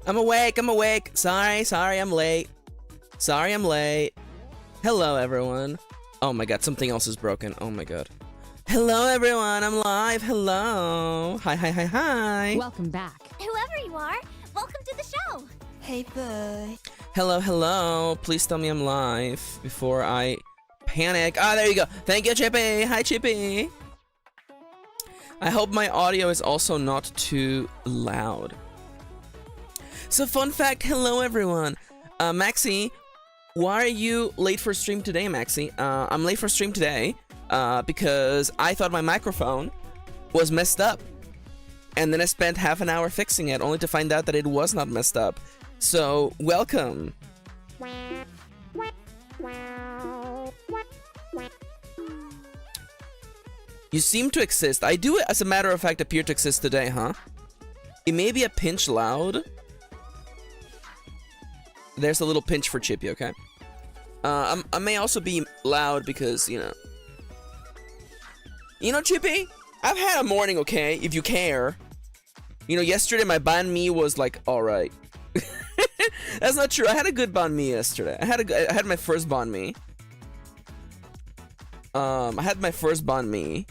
I'm awake, I'm awake. Sorry, I'm late. Sorry, I'm late. Hello, everyone. Oh my god, something else is broken. Oh my god. Hello, everyone, I'm live. Hello. Hi. Welcome back. Whoever you are, welcome to the show. Hey, boy. Hello. Please tell me I'm live before I panic. Ah, there you go. Thank you, Chippy. Hi, Chippy. I hope my audio is also not too loud. So, fun fact, hello, everyone. Maxi, why are you late for stream today, Maxi? I'm late for stream today because I thought my microphone was messed up. And then I spent half an hour fixing it, only to find out that it was not messed up. So, welcome. You seem to exist. I do, as a matter of fact, appear to exist today, huh? It may be a pinch loud. There's a little pinch for Chippy, okay? I may also be loud because, you know, Chippy, I've had a morning, okay, if you care. You know, yesterday my banh mi was like, alright. That's not true. I had a good banh mi yesterday. I had my first banh mi. I had my first banh mi,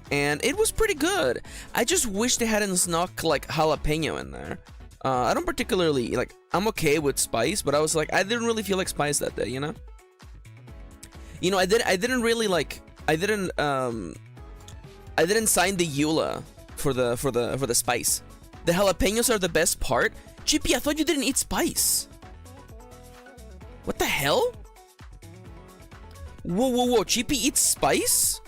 and it was pretty good. I just wish they hadn't snuck like jalapeno in there. I don't particularly like. I'm okay with spice, but I was like, I didn't really feel like spice that day, you know. You know, I didn't really like. I didn't sign the EULA for the spice. The jalapenos are the best part. Chippy, I thought you didn't eat spice. What the hell? Whoa. Chippy eats spice?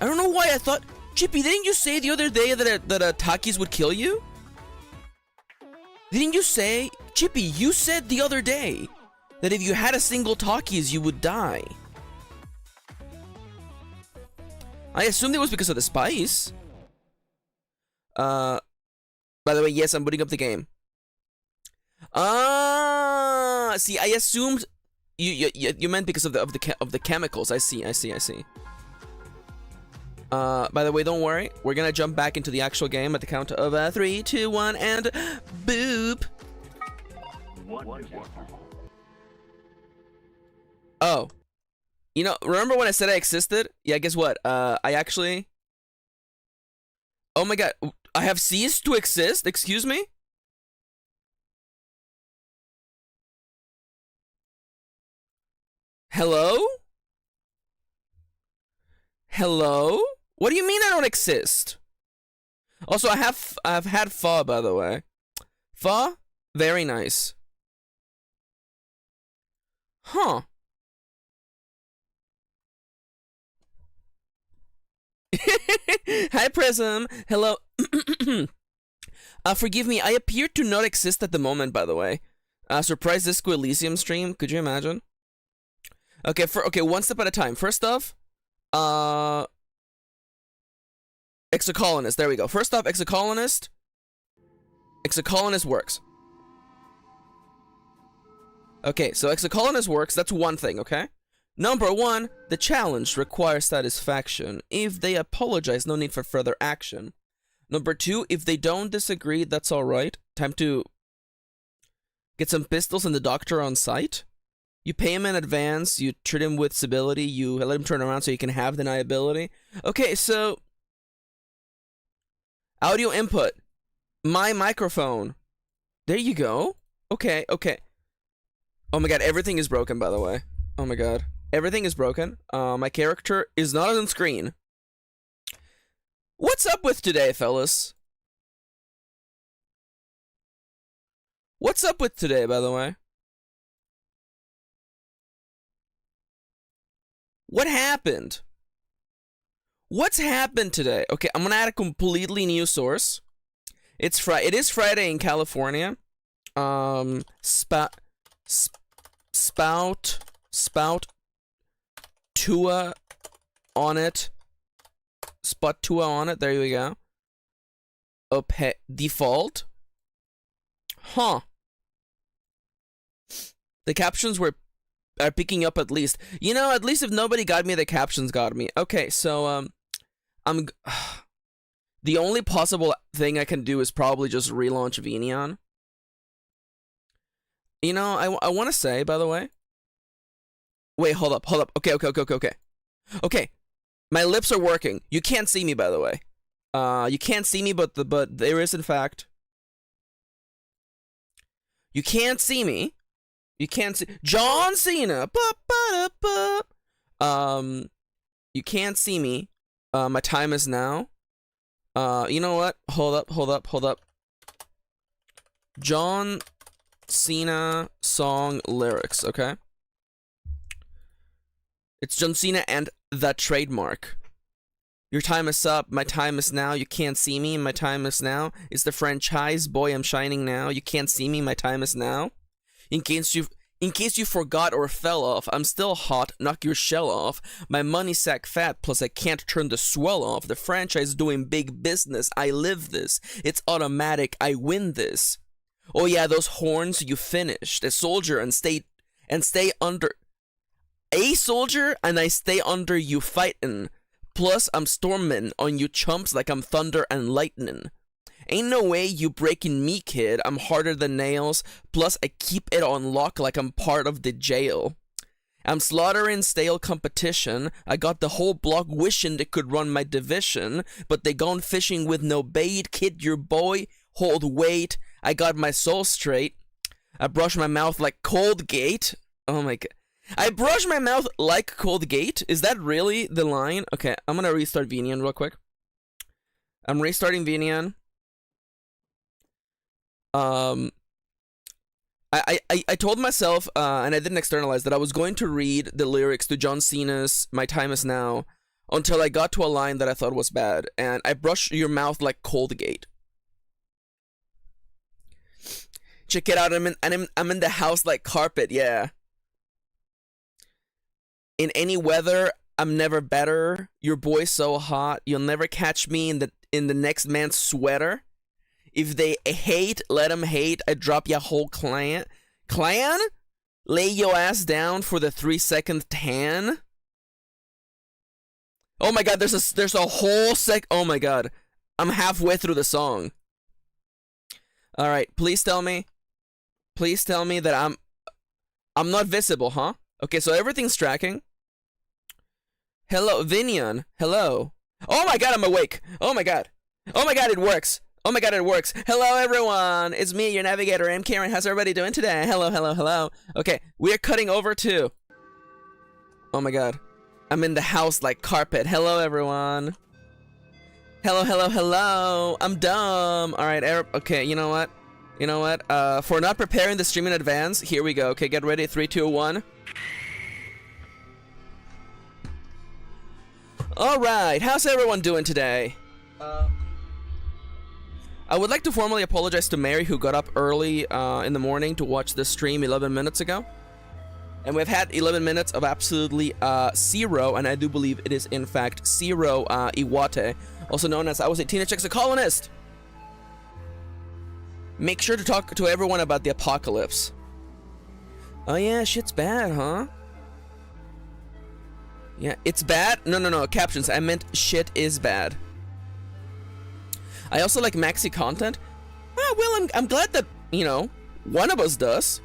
I don't know why I thought... Chippy, didn't you say the other day that Takis would kill you? Didn't you say... Chippy, you said the other day that if you had a single Takis, you would die. I assumed it was because of the spice. By the way, yes, I'm booting up the game. See, I assumed you meant because of the chemicals. I see. By the way, don't worry. We're gonna jump back into the actual game at the count of 3, 2, 1, and boop. Oh, you know, remember when I said I existed? Yeah, guess what? I actually. Oh my god, I have ceased to exist. Excuse me. Hello? Hello? What do you mean I don't exist? Also, I've had pho, by the way. Pho? Very nice. Huh. Hi, Prism. Hello. Forgive me, I appear to not exist at the moment, by the way. Surprise Disco Elysium stream? Could you imagine? Okay, one step at a time. First off, Exocolonist. There we go. First off, Exocolonist. Exocolonist works. Okay, so Exocolonist works. That's one thing, okay? Number 1, the challenge requires satisfaction. If they apologize, no need for further action. Number 2, if they don't disagree, that's alright. Time to get some pistols and the doctor on site. You pay him in advance, you treat him with civility, you let him turn around so you can have deniability. Okay, so... audio input. My microphone. There you go. Okay. Oh my god, everything is broken, by the way. Oh my god. Everything is broken. My character is not on screen. What's up with today, fellas? What's up with today, by the way? What happened? What's happened today? Okay, I'm gonna add a completely new source. It is Friday in California. Spout Tua on it. Spot Tua on it. There we go. Default. Huh. The captions are picking up at least. You know, at least if nobody got me, the captions got me. Okay, so The only possible thing I can do is probably just relaunch Venion. You know, I want to say, by the way. Wait, hold up. Okay. My lips are working. You can't see me, by the way. You can't see me, but there is, in fact. You can't see me. You can't see John Cena. You can't see me. My time is now. You know what? Hold up. John Cena song lyrics, okay? It's John Cena and the trademark. Your time is up, my time is now, you can't see me, my time is now. It's the franchise, boy, I'm shining now. You can't see me, my time is now. In case you forgot or fell off, I'm still hot, knock your shell off. My money sack fat, plus I can't turn the swell off. The franchise doing big business, I live this. It's automatic, I win this. Oh yeah, those horns you finished. A soldier and stay under. A soldier and I stay under you fightin'. Plus I'm stormin' on you chumps like I'm thunder and lightnin'. Ain't no way you breaking me, kid. I'm harder than nails. Plus I keep it on lock like I'm part of the jail. I'm slaughtering stale competition. I got the whole block wishing they could run my division, but they gone fishing with no bait. Kid, your boy, hold wait. I got my soul straight. I brush my mouth like Colgate. Oh my god. I brush my mouth like Colgate? Is that really the line? Okay, I'm gonna restart Venion real quick. I'm restarting Venion. I told myself, and I didn't externalize, that I was going to read the lyrics to John Cena's My Time Is Now until I got to a line that I thought was bad, and I brush your mouth like Colgate. Check it out, I'm in the house like carpet, yeah. In any weather, I'm never better. Your boy's so hot, you'll never catch me in the next man's sweater. If they hate, let them hate. I drop ya whole clan. Clan? Lay your ass down for the 3-second tan. Oh my god, there's a whole oh my god. I'm halfway through the song. Alright, please tell me that I'm not visible, huh? Okay, so everything's tracking. Hello, Vinion. Hello. Oh my god, I'm awake. Oh my god. Oh my god, it works. Oh my god, it works. Hello, everyone. It's me, your navigator. I'm Kirin. How's everybody doing today? Hello. Okay, we are cutting over to... Oh my god. I'm in the house like carpet. Hello, everyone. Hello. I'm dumb. Alright, okay, you know what? For not preparing the stream in advance, here we go. Okay, get ready. 3, 2, 1. Alright, how's everyone doing today? I would like to formally apologize to Mary, who got up early in the morning to watch this stream 11 minutes ago. And we've had 11 minutes of absolutely zero, and I do believe it is in fact zero Iwate, also known as I was a Teenage Exocolonist. Make sure to talk to everyone about the apocalypse. Oh yeah, shit's bad, huh? Yeah, it's bad? No, captions. I meant shit is bad. I also like Maxi content. Ah, well, I'm glad that, you know, one of us does.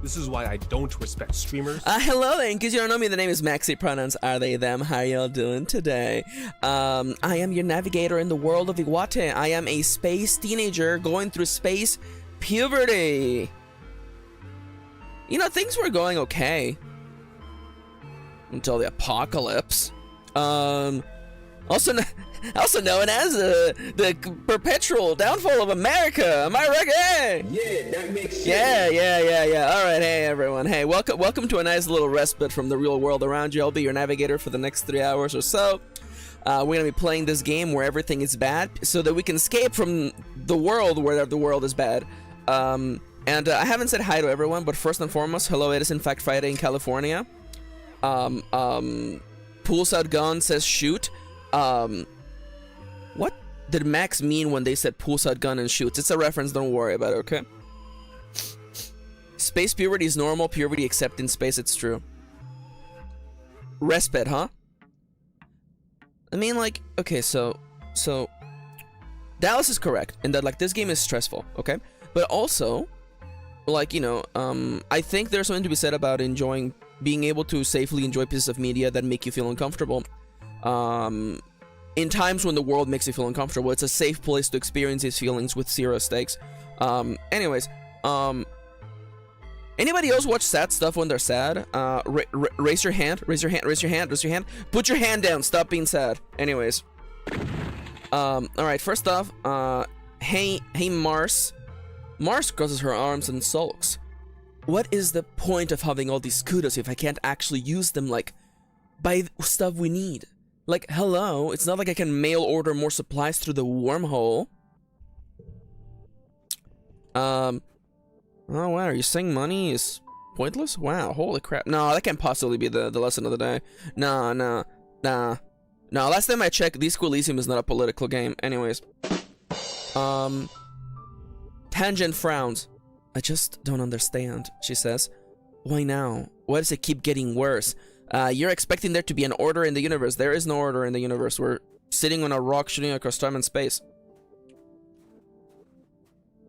This is why I don't respect streamers. Hello, in case you don't know me, the name is Maxi. Pronouns are they, them. How y'all doing today? I am your navigator in the world of Iwate. I am a space teenager going through space puberty. You know, things were going okay until the apocalypse. Also known as the perpetual downfall of America. Am I right? Hey! Yeah, that makes sense. Yeah. All right, hey everyone. Hey, welcome to a nice little respite from the real world around you. I'll be your navigator for the next 3 hours or so. We're gonna be playing this game where everything is bad, so that we can escape from the world where the world is bad. And I haven't said hi to everyone, but first and foremost, hello. It is in fact Friday in California. Pulls out gun says shoot. What did Max mean when they said pulls out gun and shoots? It's a reference, don't worry about it, okay? Space puberty is normal, puberty except in space, it's true. Respite, huh? I mean, like, okay, so Dallas is correct in that, like, this game is stressful, okay? But also, like, you know, I think there's something to be said about being able to safely enjoy pieces of media that make you feel uncomfortable. In times when the world makes you feel uncomfortable, it's a safe place to experience these feelings with zero stakes. Anyways, anybody else watch sad stuff when they're sad? Raise your hand, raise your hand, raise your hand, raise your hand. Put your hand down, stop being sad. Anyways. Alright, first off, hey Mars. Mars crosses her arms and sulks. What is the point of having all these kudos if I can't actually use them, like, buy stuff we need? Like, hello, it's not like I can mail order more supplies through the wormhole. Oh wow, are you saying money is pointless? Wow, holy crap. No, that can't possibly be the lesson of the day. Nah. No, last time I checked, Disco Elysium is not a political game. Anyways. Tangent frowns. I just don't understand, she says. Why now? Why does it keep getting worse? You're expecting there to be an order in the universe. There is no order in the universe. We're sitting on a rock shooting across time and space.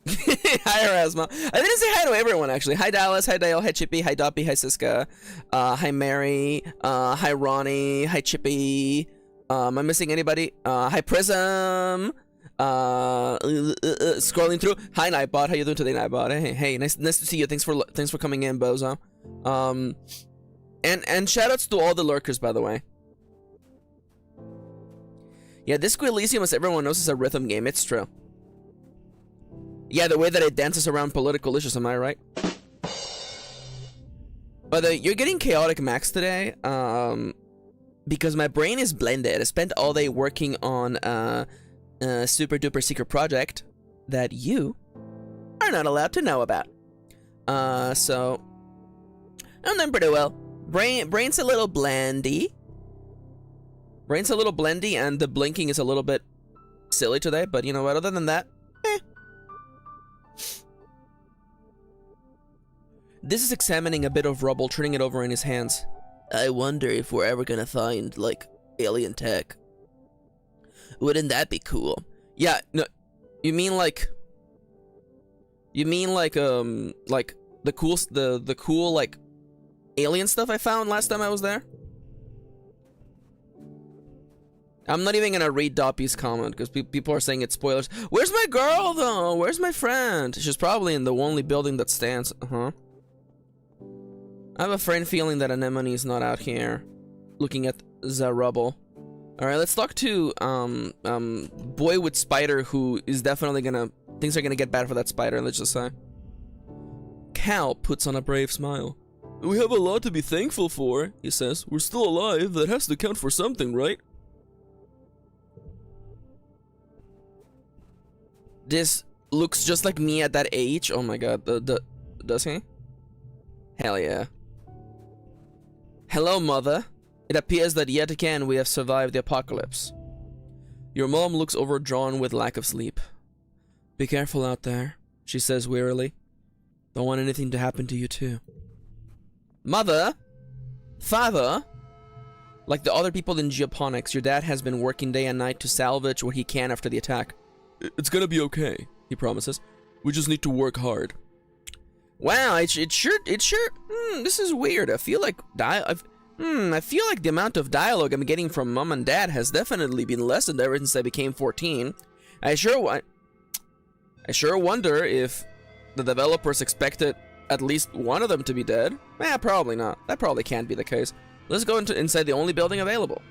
Hi, Erasma. I didn't say hi to everyone, actually. Hi, Dallas. Hi, Dale. Hi, Chippy. Hi, Doppy. Hi, Siska. Hi, Mary. Hi, Ronnie. Hi, Chippy. Am I missing anybody? Hi, Prism. Scrolling through. Hi, Nightbot. How you doing today, Nightbot? Hey, nice to see you. Thanks for coming in, Bozo. And shoutouts to all the lurkers, by the way. Yeah, Disco Elysium, as everyone knows, is a rhythm game. It's true. Yeah, the way that it dances around political issues, am I right? But you're getting chaotic Max today, because my brain is blended. I spent all day working on a super duper secret project that you are not allowed to know about. So I'm doing pretty well. Brain's a little blendy. Brain's a little blendy, and the blinking is a little bit silly today. But you know what? Other than that, This is examining a bit of rubble, turning it over in his hands. I wonder if we're ever gonna find, like, alien tech. Wouldn't that be cool? Yeah, no, you mean like the cool, like, alien stuff I found last time I was there? I'm not even gonna read Doppy's comment, because people are saying it's spoilers. Where's my girl, though? Where's my friend? She's probably in the only building that stands. I have a friend feeling that Anemone is not out here looking at the rubble. Alright, let's talk to boy with spider, who is definitely things are gonna get bad for that spider, let's just say. Cal puts on a brave smile. We have a lot to be thankful for, he says. We're still alive, that has to count for something, right? This looks just like me at that age. Oh my god, does he? Hell yeah. Hello, Mother. It appears that yet again we have survived the apocalypse. Your mom looks overdrawn with lack of sleep. Be careful out there, she says wearily. Don't want anything to happen to you too. Mother? Father? Like the other people in geoponics, your dad has been working day and night to salvage what he can after the attack. It's gonna be okay, he promises. We just need to work hard. Wow, it sure, this is weird. I feel like the amount of dialogue I'm getting from mom and dad has definitely been lessened ever since I became 14. I sure wonder if the developers expected at least one of them to be dead. Probably not. That probably can't be the case. Let's go inside the only building available.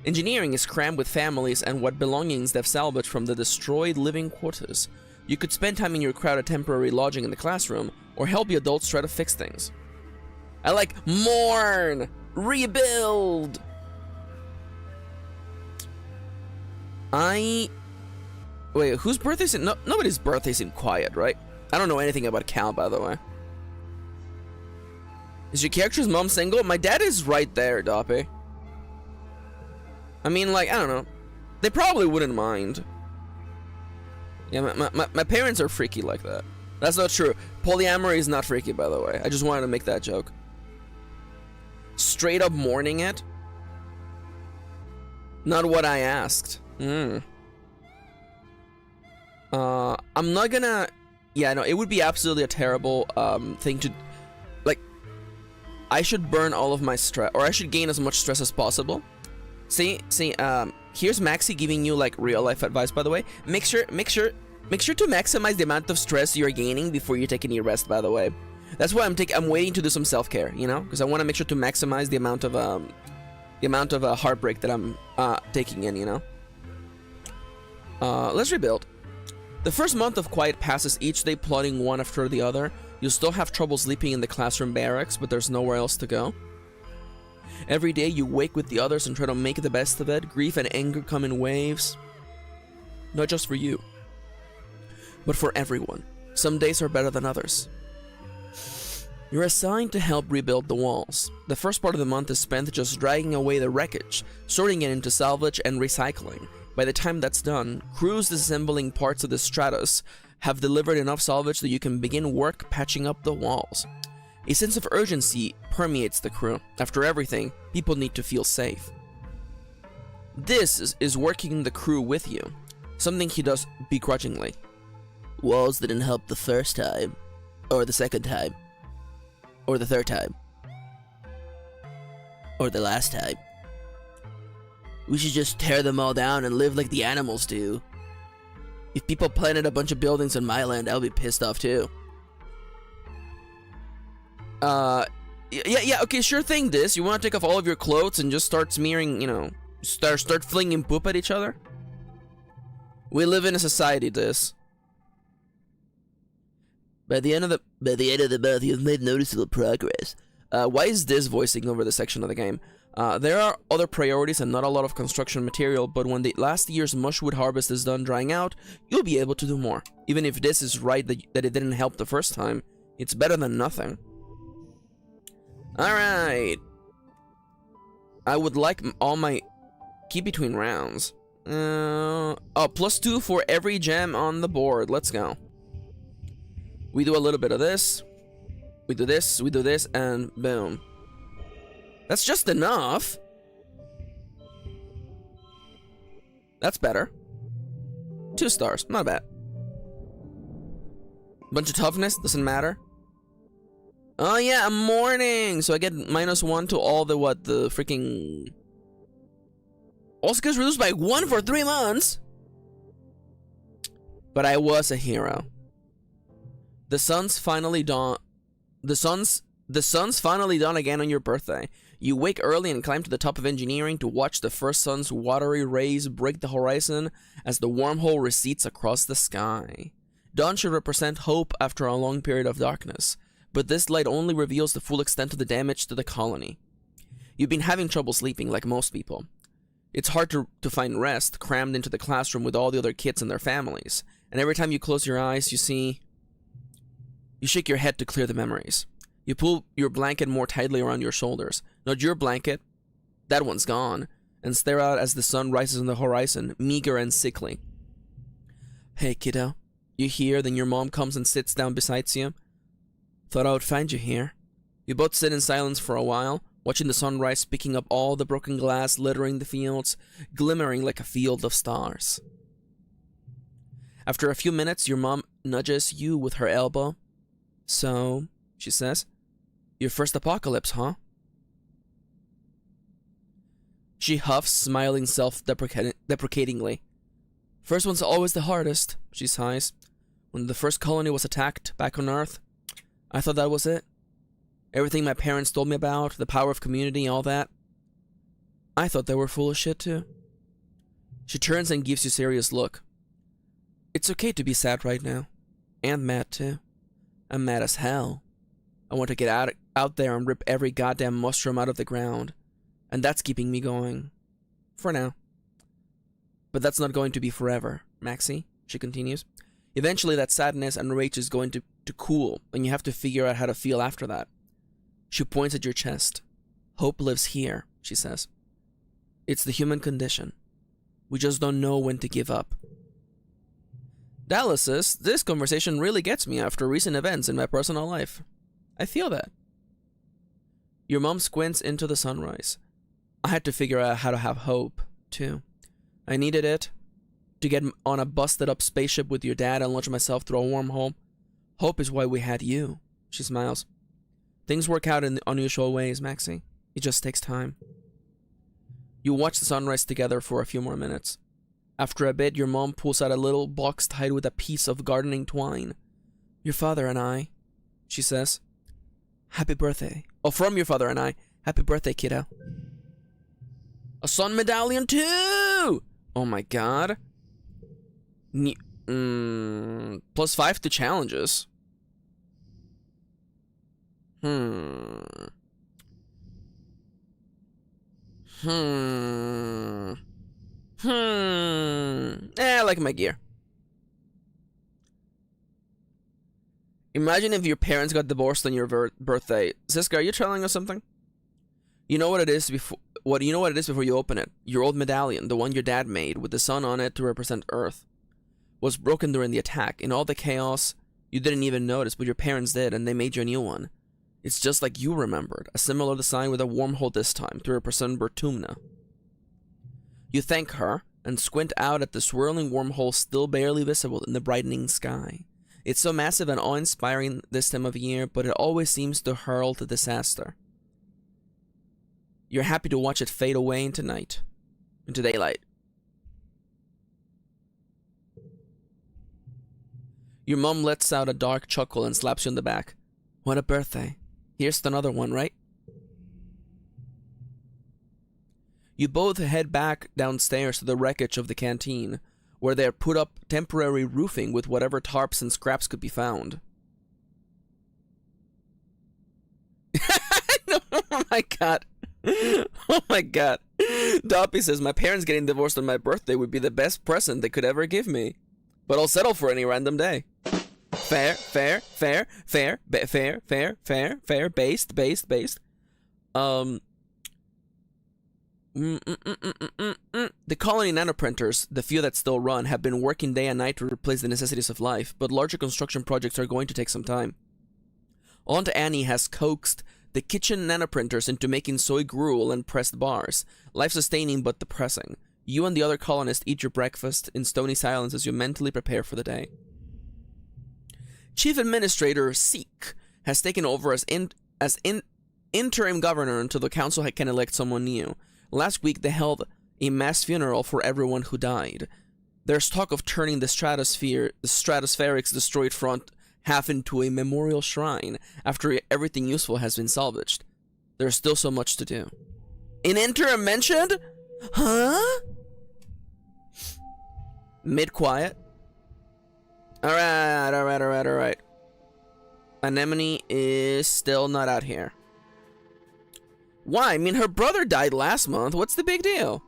Engineering is crammed with families and what belongings they've salvaged from the destroyed living quarters. You could spend time in your crowded temporary lodging in the classroom, or help the adults try to fix things. I like mourn, rebuild. Wait, whose birthday seemed? Nobody's birthday seemed quiet, right? I don't know anything about Cal, by the way. Is your character's mom single? My dad is right there, Doppy. I mean, like, I don't know. They probably wouldn't mind. Yeah, my parents are freaky like that. That's not true. Polyamory is not freaky, by the way. I just wanted to make that joke. Straight up mourning it? Not what I asked. I'm not gonna... Yeah, no, it would be absolutely a terrible thing to... Like, I should burn all of my stress, or I should gain as much stress as possible. See, here's Maxi giving you like real life advice, by the way. Make sure to maximize the amount of stress you're gaining before you take any rest, by the way. That's why I'm waiting to do some self-care, you know, because I want to make sure to maximize the amount of heartbreak that I'm taking in, you know. Let's rebuild. The first month of quiet passes, each day plodding one after the other. You'll still have trouble sleeping in the classroom barracks, but there's nowhere else to go. Every day you wake with the others and try to make the best of it. Grief and anger come in waves. Not just for you, but for everyone. Some days are better than others. You're assigned to help rebuild the walls. The first part of the month is spent just dragging away the wreckage, sorting it into salvage and recycling. By the time that's done, crews disassembling parts of the stratus have delivered enough salvage that you can begin work patching up the walls. A sense of urgency permeates the crew. After everything, people need to feel safe. This is working the crew with you, something he does begrudgingly. Walls didn't help the first time, or the second time, or the third time, or the last time. We should just tear them all down and live like the animals do. If people planted a bunch of buildings on my land, I'll be pissed off too. Yeah, okay, sure thing, this. You want to take off all of your clothes and just start smearing, you know, start flinging poop at each other? We live in a society, this. By the end of the month, you've made noticeable progress. Why is this voicing over the section of the game? There are other priorities and not a lot of construction material, but when the last year's mushwood harvest is done drying out, you'll be able to do more. Even if this is right that it didn't help the first time, it's better than nothing. Alright. I would like all my... Keep between rounds. Oh, +2 for every gem on the board. Let's go. We do a little bit of this. We do this, and boom. That's just enough. That's better. 2 stars, not bad. Bunch of toughness, doesn't matter. Oh yeah, a morning! So I get -1 to all the, what, the freaking... Also gets reduced by 1 for 3 months! But I was a hero. The sun's finally dawn... The sun's finally dawn again on your birthday. You wake early and climb to the top of engineering to watch the first sun's watery rays break the horizon as the wormhole recedes across the sky. Dawn should represent hope after a long period of darkness, but this light only reveals the full extent of the damage to the colony. You've been having trouble sleeping like most people. It's hard to find rest, crammed into the classroom with all the other kids and their families, and every time you close your eyes, you shake your head to clear the memories. You pull your blanket more tightly around your shoulders. Not your blanket, that one's gone, and stare out as the sun rises on the horizon, meager and sickly. Hey kiddo, you here? Then your mom comes and sits down beside you. Thought I would find you here. You both sit in silence for a while, watching the sunrise picking up all the broken glass littering the fields, glimmering like a field of stars. After a few minutes, your mom nudges you with her elbow. So, she says, your first apocalypse, huh? She huffs, smiling self-deprecatingly. First one's always the hardest, she sighs. When the first colony was attacked back on Earth, I thought that was it. Everything my parents told me about, the power of community, all that. I thought they were full of shit too. She turns and gives you a serious look. It's okay to be sad right now. And mad too. I'm mad as hell. I want to get out there and rip every goddamn mushroom out of the ground. And that's keeping me going. For now. But that's not going to be forever, Maxi, she continues. Eventually that sadness and rage is going to cool, and you have to figure out how to feel after that. She points at your chest. Hope lives here, she says. It's the human condition. We just don't know when to give up. Dallas says, this conversation really gets me after recent events in my personal life. I feel that. Your mom squints into the sunrise. I had to figure out how to have hope. too. I needed it to get on a busted-up spaceship with your dad and launch myself through a wormhole. Hope is why we had you. She smiles. Things work out in unusual ways, Maxi. It just takes time. You watch the sunrise together for a few more minutes. After a bit, your mom pulls out a little box tied with a piece of gardening twine. Your father and I, she says. Happy birthday. Oh, from your father and I. Happy birthday, kiddo. A sun medallion too! Oh my god. +5 to challenges. I like my gear. Imagine if your parents got divorced on your birthday. Siska, are you telling us something? You know what it is before. You know what it is before you open it. Your old medallion, the one your dad made with the sun on it to represent Earth, was broken during the attack. In all the chaos, you didn't even notice, but your parents did, and they made you a new one. It's just like you remembered, a similar design with a wormhole this time to represent Bertumna. You thank her and squint out at the swirling wormhole still barely visible in the brightening sky. It's so massive and awe-inspiring this time of year, but it always seems to hurl to disaster. You're happy to watch it fade away into night, into daylight. Your mom lets out a dark chuckle and slaps you on the back. What a birthday. Here's another one, right? You both head back downstairs to the wreckage of the canteen, where they put up temporary roofing with whatever tarps and scraps could be found. Oh my god. Oh my god. Doppy says, my parents getting divorced on my birthday would be the best present they could ever give me. But I'll settle for any random day. Fair, fair, fair, fair, fair, fair, fair, fair, based. The colony nanoprinters, the few that still run, have been working day and night to replace the necessities of life, but larger construction projects are going to take some time. Aunt Annie has coaxed the kitchen nanoprinters into making soy gruel and pressed bars. Life-sustaining but depressing. You and the other colonists eat your breakfast in stony silence as you mentally prepare for the day. Chief Administrator Seek has taken over as interim governor until the council can elect someone new. Last week they held a mass funeral for everyone who died. There's talk of turning the stratospherics destroyed front half into a memorial shrine after everything useful has been salvaged. There's still so much to do. An interim mentioned? Huh? Mid-quiet. Alright. Anemone is still not out here. Why? I mean, her brother died last month. What's the big deal?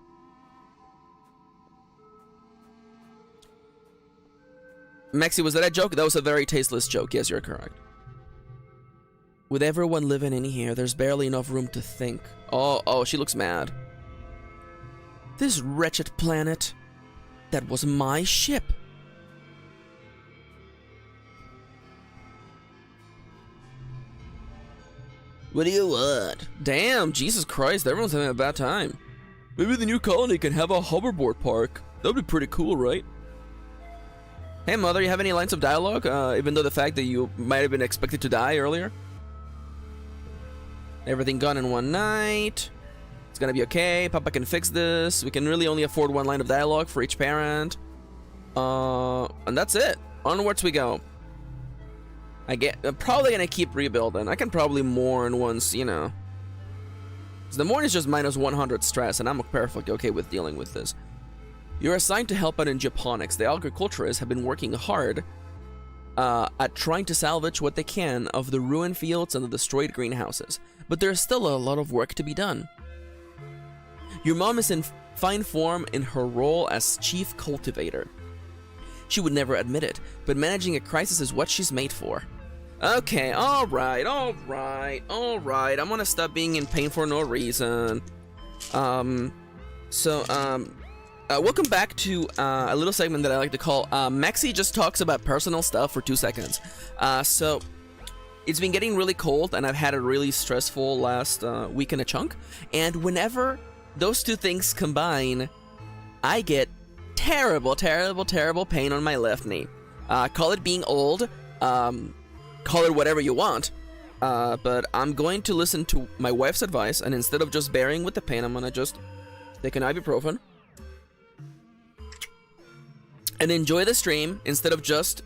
Maxi, was that a joke? That was a very tasteless joke. Yes, you're correct. With everyone living in here, there's barely enough room to think. Oh, she looks mad. This wretched planet. That was my ship. What do you want? Damn, Jesus Christ, everyone's having a bad time. Maybe the new colony can have a hoverboard park. That'd be pretty cool, right? Hey, Mother, you have any lines of dialogue? Even though the fact that you might have been expected to die earlier? Everything gone in one night. It's gonna be okay. Papa can fix this. We can really only afford one line of dialogue for each parent. And that's it. Onwards we go. I'm probably gonna keep rebuilding. I can probably mourn once, you know. So the mourn is just minus 100 stress, and I'm perfectly okay with dealing with this. You're assigned to help out in Japonics. The agriculturists have been working hard at trying to salvage what they can of the ruined fields and the destroyed greenhouses, but there's still a lot of work to be done. Your mom is in fine form in her role as chief cultivator. She would never admit it, but managing a crisis is what she's made for. Okay, alright. I'm gonna stop being in pain for no reason. Welcome back to a little segment that I like to call Maxi just talks about personal stuff for 2 seconds. So it's been getting really cold, and I've had a really stressful last week and a chunk. And whenever those two things combine, I get terrible, terrible, terrible pain on my left knee. Call it being old, call it whatever you want, but I'm going to listen to my wife's advice, and instead of just bearing with the pain, I'm gonna just take an ibuprofen and enjoy the stream instead of just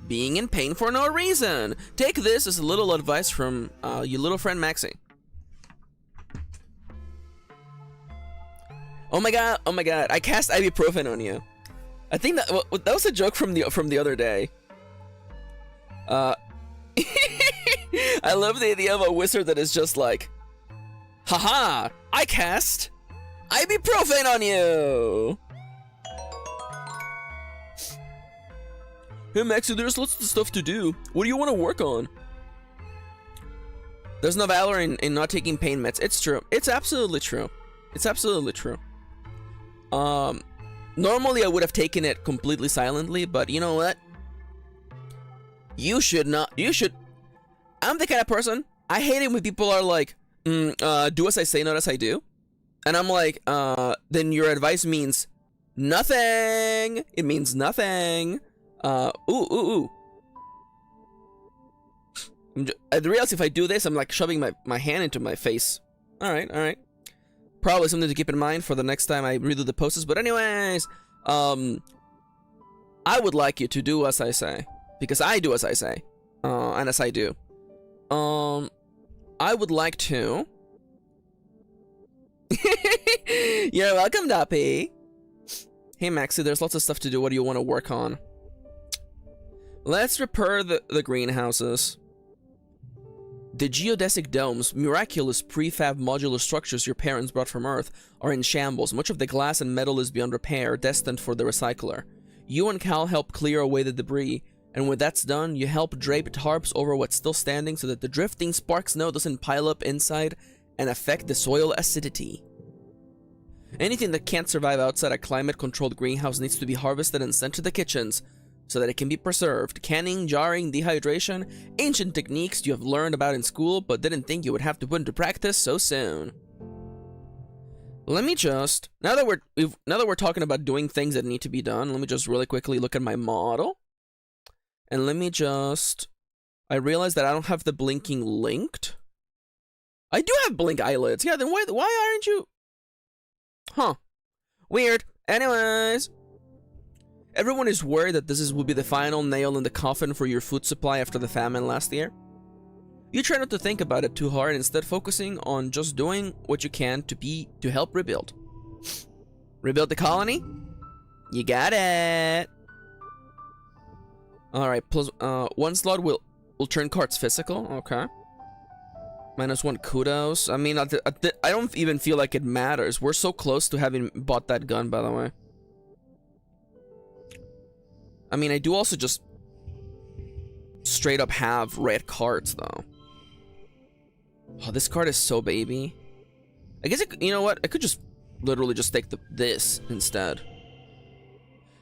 being in pain for no reason. Take this as a little advice from your little friend Maxi. Oh my god, I cast ibuprofen on you. I think that was a joke from the other day. I love the idea of a wizard that is just like, haha, I cast ibuprofen on you. Hey Maxi, there's lots of stuff to do. What do you want to work on? There's no valor in not taking pain meds. It's true. It's absolutely true. It's absolutely true. Normally I would have taken it completely silently, but you know what? You should not. You should. I'm the kind of person, I hate it when people are like, do as I say, not as I do. And I'm like, then your advice means nothing. It means nothing. Ooh. I realize if I do this, I'm like shoving my hand into my face. Alright. Probably something to keep in mind for the next time I redo the posts. But anyways, I would like you to do as I say. Because I do as I say. And as I do. I would like to... You're welcome, Dappy. Hey, Maxi, there's lots of stuff to do. What do you want to work on? Let's repair the greenhouses. The geodesic domes, miraculous prefab modular structures your parents brought from Earth, are in shambles. Much of the glass and metal is beyond repair, destined for the recycler. You and Cal help clear away the debris, and when that's done, you help drape tarps over what's still standing so that the drifting spark snow doesn't pile up inside and affect the soil acidity. Anything that can't survive outside a climate-controlled greenhouse needs to be harvested and sent to the kitchens, so that it can be preserved. Canning, jarring, dehydration, ancient techniques you have learned about in school but didn't think you would have to put into practice so soon. Let me just, now that we're talking about doing things that need to be done, let me just really quickly look at my model. And let me just, I realize that I don't have the blinking linked. I do have blink eyelids. Yeah, then why aren't you? Huh. Weird. Anyways. Everyone is worried that this will be the final nail in the coffin for your food supply after the famine last year. You try not to think about it too hard, instead focusing on just doing what you can to help rebuild. Rebuild the colony? You got it. Alright, plus one slot will turn cards physical, okay. -1 kudos. I mean, I don't even feel like it matters. We're so close to having bought that gun, by the way. I mean, I do also just straight up have red cards, though. Oh, this card is so baby. I guess, you know what? I could just literally just take this instead.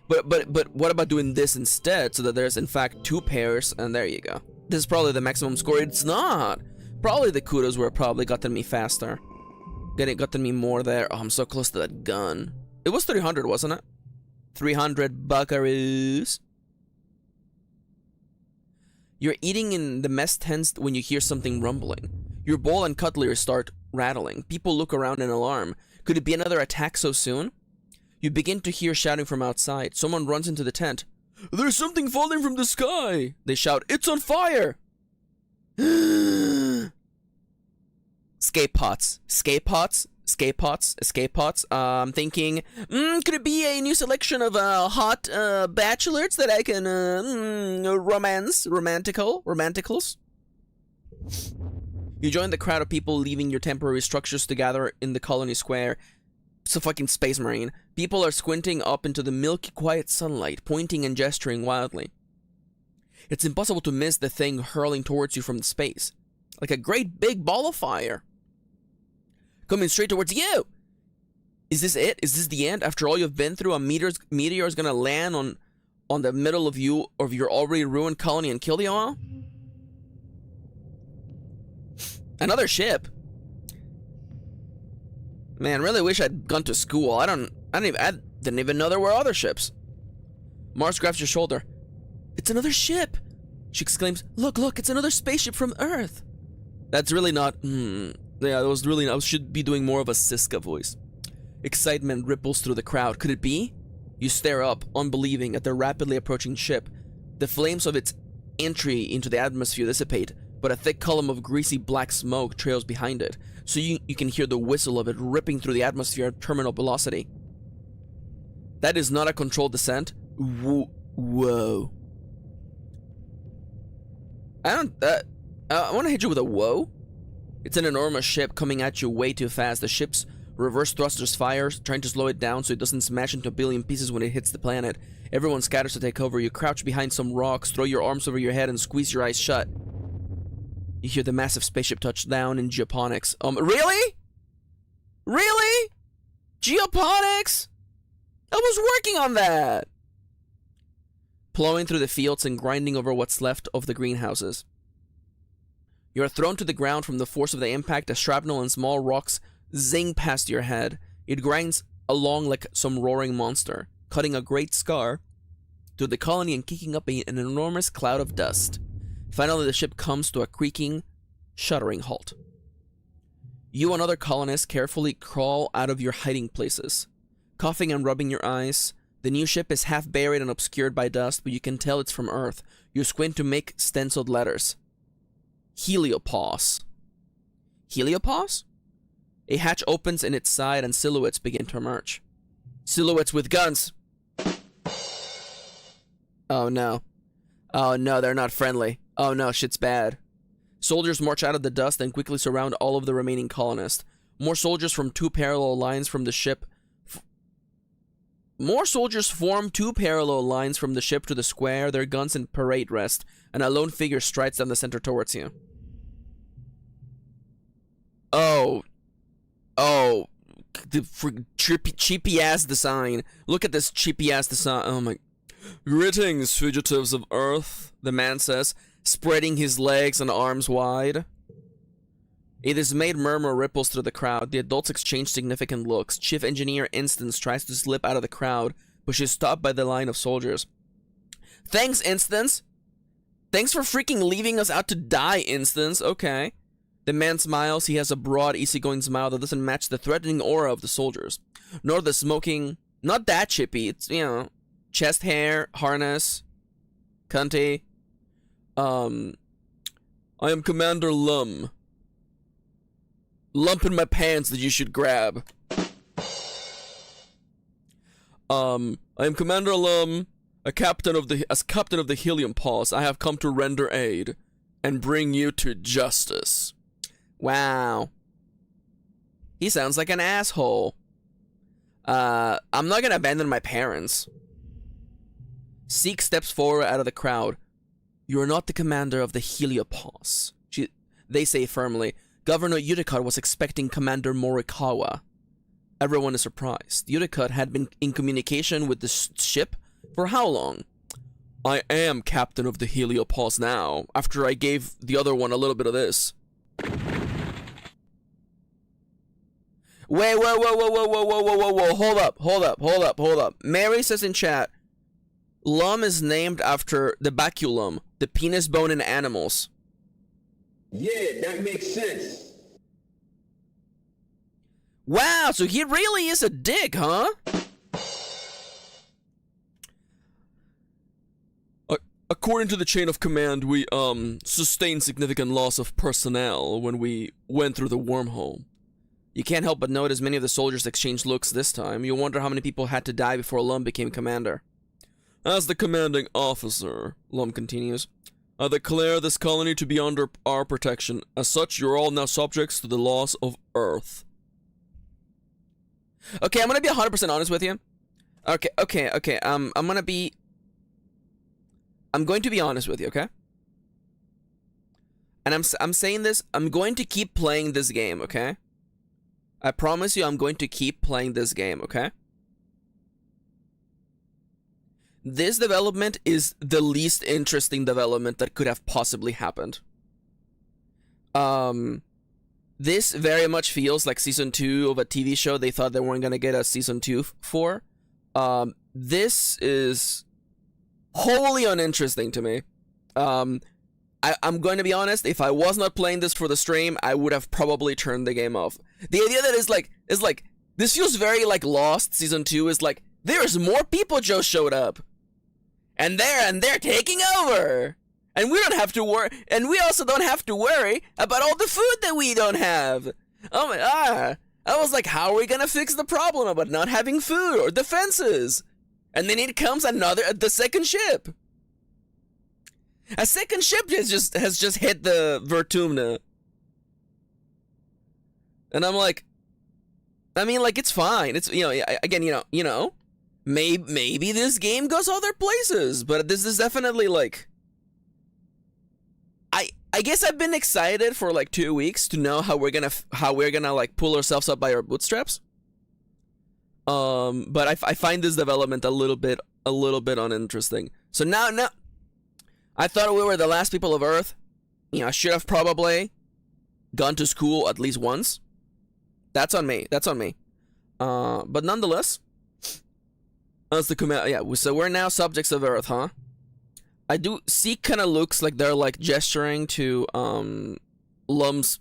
But what about doing this instead so that there's, in fact, 2 pairs, and there you go. This is probably the maximum score. It's not! Probably the kudos would have probably gotten me faster. Gotten me more there. Oh, I'm so close to that gun. It was 300, wasn't it? 300 buckaroos. You're eating in the mess tent when you hear something rumbling. Your bowl and cutlery start rattling. People look around in alarm. Could it be another attack so soon? You begin to hear shouting from outside. Someone runs into the tent. There's something falling from the sky! They shout, it's on fire! Escape pots. I'm thinking, could it be a new selection of hot bachelors that I can romanticals? You join the crowd of people leaving your temporary structures to gather in the colony square. It's a fucking space marine. People are squinting up into the milky quiet sunlight, pointing and gesturing wildly. It's impossible to miss the thing hurling towards you from the space, like a great big ball of fire. Coming straight towards you! Is this it? Is this the end? After all you've been through, a meteor is gonna land on the middle of your already ruined colony and kill you all? Another ship? Man, really wish I'd gone to school. I Didn't even know there were other ships. Mars grabs your shoulder. It's another ship! She exclaims, look, it's another spaceship from Earth! That's really not, yeah, that was really not, I should be doing more of a Siska voice. Excitement ripples through the crowd. Could it be? You stare up, unbelieving, at the rapidly approaching ship. The flames of its entry into the atmosphere dissipate, but a thick column of greasy black smoke trails behind it, so you can hear the whistle of it ripping through the atmosphere at terminal velocity. That is not a controlled descent. Whoa. I want to hit you with a whoa. It's an enormous ship coming at you way too fast. The ship's reverse thrusters fire, trying to slow it down so it doesn't smash into a billion pieces when it hits the planet. Everyone scatters to take cover. You crouch behind some rocks, throw your arms over your head, and squeeze your eyes shut. You hear the massive spaceship touch down in geoponics. Really? Really? Geoponics? I was working on that! Plowing through the fields and grinding over what's left of the greenhouses. You are thrown to the ground from the force of the impact as shrapnel and small rocks zing past your head. It grinds along like some roaring monster, cutting a great scar through the colony and kicking up an enormous cloud of dust. Finally, the ship comes to a creaking, shuddering halt. You and other colonists carefully crawl out of your hiding places. Coughing and rubbing your eyes, the new ship is half buried and obscured by dust, but you can tell it's from Earth. You squint to make stenciled letters. Heliopause. Heliopause? A hatch opens in its side and silhouettes begin to emerge. Silhouettes with guns! Oh no. Oh no, they're not friendly. Oh no, shit's bad. Soldiers march out of the dust and quickly surround all of the remaining colonists. More soldiers from two parallel lines from the ship. More soldiers form two parallel lines from the ship to the square, their guns in parade rest, and a lone figure strides down the center towards you. Oh, the cheapy ass design. Look at this cheapy ass design. Oh my. Greetings, fugitives of Earth, the man says, spreading his legs and arms wide. A dismayed murmur ripples through the crowd. The adults exchange significant looks. Chief Engineer Instance tries to slip out of the crowd, but she's stopped by the line of soldiers. Thanks, Instance! Thanks for freaking leaving us out to die, Instance. Okay. The man smiles. He has a broad, easygoing smile that doesn't match the threatening aura of the soldiers. Nor the smoking... Not that chippy. It's, you know, chest hair, harness, cunty. I am Commander Lum. Lump in my pants that you should grab. I am Commander Lum, as captain of the Helium Pause. I have come to render aid and bring you to justice. Wow. He sounds like an asshole. I'm not gonna abandon my parents. Seek steps forward out of the crowd. You are not the commander of the Heliopause. They say firmly. Governor Uticott was expecting Commander Morikawa. Everyone is surprised. Uticott had been in communication with the ship for how long? I am captain of the Heliopause now, after I gave the other one a little bit of this. Wait, whoa, hold up. Mary says in chat, Lum is named after the baculum, the penis bone in animals. Yeah, that makes sense. Wow, so he really is a dick, huh? According to the chain of command, we, sustained significant loss of personnel when we went through the wormhole. You can't help but notice many of the soldiers exchanged looks this time. You wonder how many people had to die before Lum became commander. As the commanding officer, Lum continues, I declare this colony to be under our protection. As such, you're all now subjects to the laws of Earth. Okay, I'm gonna be 100% honest with you. Okay. I'm going to be honest with you, okay? And I'm saying this, I'm going to keep playing this game, okay? I promise you I'm going to keep playing this game, okay? This development is the least interesting development that could have possibly happened. This very much feels like season 2 of a TV show they thought they weren't gonna get a season 2 for. This is wholly uninteresting to me. I'm going to be honest, if I was not playing this for the stream, I would have probably turned the game off. The idea that is like, this feels very like Lost Season 2 is like, there's more people just showed up. And they're taking over. And we don't have to worry, and we also don't have to worry about all the food that we don't have. Oh my, I was like, how are we gonna fix the problem about not having food or defenses? And then it comes the second ship. A second ship has just hit the Vtubers. And I'm like, I mean, like, it's fine. It's, you know, again, you know, maybe this game goes other places, but this is definitely like, I guess I've been excited for like 2 weeks to know how we're gonna like pull ourselves up by our bootstraps. But I find this development a little bit uninteresting. So now I thought we were the last people of Earth. You know, I should have probably gone to school at least once. That's on me. But nonetheless, that's the command. Yeah, so we're now subjects of Earth, huh? I do see kind of looks like they're like gesturing to Lum's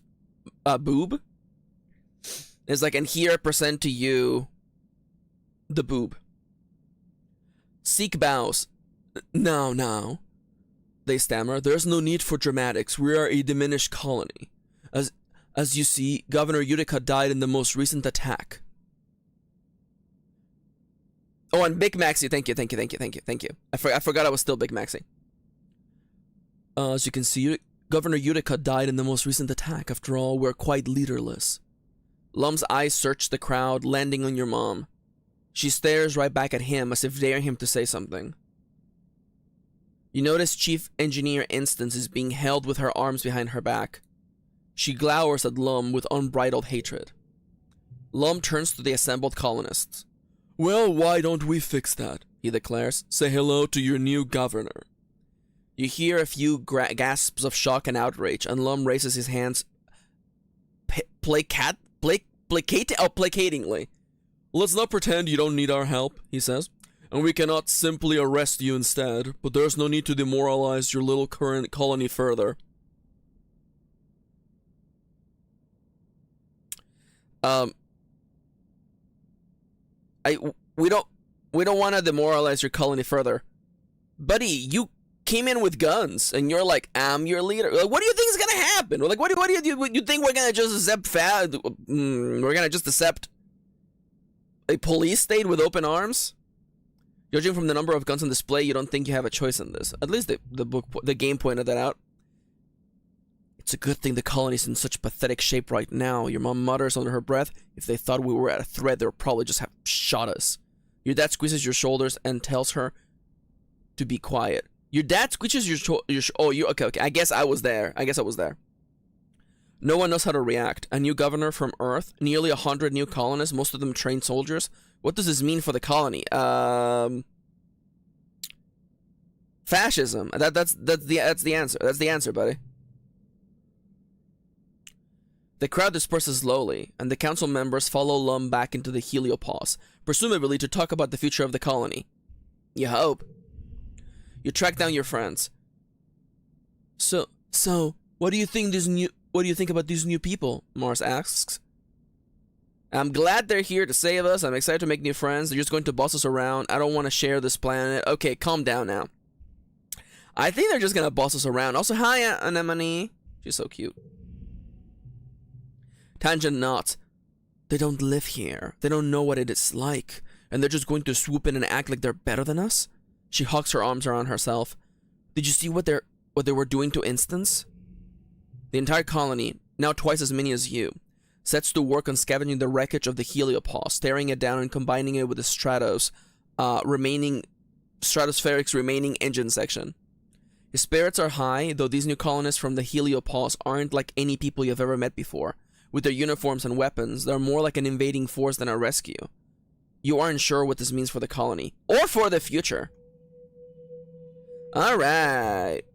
boob. It's like, and here I present to you the boob. Seek bows. Now, they stammer. There's no need for dramatics. We are a diminished colony. As you see, Governor Utica died in the most recent attack. Oh, and Big Maxi, thank you. I forgot I was still Big Maxi. As you can see, Governor Utica died in the most recent attack. After all, we're quite leaderless. Lum's eyes search the crowd, landing on your mom. She stares right back at him as if daring him to say something. You notice Chief Engineer Instance is being held with her arms behind her back. She glowers at Lum with unbridled hatred. Lum turns to the assembled colonists. Well, why don't we fix that? He declares. Say hello to your new governor. You hear a few gasps of shock and outrage, and Lum raises his hands placatingly. Let's not pretend you don't need our help, he says, and we cannot simply arrest you instead, but there's no need to demoralize your little current colony further. We don't want to demoralize your colony further. Buddy, you came in with guns, and you're like, I'm your leader. Like, what do you think is gonna happen? Like, what do you think we're gonna just accept we're gonna just accept a police state with open arms? Judging from the number of guns on display, you don't think you have a choice in this. At least the game pointed that out. It's a good thing the colony's in such pathetic shape right now, your mom mutters under her breath. If they thought we were at a threat, they would probably just have shot us. Your dad squeezes your shoulders and tells her to be quiet. Your dad squeezes okay. I guess I was there. No one knows how to react. A new governor from Earth, nearly 100 new colonists, most of them trained soldiers. What does this mean for the colony? Fascism. That's the answer. That's the answer, buddy. The crowd disperses slowly, and the council members follow Lum back into the heliopause, presumably to talk about the future of the colony. You hope. You track down your friends. So, what do you think about these new people? Mars asks. I'm glad they're here to save us. I'm excited to make new friends. They're just going to boss us around. I don't want to share this planet. Okay, calm down now. I think they're just gonna boss us around. Also, hi, Anemone. She's so cute. Tangent nods. They don't live here. They don't know what it is like. And they're just going to swoop in and act like they're better than us? She hugs her arms around herself. Did you see what they were doing to Instance? The entire colony, now twice as many as you, sets to work on scavenging the wreckage of the heliopause, tearing it down and combining it with the Stratospheric's remaining engine section. His spirits are high, though these new colonists from the heliopause aren't like any people you've ever met before. With their uniforms and weapons, they're more like an invading force than a rescue. You aren't sure what this means for the colony, or for the future. Alright.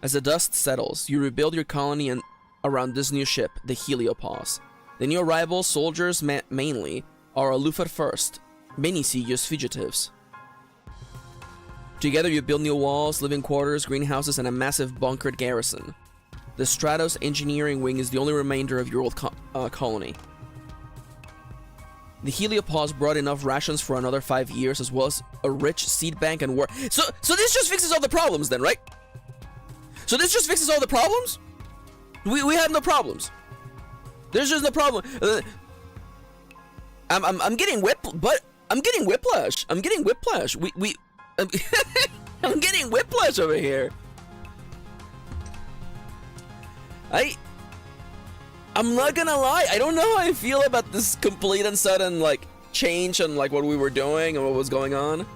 As the dust settles, you rebuild your colony around this new ship, the heliopause. The new arrivals, soldiers mainly, are aloof at first. Many see you as fugitives. Together you build new walls, living quarters, greenhouses, and a massive bunkered garrison. The Stratos engineering wing is the only remainder of your old colony. The Heliopause brought enough rations for another 5 years, as well as a rich seed bank and war. So this just fixes all the problems then, right? So this just fixes all the problems? We have no problems. There's just no problem. I'm getting whiplash. I'm getting whiplash. I'm getting whiplash over here. I'm not gonna lie, I don't know how I feel about this complete and sudden like change on like what we were doing and what was going on.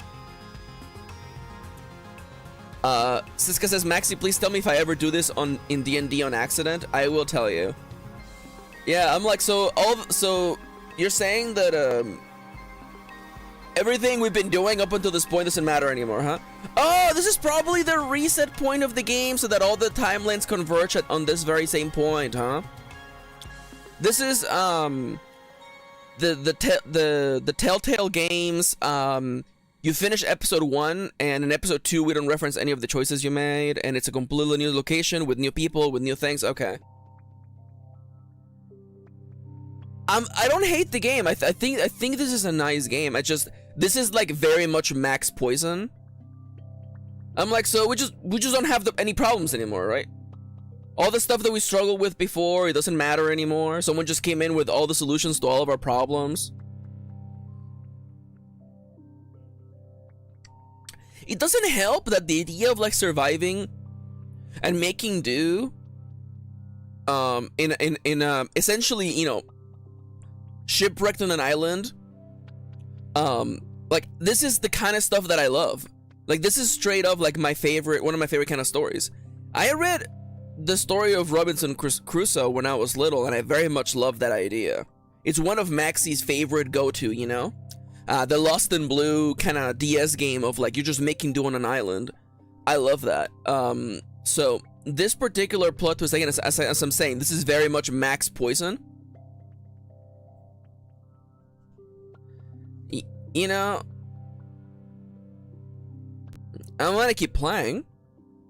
Siska says, Maxi, please tell me if I ever do this in D&D on accident. I will tell you. Yeah, I'm like, so you're saying that everything we've been doing up until this point doesn't matter anymore, huh? Oh, this is probably the reset point of the game so that all the timelines converge on this very same point, huh? This is the Telltale games. You finish episode 1, and in episode 2 we don't reference any of the choices you made, and it's a completely new location with new people with new things. Okay. I don't hate the game. I think this is a nice game. This is like very much max poison. I'm like, so we just don't have any problems anymore, right? All the stuff that we struggled with before, it doesn't matter anymore. Someone just came in with all the solutions to all of our problems. It doesn't help that the idea of like surviving and making do in essentially, you know, shipwrecked on an island. Like this is the kind of stuff that I love. Like this is straight up like one of my favorite kind of stories. I read the story of Robinson Crusoe when I was little, and I very much love that idea. It's one of Maxi's favorite go-to, you know? The Lost in Blue kind of DS game of like, you're just making do on an island. I love that. So this particular plot twist, again, as I'm saying, this is very much max poison. You know, I'm gonna keep playing.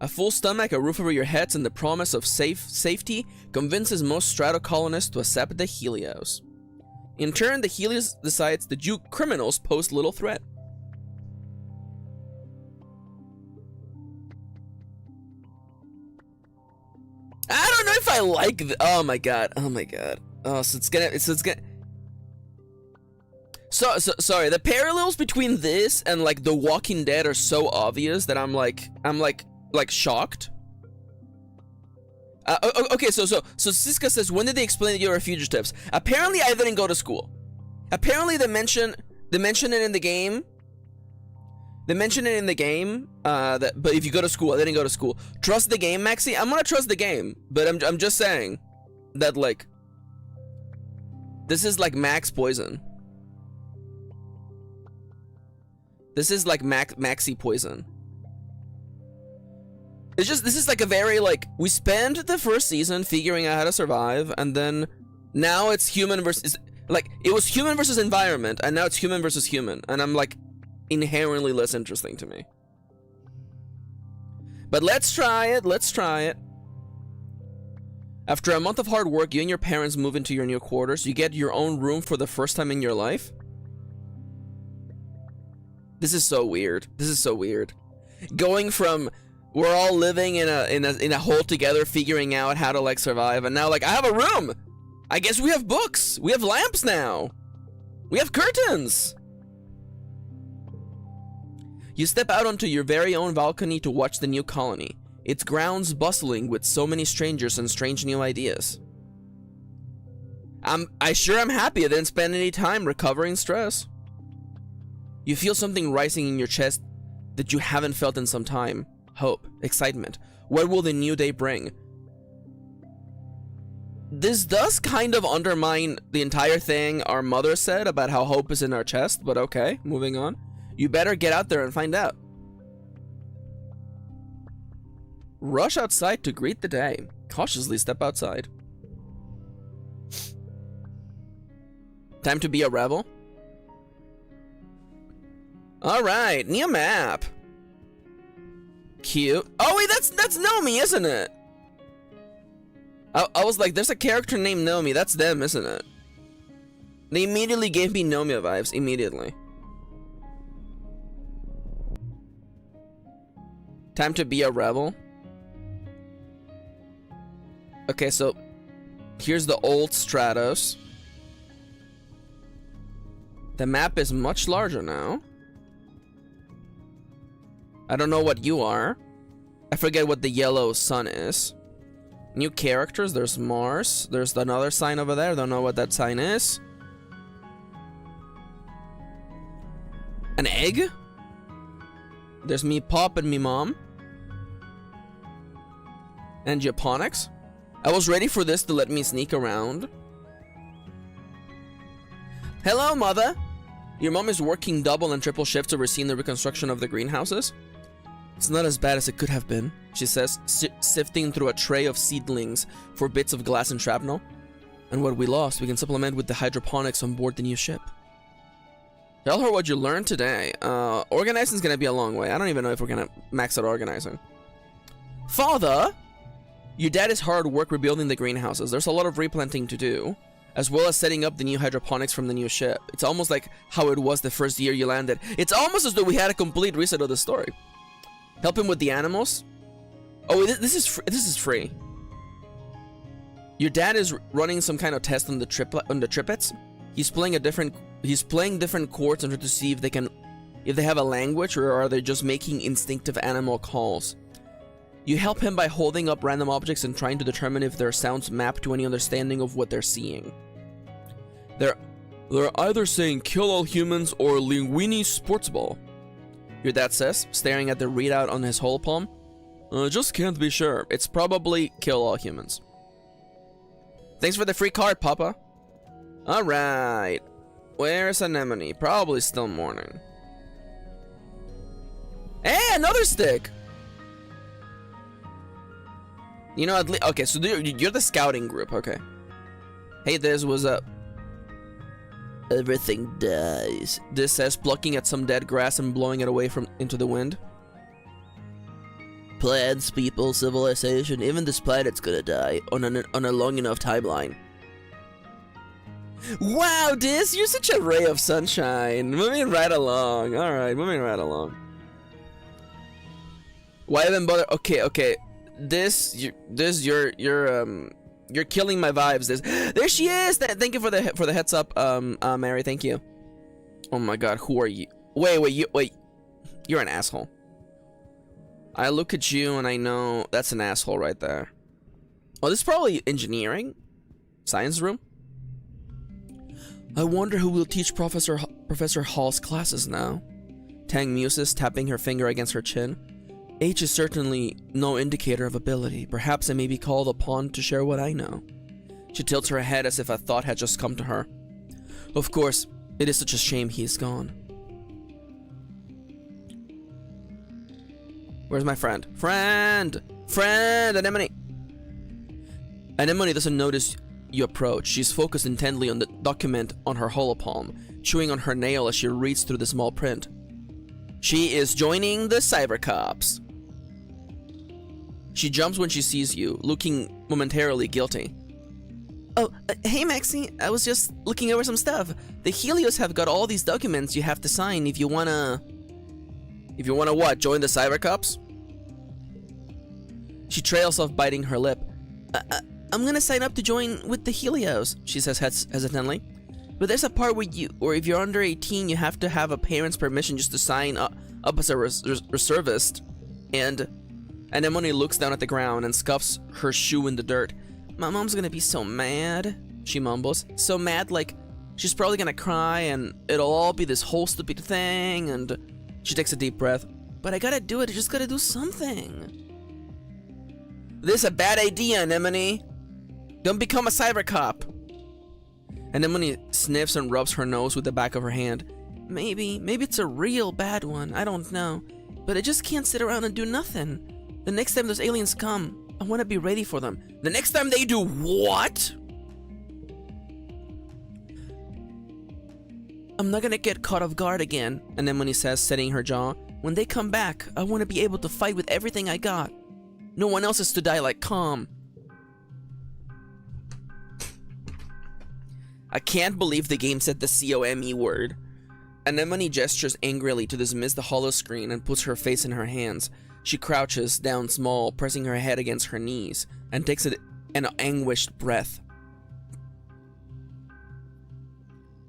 A full stomach, a roof over your heads, and the promise of safety convinces most Exocolonists to accept the Helios. In turn, the Helios decides the Jew criminals pose little threat. I don't know if I like oh my god. Oh, so it's gonna sorry, the parallels between this and like The Walking Dead are so obvious that I'm like shocked. Okay, so Siska says, when did they explain that you were fugitives? Apparently I didn't go to school. Apparently they mention it in the game. They mention it in the game, but if you go to school, I didn't go to school. Trust the game, Maxi? I'm gonna trust the game, but I'm just saying that like this is like max poison. This is like Maxi poison. It's just, this is like a very like, we spent the first season figuring out how to survive, and then now it's human versus, like, it was human versus environment, and now it's human versus human, and I'm like, inherently less interesting to me. But let's try it. After a month of hard work, you and your parents move into your new quarters. You get your own room for the first time in your life. This is so weird. Going from we're all living in a hole together, figuring out how to like survive, and now like I have a room. I guess we have books. We have lamps now. We have curtains. You step out onto your very own balcony to watch the new colony. Its grounds bustling with so many strangers and strange new ideas. I'm happy I didn't spend any time recovering stress. You feel something rising in your chest that you haven't felt in some time. Hope, excitement. What will the new day bring? This does kind of undermine the entire thing our mother said about how hope is in our chest, but okay, moving on. You better get out there and find out. Rush outside to greet the day. Cautiously step outside. Time to be a rebel. All right, new map. Cute. Oh wait, that's Nomi, isn't it? I was like, there's a character named Nomi. That's them, isn't it? They immediately gave me Nomi vibes. Immediately. Time to be a rebel. Okay, so here's the old Stratos. The map is much larger now. I don't know what you are. I forget what the yellow sun is. New characters, there's Mars. There's another sign over there. Don't know what that sign is. An egg? There's me pop and me mom. And Japonics. I was ready for this to let me sneak around. Hello, mother. Your mom is working double and triple shifts overseeing the reconstruction of the greenhouses. It's not as bad as it could have been, she says, sifting through a tray of seedlings for bits of glass and shrapnel. And what we lost, we can supplement with the hydroponics on board the new ship. Tell her what you learned today. Organizing's gonna be a long way. I don't even know if we're gonna max out organizing. Father! Your dad is hard at work rebuilding the greenhouses. There's a lot of replanting to do, as well as setting up the new hydroponics from the new ship. It's almost like how it was the first year you landed. It's almost as though we had a complete reset of the story. Help him with the animals. Oh, this is free. Your dad is running some kind of test on the triplets. He's playing different chords in order to see if they have a language, or are they just making instinctive animal calls. You help him by holding up random objects and trying to determine if their sounds map to any understanding of what they're seeing. They're either saying kill all humans or linguini sports ball. Your dad says, staring at the readout on his whole palm. Just can't be sure. It's probably kill all humans. Thanks for the free card, Papa. Alright. Where's Anemone? Probably still mourning. Hey, another stick! You know, okay, so you're the scouting group, okay. Hey, this was a... Everything dies. This says, plucking at some dead grass and blowing it away into the wind. Plants, people, civilization, even this planet's gonna die on a long enough timeline. Wow, Dis, you're such a ray of sunshine. Moving right along. Alright, moving right along. Why even bother? Okay. You're killing my vibes. There she is. Thank you for the heads up, Mary. Thank you. Oh my God, who are you? Wait. You're an asshole. I look at you and I know that's an asshole right there. Oh, this is probably engineering, science room. I wonder who will teach Professor Hall's classes now. Tang muses, tapping her finger against her chin. Age is certainly no indicator of ability. Perhaps I may be called upon to share what I know. She tilts her head as if a thought had just come to her. Of course, it is such a shame he is gone. Where's my friend? Friend, Anemone! Anemone doesn't notice you approach. She's focused intently on the document on her holopalm, chewing on her nail as she reads through the small print. She is joining the Cyber Cops. She jumps when she sees you, looking momentarily guilty. Oh, hey Maxi, I was just looking over some stuff. The Helios have got all these documents you have to sign if you wanna... If you wanna what, join the Cyber Cops? She trails off, biting her lip. I'm gonna sign up to join with the Helios, she says hesitantly. But there's a part where if you're under 18, you have to have a parent's permission just to sign up as a reservist. And Anemone looks down at the ground and scuffs her shoe in the dirt. My mom's gonna be so mad, she mumbles. So mad, like, she's probably gonna cry and it'll all be this whole stupid thing, and she takes a deep breath. But I gotta do it, I just gotta do something. This is a bad idea, Anemone. Don't become a cyber cop. Anemone sniffs and rubs her nose with the back of her hand. Maybe it's a real bad one, I don't know. But I just can't sit around and do nothing. The next time those aliens come, I want to be ready for them. The next time they do what? I'm not gonna get caught off guard again. And then when he says, setting her jaw, when they come back, I want to be able to fight with everything I got. No one else is to die like Calm. I can't believe the game said the C-O-M-E word. And then when he gestures angrily to dismiss the hollow screen and puts her face in her hands, she crouches down small, pressing her head against her knees, and takes an anguished breath.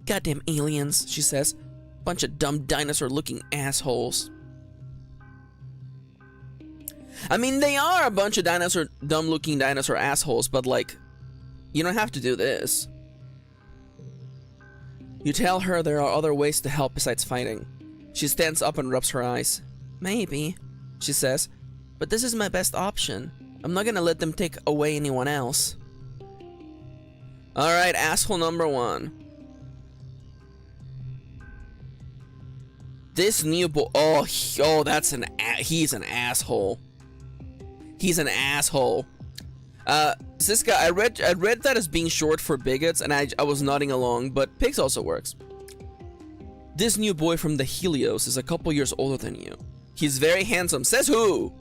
Goddamn aliens, she says. Bunch of dumb dinosaur-looking assholes. I mean, they are a bunch of dumb-looking dinosaur assholes, but like, you don't have to do this. You tell her there are other ways to help besides fighting. She stands up and rubs her eyes. Maybe, she says, but this is my best option. I'm not gonna let them take away anyone else. Alright, asshole number 1. This new boy, he's an asshole. He's an asshole. This guy, I read that as being short for bigots, and I was nodding along, but pigs also works. This new boy from the Helios is a couple years older than you. He's very handsome, says who?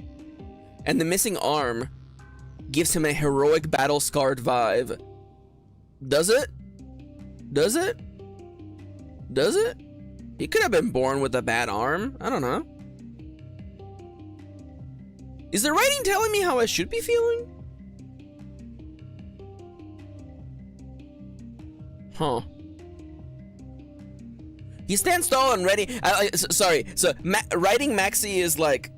And the missing arm gives him a heroic battle-scarred vibe. Does it? Does it? Does it? He could have been born with a bad arm. I don't know. Is the writing telling me how I should be feeling? Huh. He stands tall and ready. Sorry. So writing Maxi is like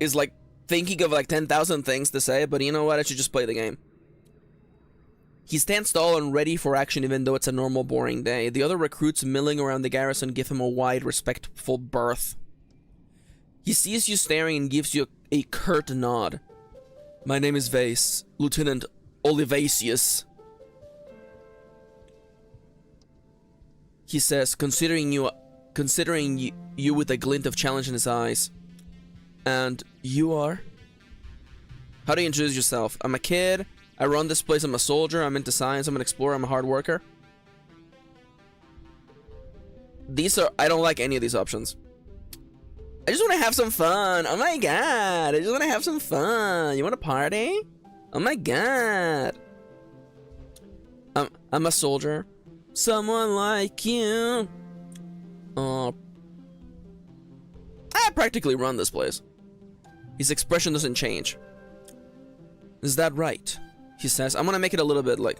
thinking of like 10,000 things to say, but you know what? I should just play the game. He stands tall and ready for action even though it's a normal boring day. The other recruits milling around the garrison give him a wide, respectful berth. He sees you staring and gives you a curt nod. My name is Vase, Lieutenant Olivasius. He says, considering you with a glint of challenge in his eyes. And you are? How do you introduce yourself? I'm a kid. I run this place. I'm a soldier. I'm into science. I'm an explorer. I'm a hard worker. I don't like any of these options. I just want to have some fun. Oh my god. I just want to have some fun. You want to party? Oh my god. I'm a soldier. Someone like you. I practically run this place. His expression doesn't change. Is that right? He says. I'm gonna make it a little bit like,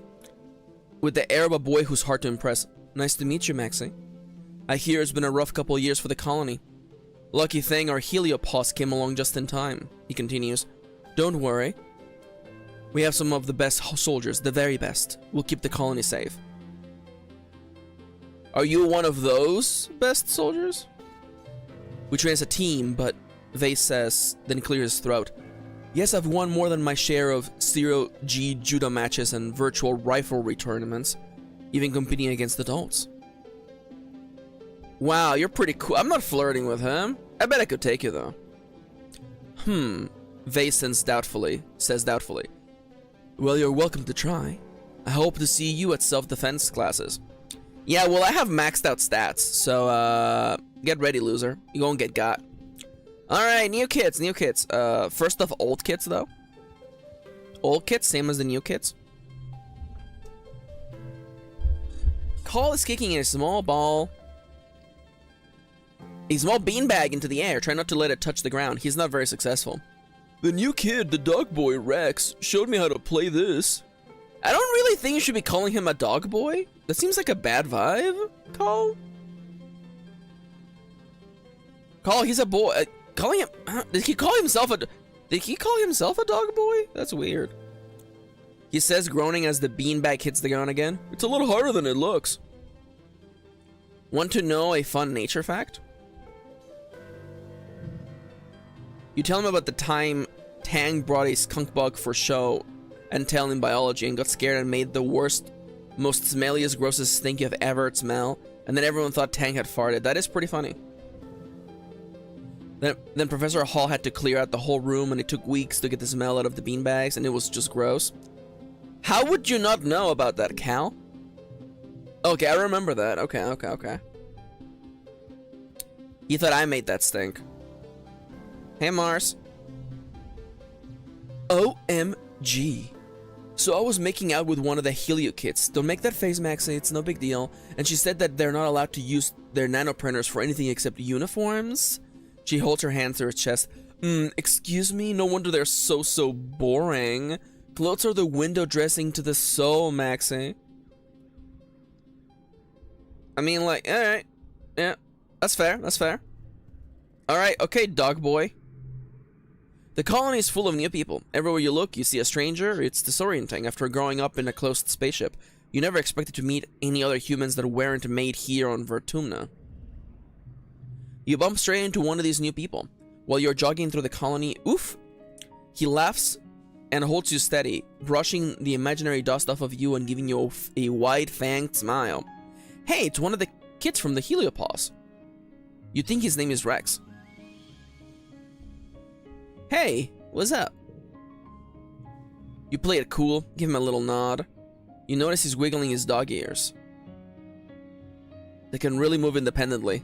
with the air of a boy who's hard to impress. Nice to meet you, Maxi. I hear it's been a rough couple of years for the colony. Lucky thing our heliopause came along just in time, he continues. Don't worry. We have some of the best soldiers, the very best. We'll keep the colony safe. Are you one of those best soldiers? We train as a team, but Vase says, then clears his throat. Yes, I've won more than my share of 0G judo matches and virtual riflery tournaments, even competing against adults. Wow, you're pretty cool. I'm not flirting with him. I bet I could take you, though. Vase says doubtfully. Well, you're welcome to try. I hope to see you at self-defense classes. Yeah, well, I have maxed out stats, so, get ready, loser. You gonna get got. Alright, new kits. First off, old kits, though. Old kits, same as the new kits. Call is kicking a small ball. A small beanbag into the air. Try not to let it touch the ground. He's not very successful. The new kid, the dog boy, Rex, showed me how to play this. I don't really think you should be calling him a dog boy. That seems like a bad vibe, Call. Call, he's a boy. Calling him... Did he call himself a dog boy? That's weird. He says, groaning as the beanbag hits the ground again. It's a little harder than it looks. Want to know a fun nature fact? You tell him about the time Tang brought a skunk bug for show and tell him biology and got scared and made the worst, most smelliest, grossest stink you've ever smelled, and then everyone thought Tang had farted. That is pretty funny. Then Professor Hall had to clear out the whole room and it took weeks to get the smell out of the beanbags and it was just gross. How would you not know about that, Cal? Okay, I remember that. Okay. He thought I made that stink. Hey, Mars. OMG. So I was making out with one of the Helio kids. Don't make that face, Maxi. It's no big deal. And she said that they're not allowed to use their nanoprinters for anything except uniforms. She holds her hand to her chest. Excuse me? No wonder they're so boring. Clothes are the window dressing to the soul, Maxi. I mean, like, alright. Yeah, that's fair, that's fair. Alright, okay, dog boy. The colony is full of new people. Everywhere you look, you see a stranger. It's disorienting after growing up in a closed spaceship. You never expected to meet any other humans that weren't made here on Vtubers. You bump straight into one of these new people. While you're jogging through the colony, oof, he laughs and holds you steady, brushing the imaginary dust off of you and giving you a wide-fanged smile. Hey, it's one of the kids from the Heliopause. You think his name is Rex. Hey, what's up? You play it cool, give him a little nod. You notice he's wiggling his dog ears. They can really move independently.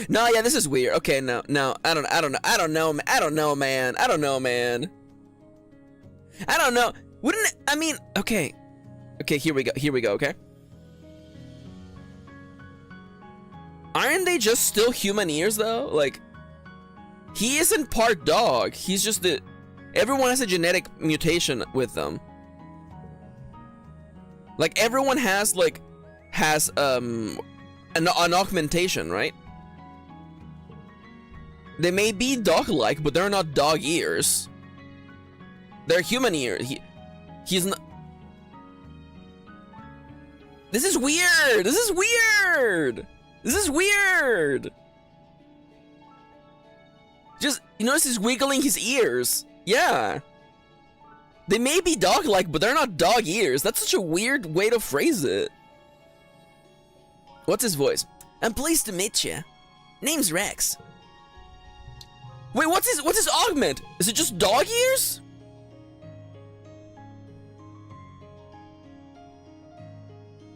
No, yeah, this is weird. Okay, no, I don't know, man. I don't know. Wouldn't it, I mean, okay. Okay, here we go, okay? Aren't they just still human ears, though? Like, he isn't part dog. He's just the... Everyone has a genetic mutation with them. Like, everyone has, like... an augmentation, right? They may be dog-like, but they're not dog ears. They're human ears. He's not... This is weird! This is weird! This is weird! Just, you notice he's wiggling his ears. Yeah. They may be dog-like, but they're not dog ears. That's such a weird way to phrase it. What's his voice? I'm pleased to meet you. Name's Rex. Wait, what's his augment? Is it just dog ears?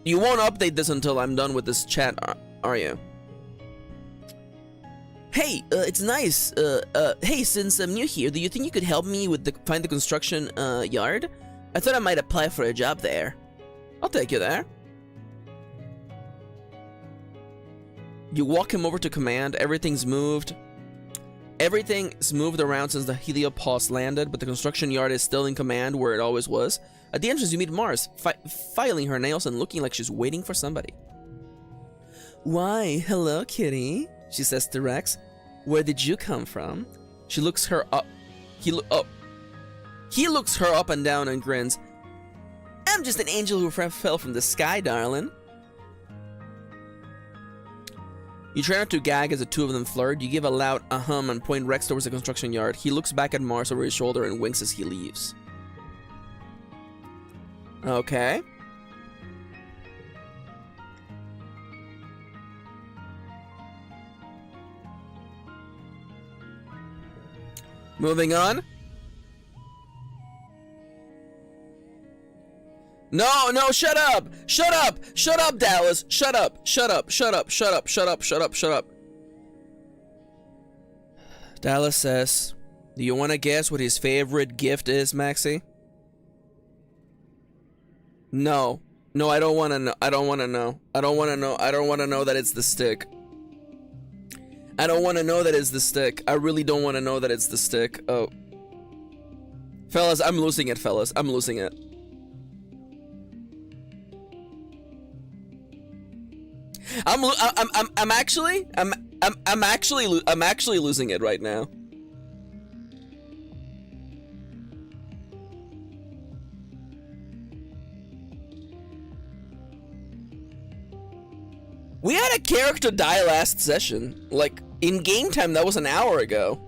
You won't update this until I'm done with this chat, are you? Hey, it's nice. Hey, since I'm new here, do you think you could help me with find the construction yard? I thought I might apply for a job there. I'll take you there. You walk him over to command. Everything's moved. Everything's moved around since the Heliopause landed, but the construction yard is still in command where it always was. At the entrance, you meet Mars, filing her nails and looking like she's waiting for somebody. Why, hello, kitty, she says to Rex. Where did you come from? She looks her up. He looks her up and down and grins. I'm just an angel who fell from the sky, darling. You try not to gag as the two of them flirt. You give a loud ahem and point Rex towards the construction yard. He looks back at Mars over his shoulder and winks as he leaves. Okay. Moving on. No, no, shut up! Shut up! Shut up, Dallas! Shut up! Shut up! Shut up! Shut up! Shut up! Shut up! Shut up! Dallas says, do you want to guess what his favorite gift is, Maxi? No. No, I don't want to know. I don't want to know. I don't want to know. I don't want to know that it's the stick. I don't want to know that it's the stick. I really don't want to know that it's the stick. Oh. Fellas, I'm losing it, fellas. I'm losing it. I'm actually losing it right now. We had a character die last session. Like, in game time, that was an hour ago.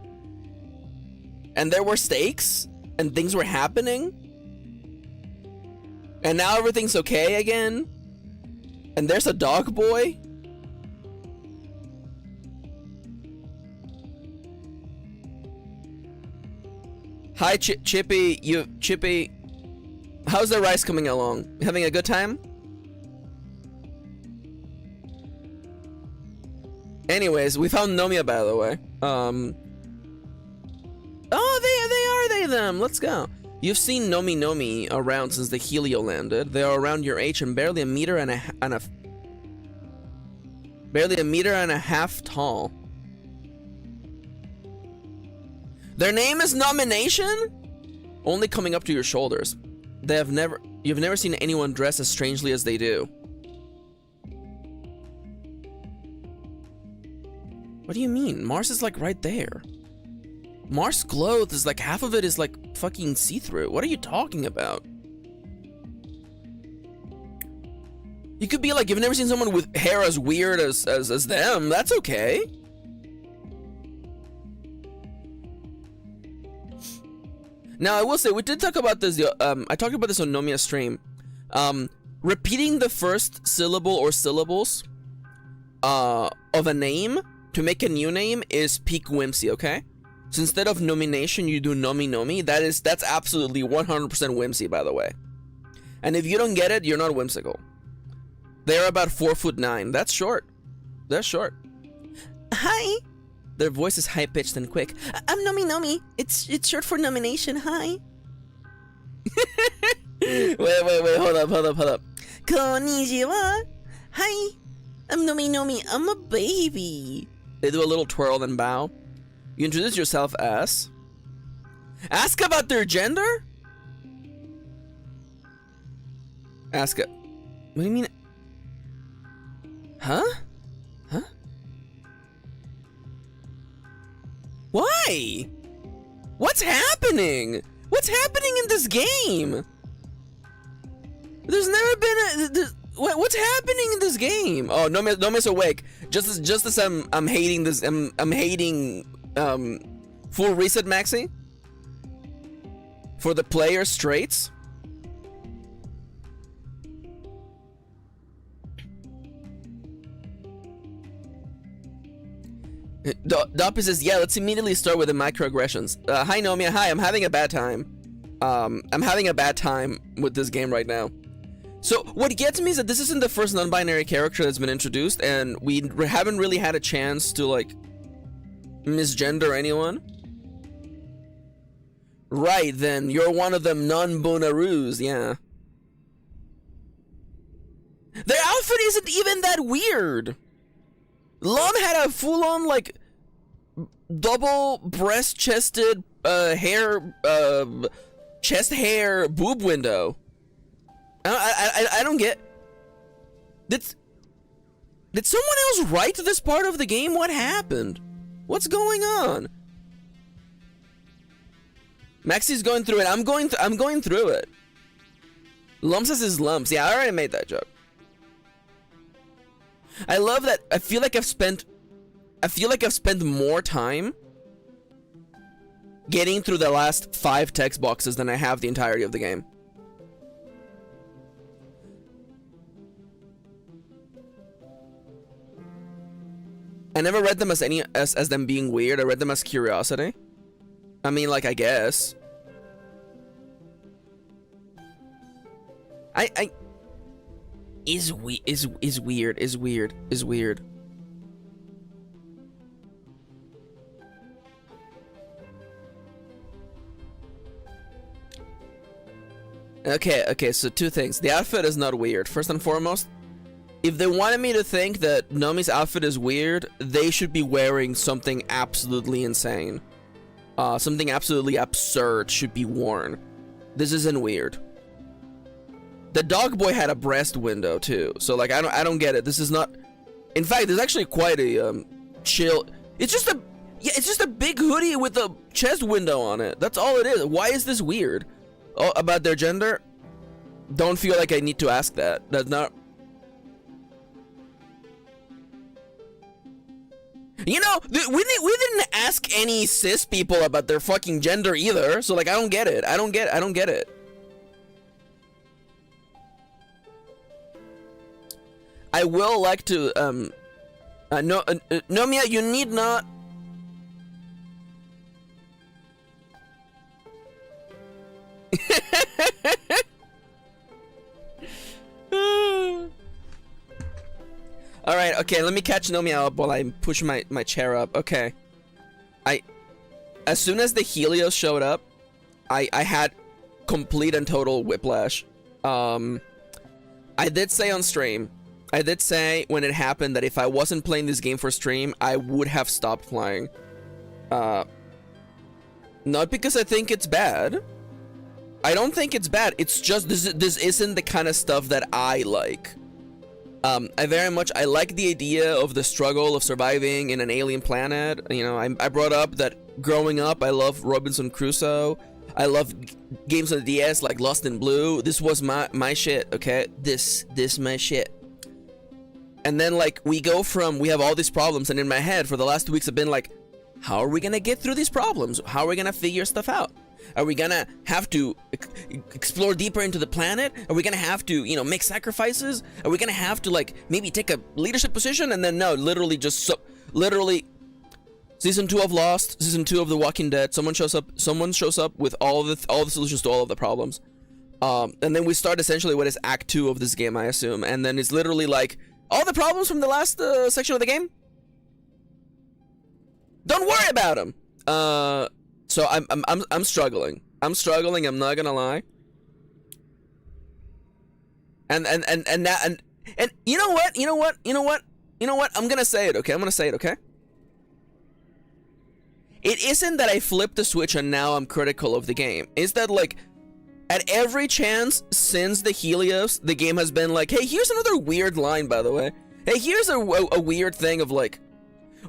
And there were stakes, and things were happening. And now everything's okay again. And there's a dog boy. Hi, Chippy. Chippy. How's the rice coming along? Having a good time? Anyways, we found Nomiya, by the way. Oh, they are them. Let's go. You've seen Nomi around since the Helio landed. They are around your age and barely a meter and a half tall. Their name is Nomination? Only coming up to your shoulders. You've never seen anyone dress as strangely as they do. What do you mean? Mars is like right there. Mars' clothes is like half of it is like fucking see-through. What are you talking about? You could be like, you've never seen someone with hair as weird as them. That's okay. Now, I will say, we did talk about this, I talked about this on Nomiya's stream. Repeating the first syllable or syllables of a name to make a new name is peak whimsy, okay? So instead of nomination, you do nomi. That's absolutely 100% whimsy, by the way. And if you don't get it, you're not whimsical. They're about 4'9". That's short. That's short. Hi. Their voice is high-pitched and quick. I'm Nomi. It's short for nomination. Hi. wait. Hold up. Konnichiwa. Hi. I'm Nomi. I'm a baby. They do a little twirl and bow. You introduce yourself as... Ask about their gender? Ask it. What do you mean? Huh? Why? What's happening? What's happening in this game? There's never been a... What's happening in this game? Oh, no miss awake. Just as I'm hating this. I'm hating full reset Maxi for the player straights. Doppy says, yeah, let's immediately start with the microaggressions. Hi Nomiya, hi, I'm having a bad time. I'm having a bad time with this game right now. So what gets me is that this isn't the first non-binary character that's been introduced, and we haven't really had a chance to like misgender anyone. Right then, you're one of them non-bonaroos, yeah. Their outfit isn't even that weird. Lum had a full-on like double breast-chested chest hair boob window. I don't get. Did someone else write this part of the game? What happened? What's going on? Maxi's going through it. I'm going through it. Lumps says his lumps. Yeah, I already made that joke. I love that. I feel like I've spent more time getting through the last 5 text boxes than I have the entirety of the game. I never read them as them being weird. I read them as curiosity. I mean, like, I guess. Is weird. Okay, so 2 things. The outfit is not weird. First and foremost, if they wanted me to think that Nomi's outfit is weird, they should be wearing something absolutely insane. Something absolutely absurd should be worn. This isn't weird. The dog boy had a breast window too, so like I don't get it. This is not. In fact, there's actually quite a chill. It's just a big hoodie with a chest window on it. That's all it is. Why is this weird? Oh, about their gender? Don't feel like I need to ask that. That's not. You know, we didn't ask any cis people about their fucking gender either. So like I don't get it. I don't get it. I will like to Nomiya, you need not. All right, okay, let me catch Nomi up while I push my chair up. Okay. As soon as the Helios showed up, I had complete and total whiplash. I did say on stream, I did say when it happened that if I wasn't playing this game for stream, I would have stopped playing. Not because I think it's bad. I don't think it's bad. It's just this isn't the kind of stuff that I like. I like the idea of the struggle of surviving in an alien planet. You know, I brought up that growing up, I love Robinson Crusoe. I love games on the DS like Lost in Blue. This was my shit, okay? This my shit. And then like we have all these problems, and in my head for the last 2 weeks I've been like, how are we gonna get through these problems? How are we gonna figure stuff out? Are we gonna have to explore deeper into the planet? Are we gonna have to, you know, make sacrifices? Are we gonna have to like maybe take a leadership position? And then no, literally season 2 of Lost, season 2 of The Walking Dead, someone shows up with all the solutions to all of the problems. And then we start essentially what is act 2 of this game, I assume. And then it's literally like all the problems from the last section of the game. Don't worry about them. So I'm struggling. I'm not gonna lie. And you know what? I'm gonna say it, okay? It isn't that I flipped the switch and now I'm critical of the game. It's that like at every chance since the Helios, the game has been like, hey, here's another weird line, by the way. Hey, here's a weird thing of like,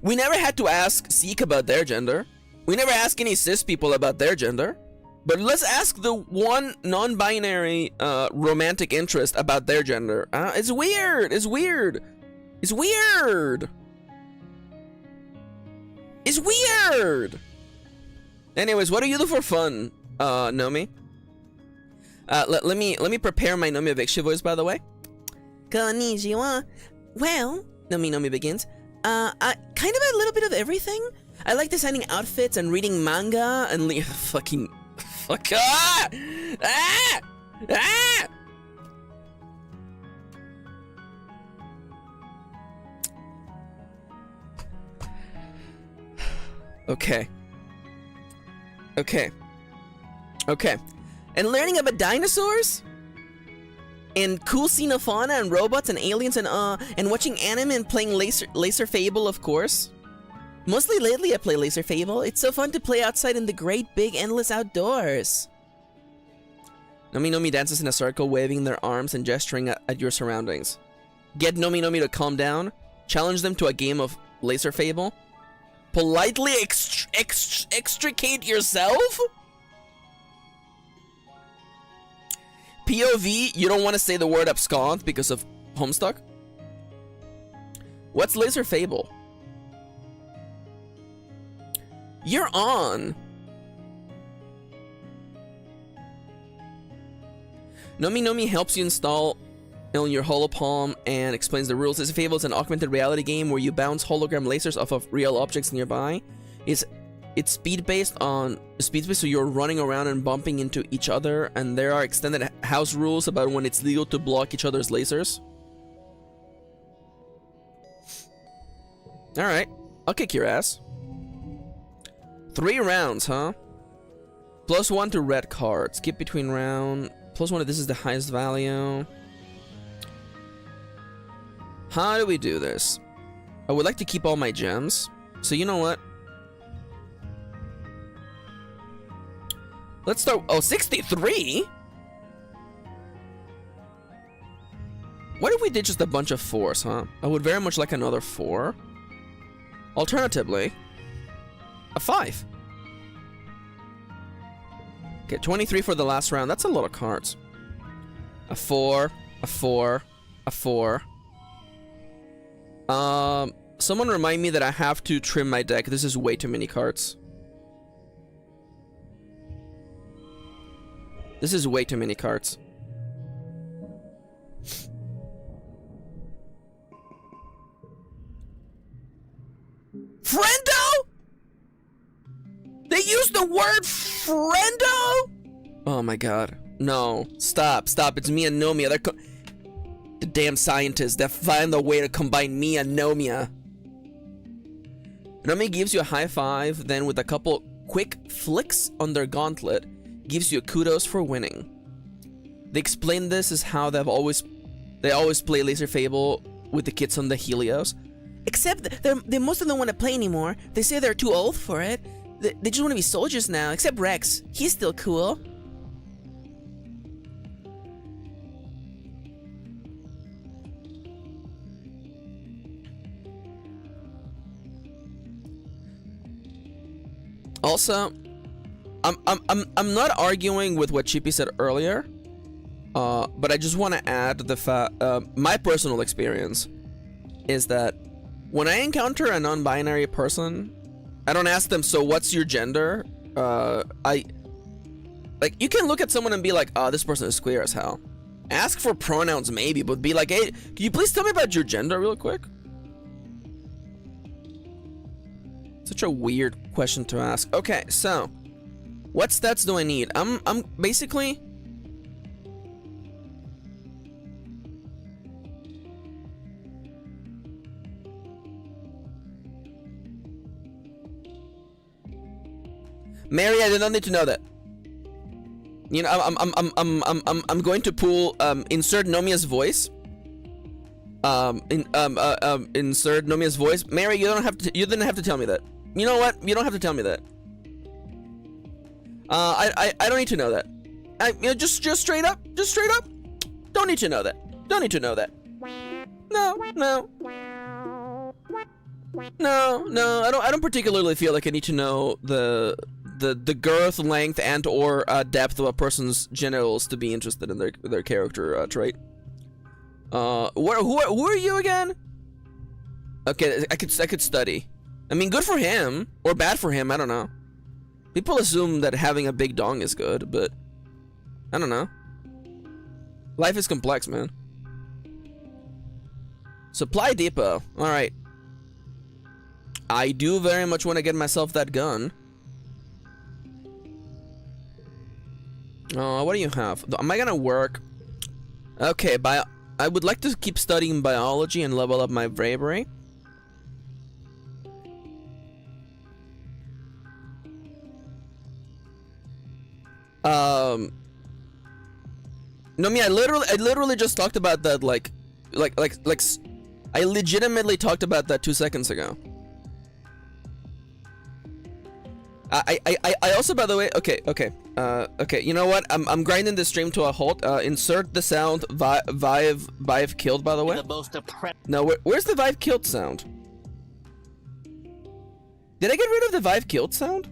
we never had to ask Seek about their gender. We never ask any cis people about their gender. But let's ask the one non-binary romantic interest about their gender. It's weird. It's weird. It's weird. It's weird. Anyways, what do you do for fun, Nomi? Let me prepare my Nomi Eviction voice, by the way. Konnichiwa. Well, Nomi begins. I kind of a little bit of everything. I like designing outfits and reading manga and fuck. Okay. And learning about dinosaurs? And cool xenofauna and robots and aliens and watching anime and playing Laser Fable, of course. Mostly lately I play Laser Fable. It's so fun to play outside in the great big endless outdoors. Nomi dances in a circle, waving their arms and gesturing at your surroundings. Get Nomi to calm down. Challenge them to a game of Laser Fable. Politely extricate yourself? POV, you don't want to say the word abscond because of Homestuck? What's Laser Fable? You're on. Nomi helps you install on your holopalm and explains the rules. Laser Fable is an augmented reality game where you bounce hologram lasers off of real objects nearby. It's speed-based, so you're running around and bumping into each other, and there are extended house rules about when it's legal to block each other's lasers. Alright, I'll kick your ass. 3 rounds, huh? +1 to red card. Skip between round. +1 to this is the highest value. How do we do this? I would like to keep all my gems. So you know what? Let's start. Oh, 63? What if we did just a bunch of 4s, huh? I would very much like another 4. Alternatively, a 5. Okay, 23 for the last round. That's a lot of cards. A 4, a 4, a 4. Someone remind me that I have to trim my deck. This is way too many cards. This is way too many cards. Friendo? They used the word friendo? Oh my god. No. Stop. Stop. It's me and Nomi. The damn scientists that find a way to combine me and Nomia. Nomia gives you a high five, then with a couple quick flicks on their gauntlet, gives you a kudos for winning. They explain this as how they always play Laser Fable with the kids on the Helios. Except they most of them don't want to play anymore. They say they're too old for it. They just want to be soldiers now, except Rex. He's still cool. Also, I'm not arguing with what Chippy said earlier, but I just want to add the fact, my personal experience is that when I encounter a non-binary person, I don't ask them, so what's your gender? Like, you can look at someone and be like, oh, this person is queer as hell. Ask for pronouns maybe, but be like, hey, can you please tell me about your gender real quick? Such a weird question to ask. Okay, so what stats do I need? I'm basically Mary, I did not need to know that. You know, I'm going to pull insert Nomia's voice. Insert Nomia's voice. Mary, you didn't have to tell me that. You know what? You don't have to tell me that. I don't need to know that. You know, just straight up. Don't need to know that. Don't need to know that. No. I don't particularly feel like I need to know the girth, length, and or depth of a person's genitals to be interested in their character trait. Who are you again? Okay, I could study. I mean, good for him or bad for him. I don't know. People assume that having a big dong is good, but I don't know. Life is complex, man. Supply depot. All right. I do very much want to get myself that gun. Oh, what do you have? Am I gonna work? Okay, I would like to keep studying biology and level up my bravery. No, me, I literally just talked about that like I legitimately talked about that 2 seconds ago. I also, by the way, okay, you know what? I'm grinding the stream to a halt. Insert the sound Vive killed, by the way. No, where's the Vive killed sound? Did I get rid of the Vive killed sound?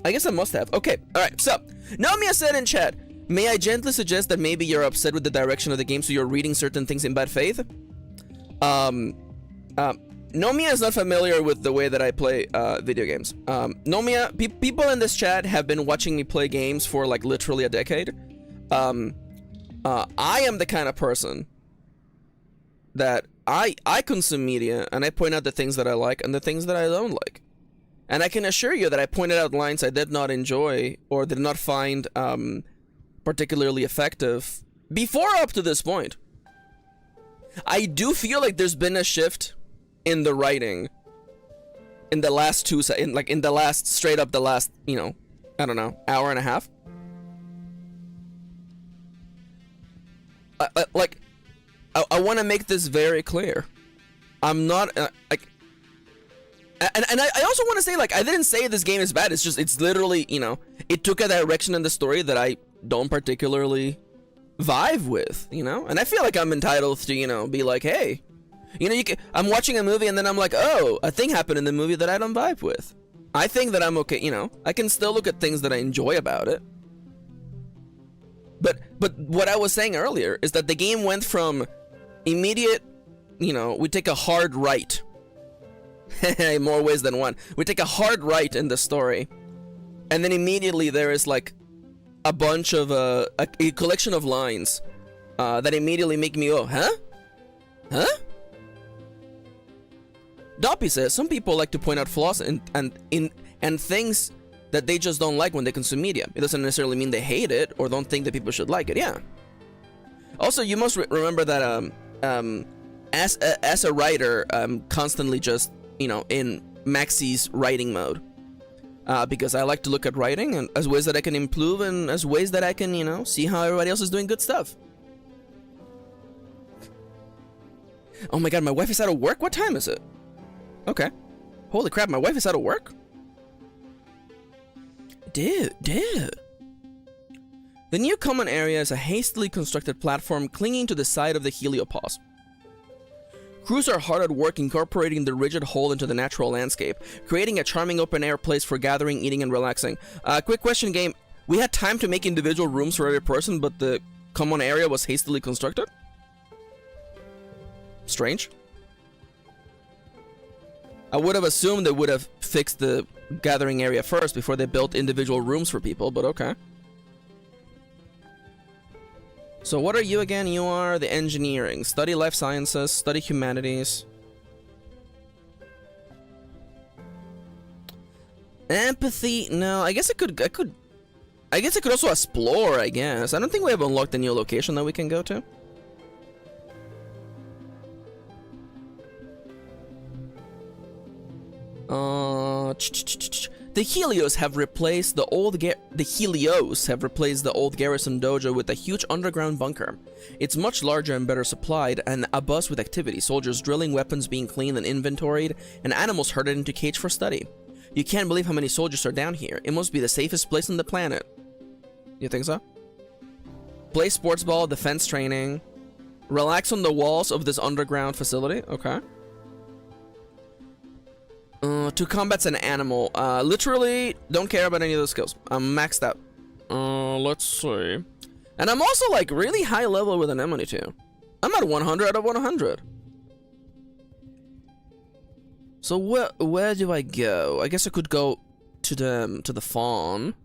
I guess I must have. Okay, alright, so Naomia said in chat, may I gently suggest that maybe you're upset with the direction of the game, so you're reading certain things in bad faith? Nomia is not familiar with the way that I play video games. Nomia, people in this chat have been watching me play games for like literally a decade. I am the kind of person that I consume media and I point out the things that I like and the things that I don't like. And I can assure you that I pointed out lines I did not enjoy or did not find particularly effective before up to this point. I do feel like there's been a shift in the writing in the last straight up the last, you know, I don't know, hour and a half. I want to make this very clear. I'm not like, and I also want to say, like, I didn't say this game is bad. It's just, it's literally, you know, it took a direction in the story that I don't particularly vibe with, you know, and I feel like I'm entitled to, you know, be like, hey, you know, I'm watching a movie and then I'm like, oh, a thing happened in the movie that I don't vibe with. I think that I'm okay, you know, I can still look at things that I enjoy about it. But what I was saying earlier is that the game went from immediate, you know, we take a hard right. In more ways than one. We take a hard right in the story. And then immediately there is like a bunch of, a collection of lines that immediately make me go, huh? Huh? Doppy says, some people like to point out flaws and things that they just don't like when they consume media. It doesn't necessarily mean they hate it or don't think that people should like it, yeah. Also, you must remember that as a writer, I'm constantly just, you know, in Maxi's writing mode. Because I like to look at writing and as ways that I can improve and as ways that I can, you know, see how everybody else is doing good stuff. Oh my god, my wife is out of work? What time is it? Okay. Holy crap, my wife is out of work? Dude. The new common area is a hastily constructed platform clinging to the side of the heliopause. Crews are hard at work incorporating the rigid hole into the natural landscape, creating a charming open-air place for gathering, eating, and relaxing. Quick question, game. We had time to make individual rooms for every person, but the common area was hastily constructed? Strange. I would have assumed they would have fixed the gathering area first before they built individual rooms for people, but okay. So what are you again? You are the engineering. Study life sciences, study humanities. Empathy, no, I guess I could also explore, I guess. I don't think we have unlocked a new location that we can go to. The Helios have replaced the old garrison dojo with a huge underground bunker. It's much larger and better supplied, and abuzz with activity. Soldiers drilling, weapons being cleaned and inventoried, and animals herded into cage for study. You can't believe how many soldiers are down here. It must be the safest place on the planet. You think so? Play sports ball, defense training. Relax on the walls of this underground facility. Okay. To combat's an animal. Literally don't care about any of those skills. I'm maxed out. Let's see. And I'm also like really high level with anemone too. I'm at 100 out of 100. So where do I go? I guess I could go to the farm.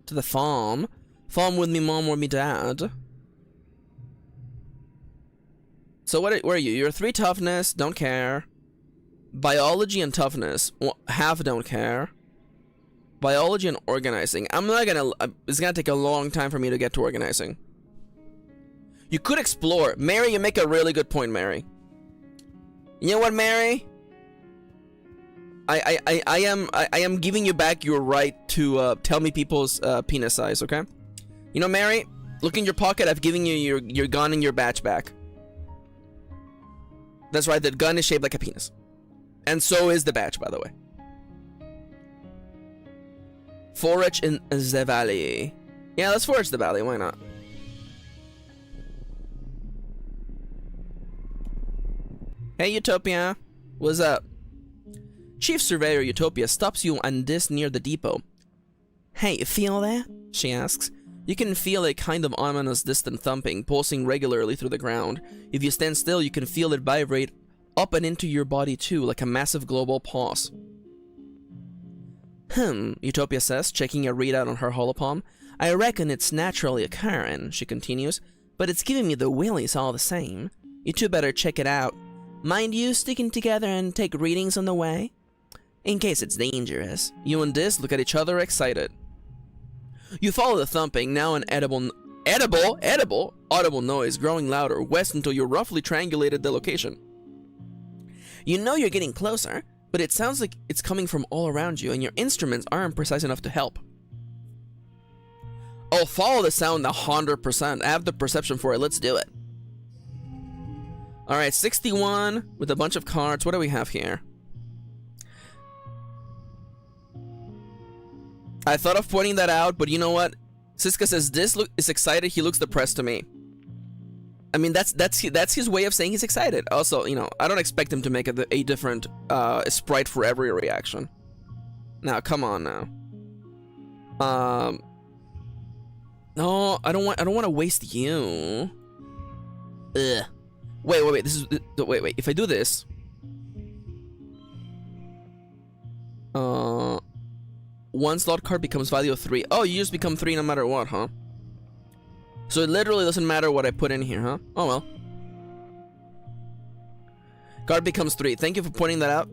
To the farm. Farm with me mom or me dad. So where are you? You're 3 toughness, don't care. Biology and toughness, half don't care. Biology and organizing. It's gonna take a long time for me to get to organizing. You could explore. Mary, you make a really good point, Mary. You know what, Mary? I am giving you back your right to tell me people's penis size, okay? You know, Mary, look in your pocket. I've given you your gun and your badge back. That's right, the gun is shaped like a penis. And so is the badge, by the way. Forage in the valley. Yeah, let's forage the valley, why not? Hey, Utopia. What's up? Chief Surveyor Utopia stops you on this near the depot. Hey, you feel that? She asks. You can feel a kind of ominous distant thumping, pulsing regularly through the ground. If you stand still, you can feel it vibrate up and into your body too, like a massive global pulse. Utopia says, checking a readout on her holopalm. I reckon it's naturally occurring, she continues, but it's giving me the willies all the same. You two better check it out. Mind you sticking together and take readings on the way? In case it's dangerous. You and Diz look at each other excited. You follow the thumping, now an audible noise growing louder west until you roughly triangulated the location. You know you're getting closer, but it sounds like it's coming from all around you and your instruments aren't precise enough to help. I'll follow the sound 100%. I have the perception for it. Let's do it. Alright, 61 with a bunch of cards. What do we have here? I thought of pointing that out, but you know what? Siska says this is excited. He looks depressed to me. I mean, that's his way of saying he's excited. Also, you know, I don't expect him to make a different sprite for every reaction. Now, come on now. No, I don't want to waste you. Ugh. Wait. This is wait. If I do this, one slot card becomes value of 3. Oh, you just become 3 no matter what, huh? So it literally doesn't matter what I put in here, huh? Oh well. Card becomes 3. Thank you for pointing that out.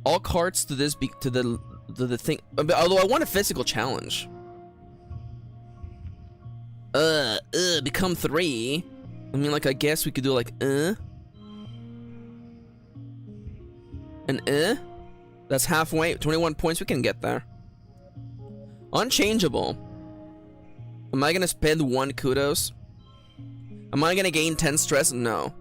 All cards to this to the thing. Although I want a physical challenge. Become 3. I mean, like, I guess we could do like, and that's halfway. 21 points, we can get there. Unchangeable. Am I gonna spend 1 kudos? Am I gonna gain 10 stress? No.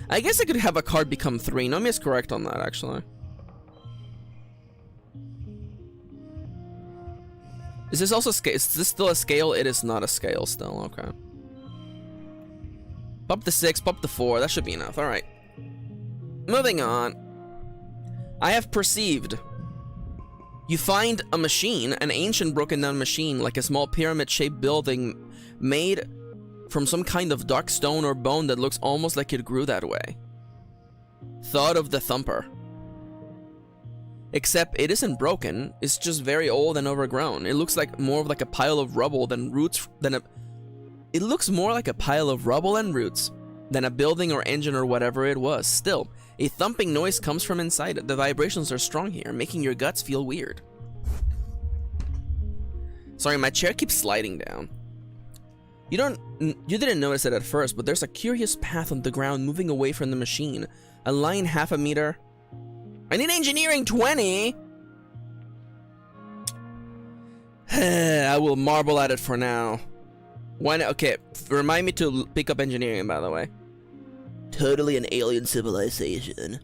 I guess I could have a card become 3. Nomi is correct on that, actually. Is this also scale? Is this still a scale? It is not a scale still. Okay. Pop the 6, pop the 4. That should be enough. All right. Moving on. I have perceived. You find a machine, an ancient broken down machine, like a small pyramid-shaped building made from some kind of dark stone or bone that looks almost like it grew that way. Thought of the Thumper. Except it isn't broken, it's just very old and overgrown. It looks like more of like a pile of rubble than roots than a... It looks more like a pile of rubble and roots than a building or engine or whatever it was. Still, a thumping noise comes from inside it. The vibrations are strong here, making your guts feel weird. Sorry, my chair keeps sliding down. You didn't notice it at first, but there's a curious path on the ground moving away from the machine. A line half a meter. I need engineering 20! I will marble at it for now. Okay, remind me to pick up engineering, by the way. Totally an alien civilization.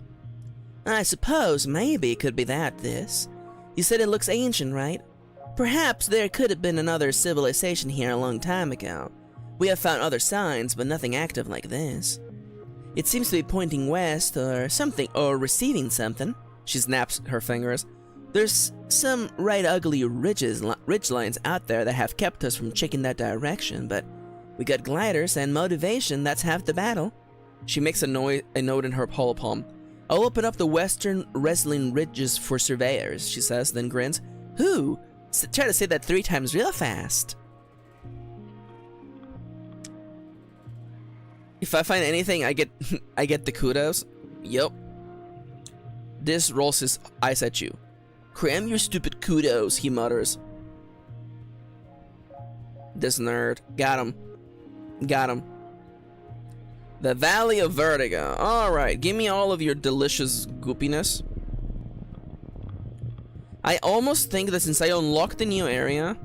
I suppose maybe it could be this. You said it looks ancient, right? Perhaps there could have been another civilization here a long time ago. We have found other signs, but nothing active like this. It seems to be pointing west or something, or receiving something. She snaps her fingers. There's some right ugly ridge lines out there that have kept us from checking that direction, but we got gliders and motivation, that's half the battle. She makes a note in her hollow palm. I'll open up the western wrestling ridges for surveyors, she says, then grins. Who? Try to say that 3 times real fast. If I find anything, I get the kudos. Yup. This rolls his eyes at you. Cram your stupid kudos, he mutters. This nerd. Got him. Got him. The Valley of Vertigo. Alright, give me all of your delicious goopiness. I almost think that since I unlocked the new area,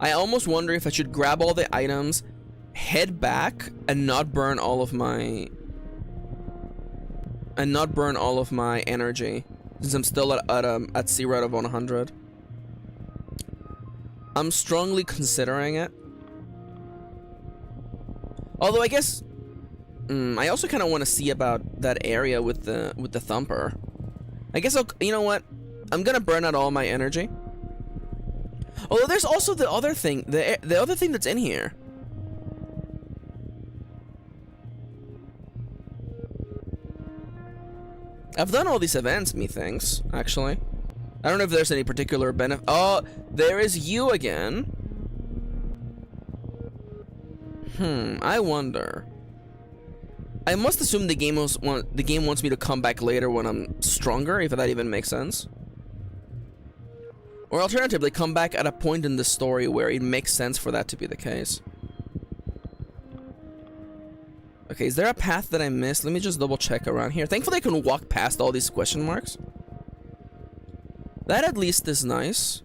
I almost wonder if I should grab all the items, head back, and not burn all of my energy, since I'm still at 0 out of 100. I'm strongly considering it. Although I guess I also kind of want to see about that area with the Thumper. I guess you know what? I'm gonna burn out all my energy. Although there's also the other thing, the other thing that's in here. I've done all these events, methinks, actually. I don't know if there's any particular benefit. Oh, there is you again. I wonder. I must assume the game wants me to come back later when I'm stronger, if that even makes sense. Or alternatively, come back at a point in the story where it makes sense for that to be the case. Okay, is there a path that I missed? Let me just double check around here. Thankfully I can walk past all these question marks. That at least is nice.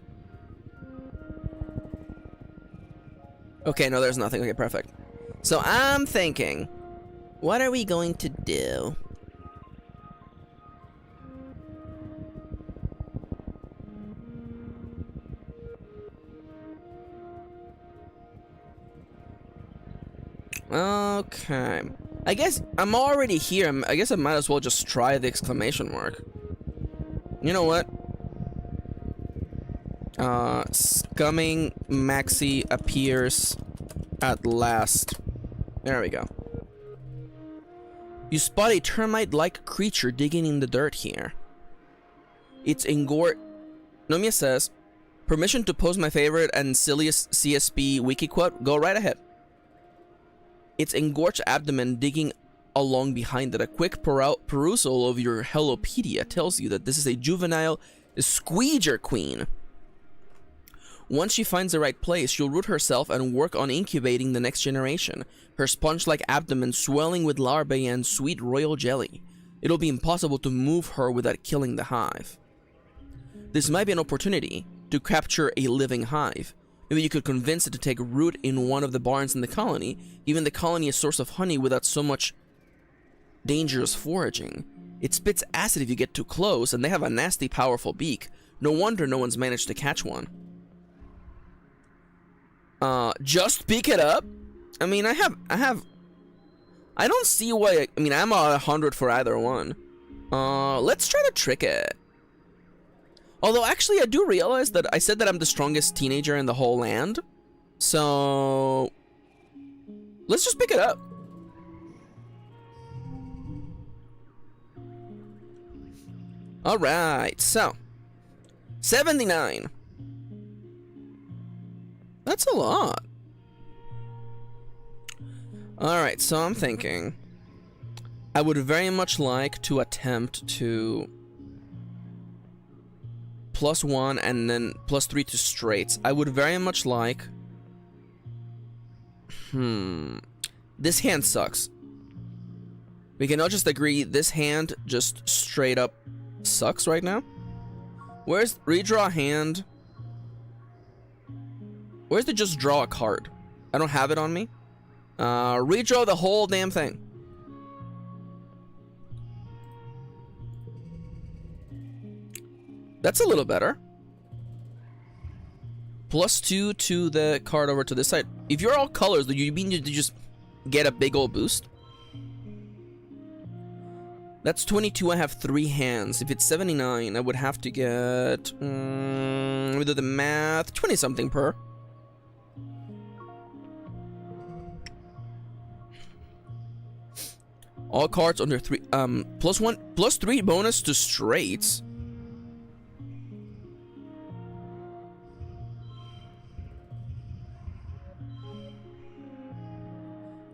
Okay, no, there's nothing. Okay, perfect. So I'm thinking, what are we going to do? Okay. I guess I'm already here. I guess I might as well just try the exclamation mark. You know what? Scumming Maxi appears at last. There we go. You spot a termite-like creature digging in the dirt here. It's engorged. Nomia says, permission to post my favorite and silliest CSP wiki quote? Go right ahead. Its engorged abdomen digging along behind it. A quick perusal of your Hellopedia tells you that this is a juvenile The Squeeger Queen. Once she finds the right place, she'll root herself and work on incubating the next generation, her sponge-like abdomen swelling with larvae and sweet royal jelly. It'll be impossible to move her without killing the hive. This might be an opportunity to capture a living hive. Maybe you could convince it to take root in one of the barns in the colony, giving the colony a source of honey without so much dangerous foraging. It spits acid if you get too close, and they have a nasty, powerful beak. No wonder no one's managed to catch one. Just pick it up? I mean, I don't see why, I mean, I'm 100 for either one. Let's try to trick it. Although, actually, I do realize that I said that I'm the strongest teenager in the whole land. So, let's just pick it up. Alright, so 79. That's a lot. Alright, so I'm thinking I would very much like to attempt to +1 and then +3 to straights. I would very much like... This hand sucks. We can all just agree this hand just straight up sucks right now. Where's redraw hand? Where's the just draw a card? I don't have it on me. Redraw the whole damn thing. That's a little better. +2 to the card over to this side. If you're all colors, do you mean to just get a big old boost? That's 22, I have 3 hands. If it's 79, I would have to get... let me do the math. 20 something per. All cards under 3... +1, +3 bonus to straights.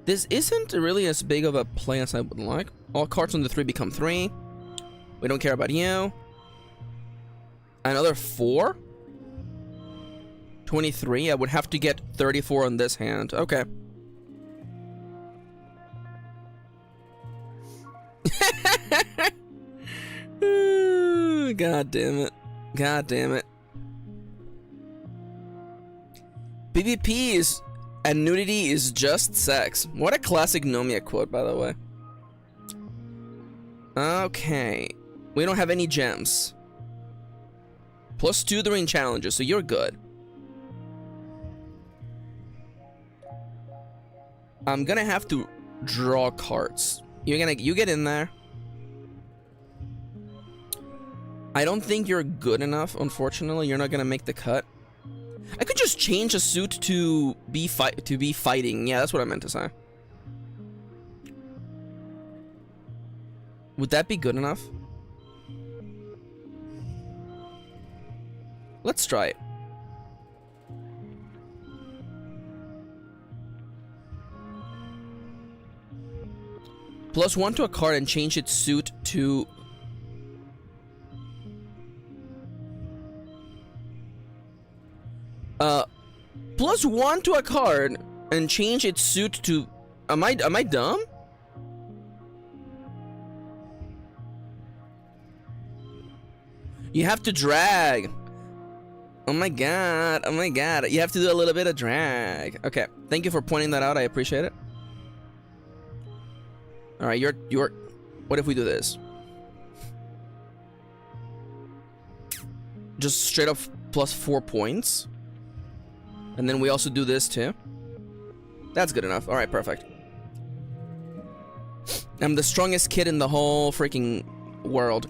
This isn't really as big of a play as I would like. All cards on the 3 become 3. We don't care about you. Another 4? 23. I would have to get 34 on this hand. Okay. God damn it. God damn it. PvP is... and nudity is just sex. What a classic Nomiya quote, by the way. Okay. We don't have any gems. +2 during challenges, so you're good. I'm gonna have to draw cards. You get in there. I don't think you're good enough, unfortunately. You're not gonna make the cut. I could just change a suit to be fighting. Yeah, that's what I meant to say. Would that be good enough? Let's try it. +1 to a card and change its suit to... +1 to a card and change its suit to... Am I dumb? You have to drag. Oh my god. Oh my god. You have to do a little bit of drag. Okay. Thank you for pointing that out. I appreciate it. Alright, you're... What if we do this? Just straight up +4 points. And then we also do this too. That's good enough. Alright, perfect. I'm the strongest kid in the whole freaking world.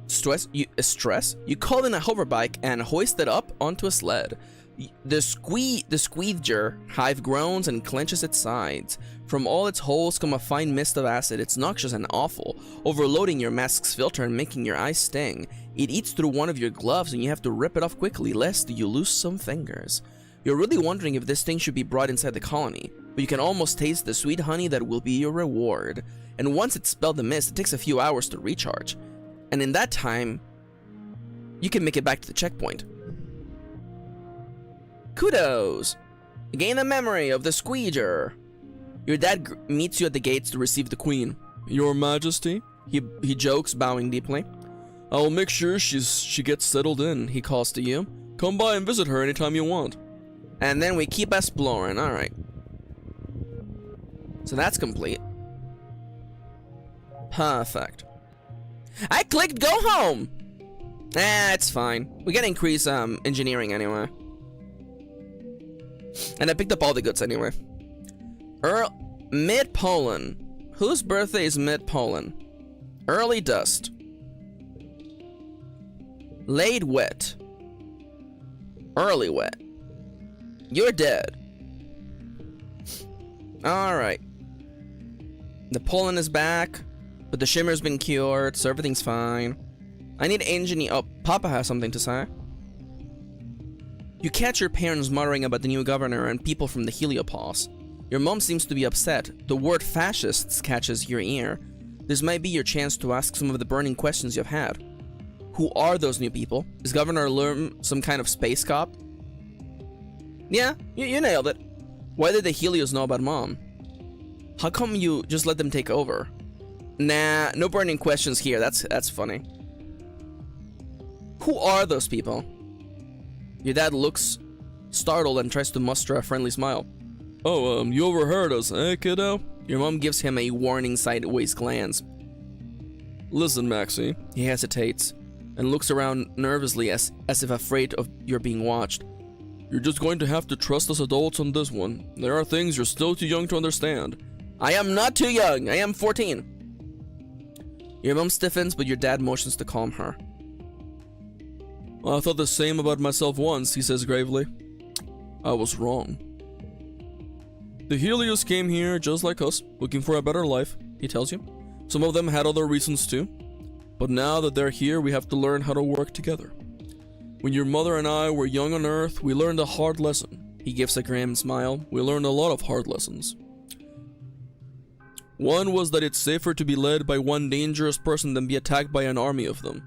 Stress? You call in a hoverbike and hoist it up onto a sled. The squeeger hive groans and clenches its sides. From all its holes come a fine mist of acid. It's noxious and awful, overloading your mask's filter and making your eyes sting. It eats through one of your gloves and you have to rip it off quickly lest you lose some fingers. You're really wondering if this thing should be brought inside the colony, but you can almost taste the sweet honey that will be your reward. And once it's expelled the mist, it takes a few hours to recharge. And in that time, you can make it back to the checkpoint. Kudos! Gain the memory of the squeeger. Your dad meets you at the gates to receive the queen. Your Majesty? He jokes, bowing deeply. I'll make sure she gets settled in, he calls to you. Come by and visit her anytime you want. And then we keep exploring, alright. So that's complete. Perfect. I clicked go home! It's fine. We can increase engineering anyway. And I picked up all the goods anyway. Mid-Poland. Whose birthday is mid-Poland? Early dust. Late wet. Early wet. You're dead. Alright. The pollen is back, but the shimmer's been cured, so everything's fine. I need engineer. Oh, Papa has something to say. You catch your parents muttering about the new governor and people from the Heliopause. Your mom seems to be upset. The word fascists catches your ear. This might be your chance to ask some of the burning questions you've had. Who are those new people? Is Governor Lerm some kind of space cop? Yeah, you nailed it. Why did the Helios know about Mom? How come you just let them take over? Nah, no burning questions here. That's funny. Who are those people? Your dad looks startled and tries to muster a friendly smile. Oh, you overheard us, eh, kiddo? Your mom gives him a warning sideways glance. Listen, Maxi. He hesitates and looks around nervously as if afraid of you're being watched. You're just going to have to trust us adults on this one. There are things you're still too young to understand. I am not too young. I am 14. Your mom stiffens, but your dad motions to calm her. I thought the same about myself once, he says gravely. I was wrong. The Helios came here just like us, looking for a better life, he tells you. Some of them had other reasons too. But now that they're here, we have to learn how to work together. When your mother and I were young on Earth, we learned a hard lesson. He gives a grim smile. We learned a lot of hard lessons. One was that it's safer to be led by one dangerous person than be attacked by an army of them.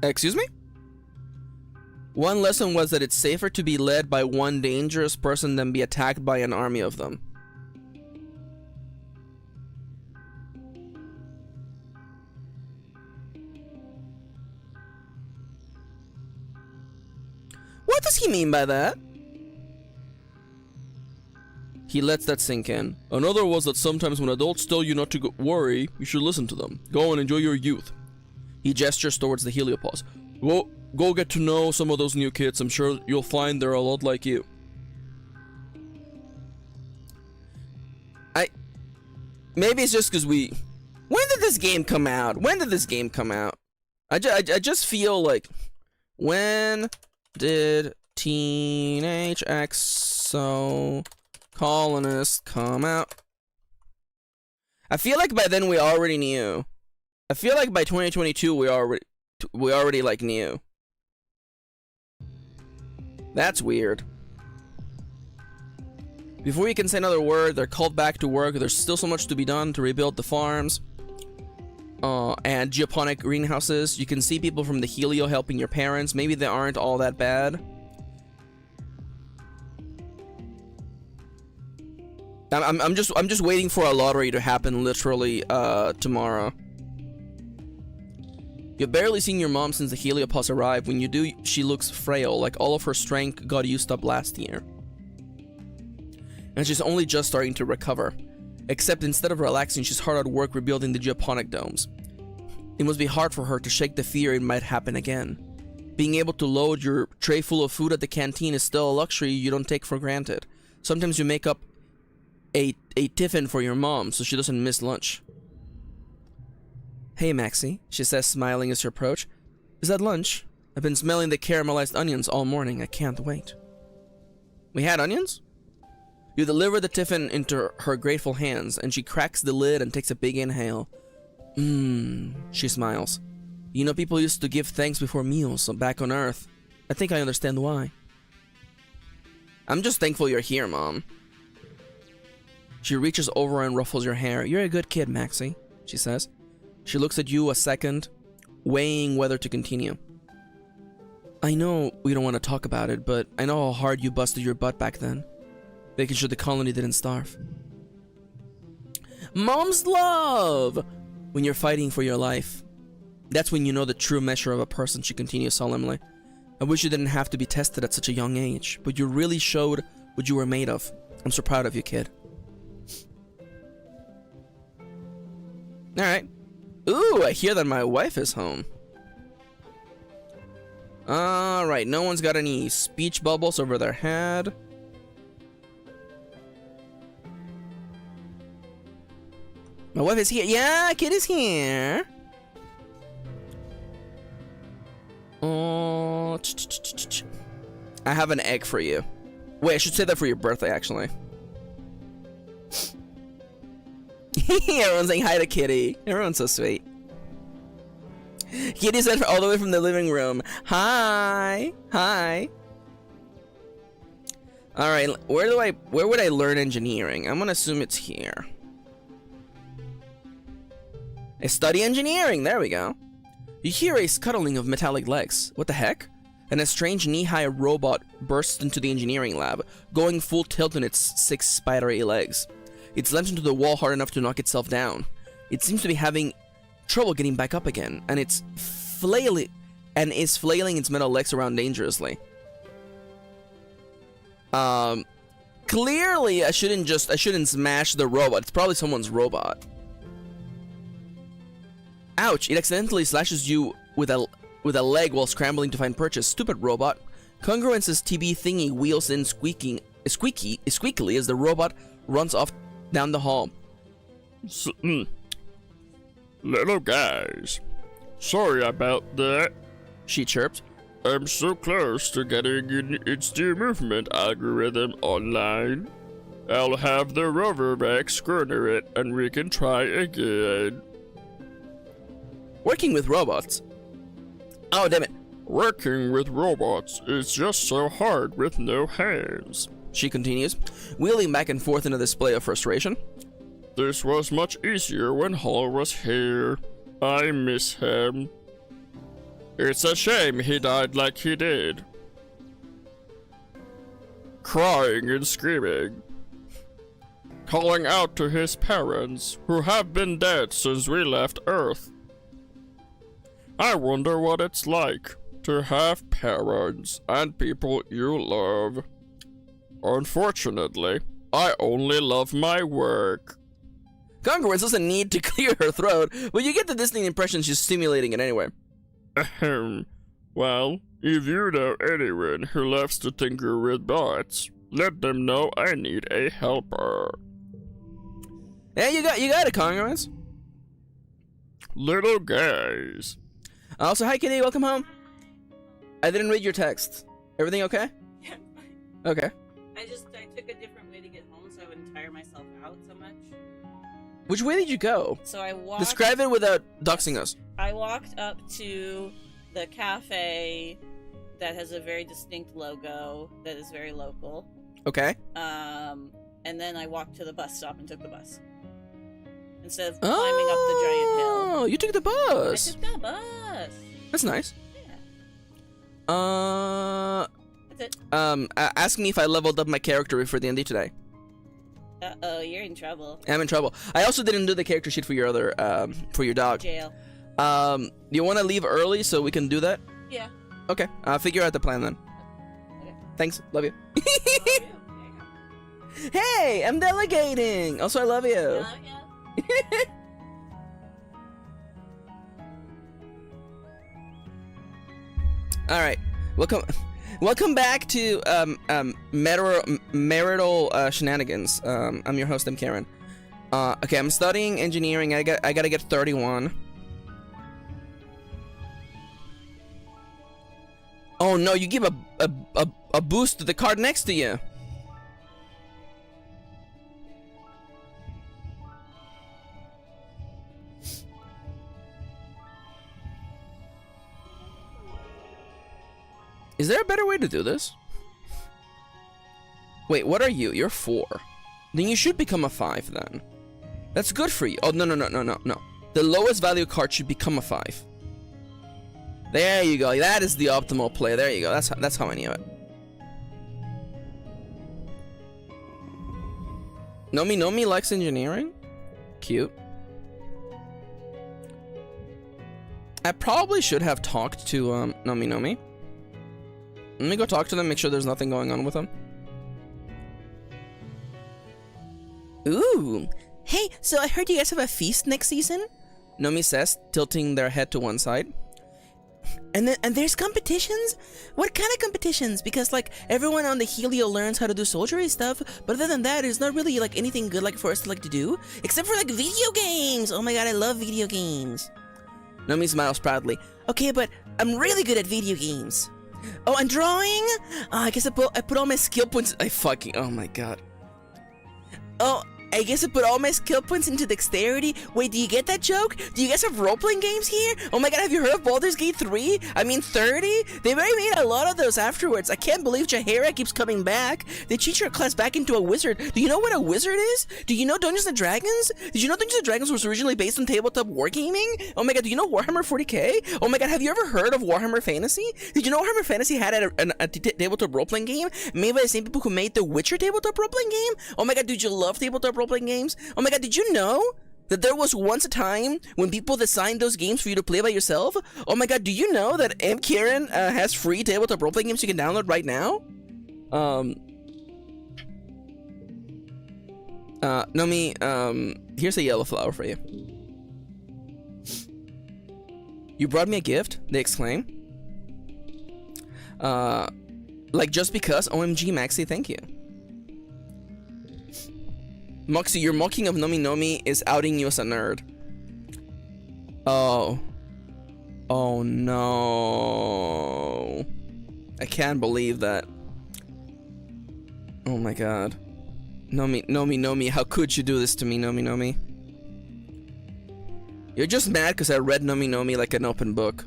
Excuse me? One lesson was that it's safer to be led by one dangerous person than be attacked by an army of them. What does he mean by that? He lets that sink in. Another was that sometimes when adults tell you not to worry, you should listen to them. Go and enjoy your youth. He gestures towards the Heliopause. Go get to know some of those new kids. I'm sure you'll find they're a lot like you. Maybe it's just because we... When did this game come out? When did this game come out? I just feel like... When did Teenage Exocolonist come out? I feel like by then we already knew. I feel like by 2022 we already like knew. That's weird. Before you can say another word, they're called back to work. There's still so much to be done to rebuild the farms and geoponic greenhouses. You can see people from the Helio helping your parents. Maybe they aren't all that bad. I'm just waiting for a lottery to happen literally tomorrow. You've barely seen your mom since the Heliopause arrived. When you do, she looks frail, like all of her strength got used up last year. And she's only just starting to recover. Except instead of relaxing, she's hard at work rebuilding the geoponic domes. It must be hard for her to shake the fear it might happen again. Being able to load your tray full of food at the canteen is still a luxury you don't take for granted. Sometimes you make up a tiffin for your mom so she doesn't miss lunch. Hey, Maxi, she says, smiling as you approach. Is that lunch? I've been smelling the caramelized onions all morning. I can't wait. We had onions? You deliver the tiffin into her grateful hands, and she cracks the lid and takes a big inhale. She smiles. You know, people used to give thanks before meals back on Earth. I think I understand why. I'm just thankful you're here, Mom. She reaches over and ruffles your hair. You're a good kid, Maxi, she says. She looks at you a second, weighing whether to continue. I know we don't want to talk about it, but I know how hard you busted your butt back then, making sure the colony didn't starve. Mom's love! When you're fighting for your life. That's when you know the true measure of a person, she continues solemnly. I wish you didn't have to be tested at such a young age, but you really showed what you were made of. I'm so proud of you, kid. Alright. Ooh, I hear that my wife is home. Alright, no one's got any speech bubbles over their head. My wife is here. Yeah, kid is here. Oh, I have an egg for you. Wait, I should say that for your birthday, actually. Everyone's saying hi to Kitty. Everyone's so sweet. Kitty said all the way from the living room. Hi. Hi. Alright, where would I learn engineering? I'm gonna assume it's here. I study engineering, there we go. You hear a scuttling of metallic legs. What the heck? And a strange knee-high robot bursts into the engineering lab, going full tilt on its 6 spidery legs. It slams into the wall hard enough to knock itself down. It seems to be having trouble getting back up again, and is flailing its metal legs around dangerously. Clearly I shouldn't smash the robot. It's probably someone's robot. Ouch, it accidentally slashes you with a leg while scrambling to find purchase. Stupid robot. Congruence's TB thingy wheels in squeakily as the robot runs off down the hall. Little guys, sorry about that. She chirped. I'm so close to getting its new movement algorithm online. I'll have the rover back corner it and we can try again. Working with robots? Oh, damn it. Working with robots is just so hard with no hands. She continues, wheeling back and forth in a display of frustration. This was much easier when Hall was here. I miss him. It's a shame he died like he did. Crying and screaming. Calling out to his parents, who have been dead since we left Earth. I wonder what it's like to have parents and people you love. Unfortunately, I only love my work. Congruence doesn't need to clear her throat, but you get the distinct impression she's stimulating it anyway. Ahem. Well, if you know anyone who loves to tinker with bots, let them know I need a helper. Yeah, you got it, Congruence. Little guys. Also, hi Kitty, welcome home. I didn't read your text. Everything okay? Yeah. Okay. I took a different way to get home so I wouldn't tire myself out so much. Which way did you go? So I walked... Describe it without doxing us. I walked up to the cafe that has a very distinct logo that is very local. Okay. And then I walked to the bus stop and took the bus. Instead of climbing up the giant hill. Oh, you took the bus. I took the bus. That's nice. Yeah. That's it. Ask me if I leveled up my character before the end of today. Uh-oh, you're in trouble. I'm in trouble. I also didn't do the character sheet for your other, for your dog. Jail. You want to leave early so we can do that? Yeah. Okay, figure out the plan then. Okay. Thanks, love you. Love you. Hey, I'm delegating. Also, I love you. Love you. All right, welcome back to marital shenanigans. I'm your host, I'm Kirin. Okay, I'm studying engineering. I gotta get 31. Oh no, you give a boost to the card next to you. Is there a better way to do this? Wait, what are you? You're 4. Then you should become a 5 then. That's good for you. Oh, no. The lowest value card should become a 5. There you go. That is the optimal play. There you go. That's how I knew it. Nomi likes engineering? Cute. I probably should have talked to Nomi. Let me go talk to them, make sure there's nothing going on with them. Ooh. Hey, so I heard you guys have a feast next season? Nomi says, tilting their head to one side. And there's competitions? What kind of competitions? Because like everyone on the Helio learns how to do soldiery stuff, but other than that, there's not really like anything good like for us to like to do, except for like video games. Oh my god, I love video games. Nomi smiles proudly. Okay, but I'm really good at video games. Oh, and drawing? Oh, I guess I put all my skill points. Oh my god. Oh, I guess I put all my skill points into dexterity. Wait, do you get that joke? Do you guys have role-playing games here? Oh my god, have you heard of Baldur's Gate 3? I mean 30? They've already made a lot of those afterwards. I can't believe Jaheira keeps coming back. They change her class back into a wizard. Do you know what a wizard is? Do you know Dungeons & Dragons? Did you know Dungeons & Dragons was originally based on tabletop wargaming? Oh my god, do you know Warhammer 40k? Oh my god, have you ever heard of Warhammer Fantasy? Did you know Warhammer Fantasy had a tabletop role-playing game made by the same people who made the Witcher tabletop role-playing game? Oh my god, did you love tabletop role-playing games? Oh my god, did you know that there was once a time when people designed those games for you to play by yourself? Oh my god, do you know that Kirin has free tabletop role-playing games you can download right now? Nomi, here's a yellow flower for you. You brought me a gift? They exclaim. Like just because? OMG, Maxi, thank you. Maxi, your mocking of Nomi is outing you as a nerd. Oh. Oh no. I can't believe that. Oh my god. Nomi, how could you do this to me, Nomi? You're just mad because I read Nomi like an open book.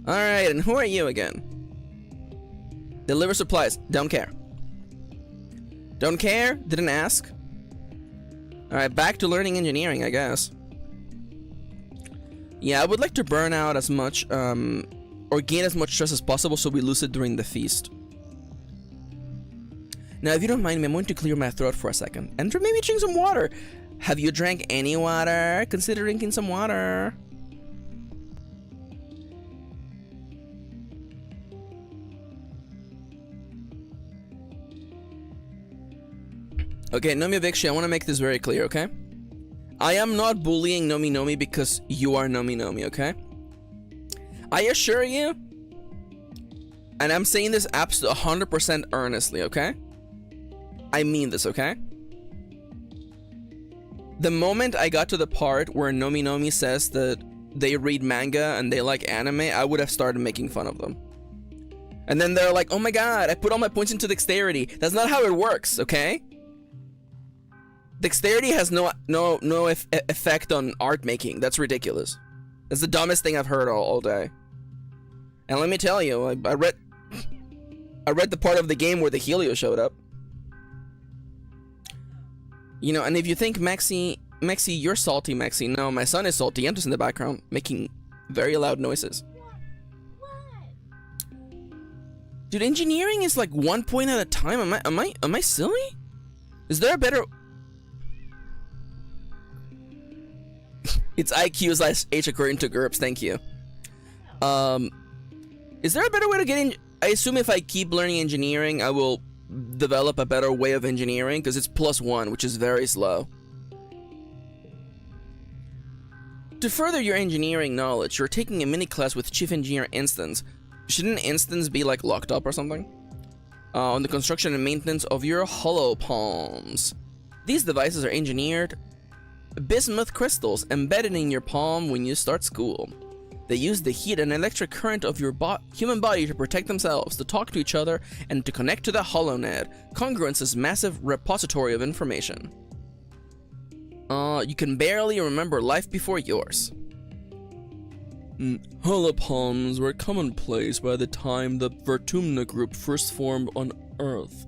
Alright, and who are you again? Deliver supplies. Don't care. Don't care? Didn't ask? Alright, back to learning engineering, I guess. Yeah, I would like to burn out as much, or gain as much stress as possible so we lose it during the feast. Now, if you don't mind me, I'm going to clear my throat for a second. And maybe drink some water. Have you drank any water? Consider drinking some water. Okay, Nomi Vikshi, I want to make this very clear, okay? I am not bullying Nomi because you are Nomi, okay? I assure you, and I'm saying this absolutely 100% earnestly, okay? I mean this, okay? The moment I got to the part where Nomi says that they read manga and they like anime, I would have started making fun of them. And then they're like, oh my god, I put all my points into dexterity. That's not how it works, okay? Dexterity has no effect on art making. That's ridiculous. That's the dumbest thing I've heard all day. And let me tell you, I read the part of the game where the Helio showed up. You know, and if you think Maxi, you're salty, Maxi. No, my son is salty. I'm just in the background making very loud noises. Dude, engineering is like 1 point at a time. Am I silly? Is there a better? It's IQ/H according to GURPS, thank you. Is there a better way to get in? I assume if I keep learning engineering, I will develop a better way of engineering, because it's +1, which is very slow. To further your engineering knowledge, you're taking a mini class with Chief Engineer Instance. Shouldn't Instance be like locked up or something? On the construction and maintenance of your hollow palms. These devices are engineered bismuth crystals embedded in your palm when you start school. They use the heat and electric current of your human body to protect themselves, to talk to each other, and to connect to the HoloNet, Congruence's massive repository of information. You can barely remember life before yours. Holopalms were commonplace by the time the Vtubner group first formed on Earth,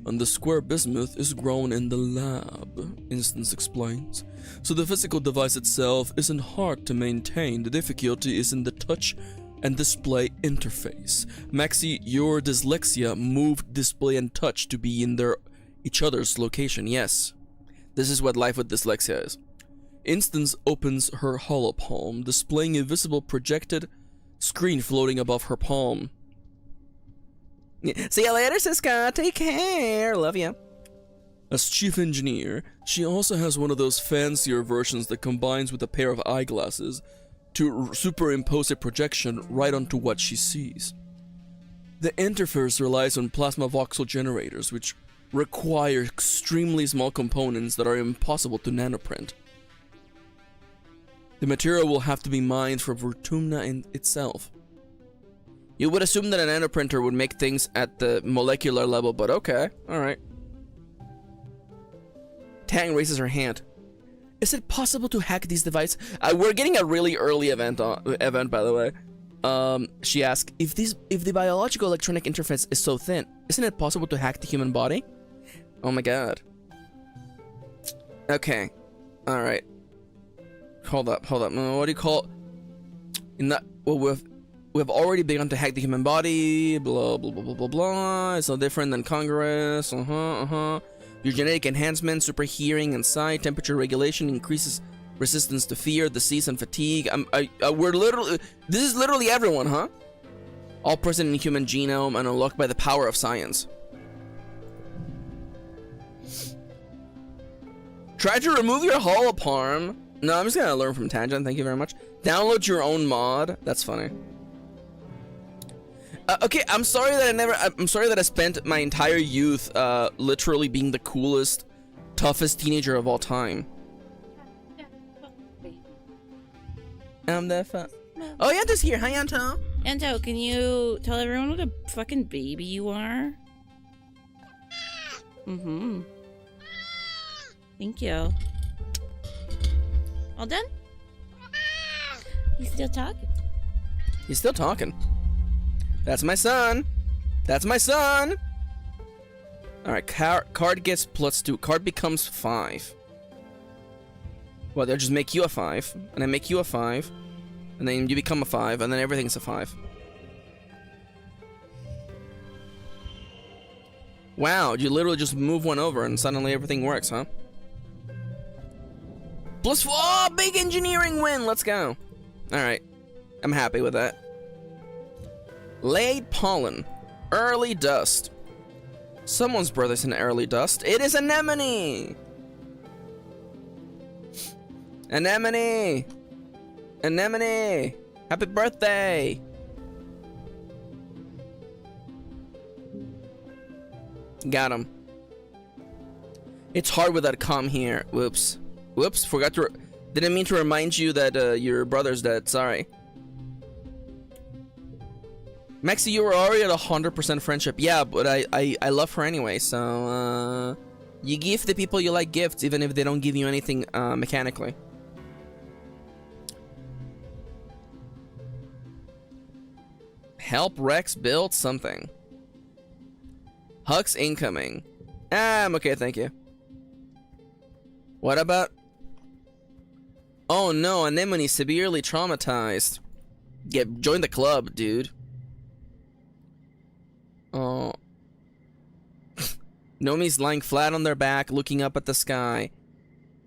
and the square bismuth is grown in the lab, Instance explains. So the physical device itself isn't hard to maintain, the difficulty is in the touch and display interface. Maxi, your dyslexia moved display and touch to be in each other's location, yes. This is what life with dyslexia is. Instance opens her holopalm, displaying a visible projected screen floating above her palm. See you later, Siska. Take care. Love ya. As chief engineer, she also has one of those fancier versions that combines with a pair of eyeglasses to superimpose a projection right onto what she sees. The interface relies on plasma voxel generators, which require extremely small components that are impossible to nanoprint. The material will have to be mined from Vtubner in itself. You would assume that a nanoprinter would make things at the molecular level, but okay, alright. Tang raises her hand. Is it possible to hack these devices? We're getting a really early event, by the way. She asked, if the biological electronic interface is so thin, isn't it possible to hack the human body? Oh my god. Okay. Alright. Hold up. What do you call... In that... Well, we've already begun to hack the human body, blah, blah, blah, blah, blah, blah. It's no different than Congress, Your genetic enhancement, super hearing and sight, temperature regulation increases resistance to fear, disease, and fatigue. We're literally... This is literally everyone, huh? All present in the human genome and unlocked by the power of science. Try to remove your holopalm. No, I'm just gonna learn from Tangent, thank you very much. Download your own mod. That's funny. Okay, I'm sorry that I spent my entire youth literally being the coolest, toughest teenager of all time. I'm the Oh, Yanto's here. Hi, Yanto. Yanto, can you tell everyone what a fucking baby you are? Mm-hmm. Thank you. All done? He's still talking. He's still talking. That's my son. That's my son. Alright, card gets +2. Card becomes 5. Well, they'll just make you a 5. And then make you a 5. And then you become a 5. And then everything's a 5. Wow, you literally just move one over and suddenly everything works, huh? +4. Oh, big engineering win. Let's go. Alright. I'm happy with that. Late pollen. Early dust. Someone's birthday's in early dust. It is Anemone! Anemone! Anemone! Happy birthday! Got him. It's hard with that calm here. Whoops. Whoops, forgot to... Didn't mean to remind you that your brother's dead. Sorry. Maxi, you were already at 100% friendship. Yeah, but I love her anyway, so... you give the people you like gifts, even if they don't give you anything mechanically. Help Rex build something. Hux incoming. I'm okay, thank you. What about... Oh no, Anemone severely traumatized. Yeah, join the club, dude. Oh. Nomi's lying flat on their back, looking up at the sky.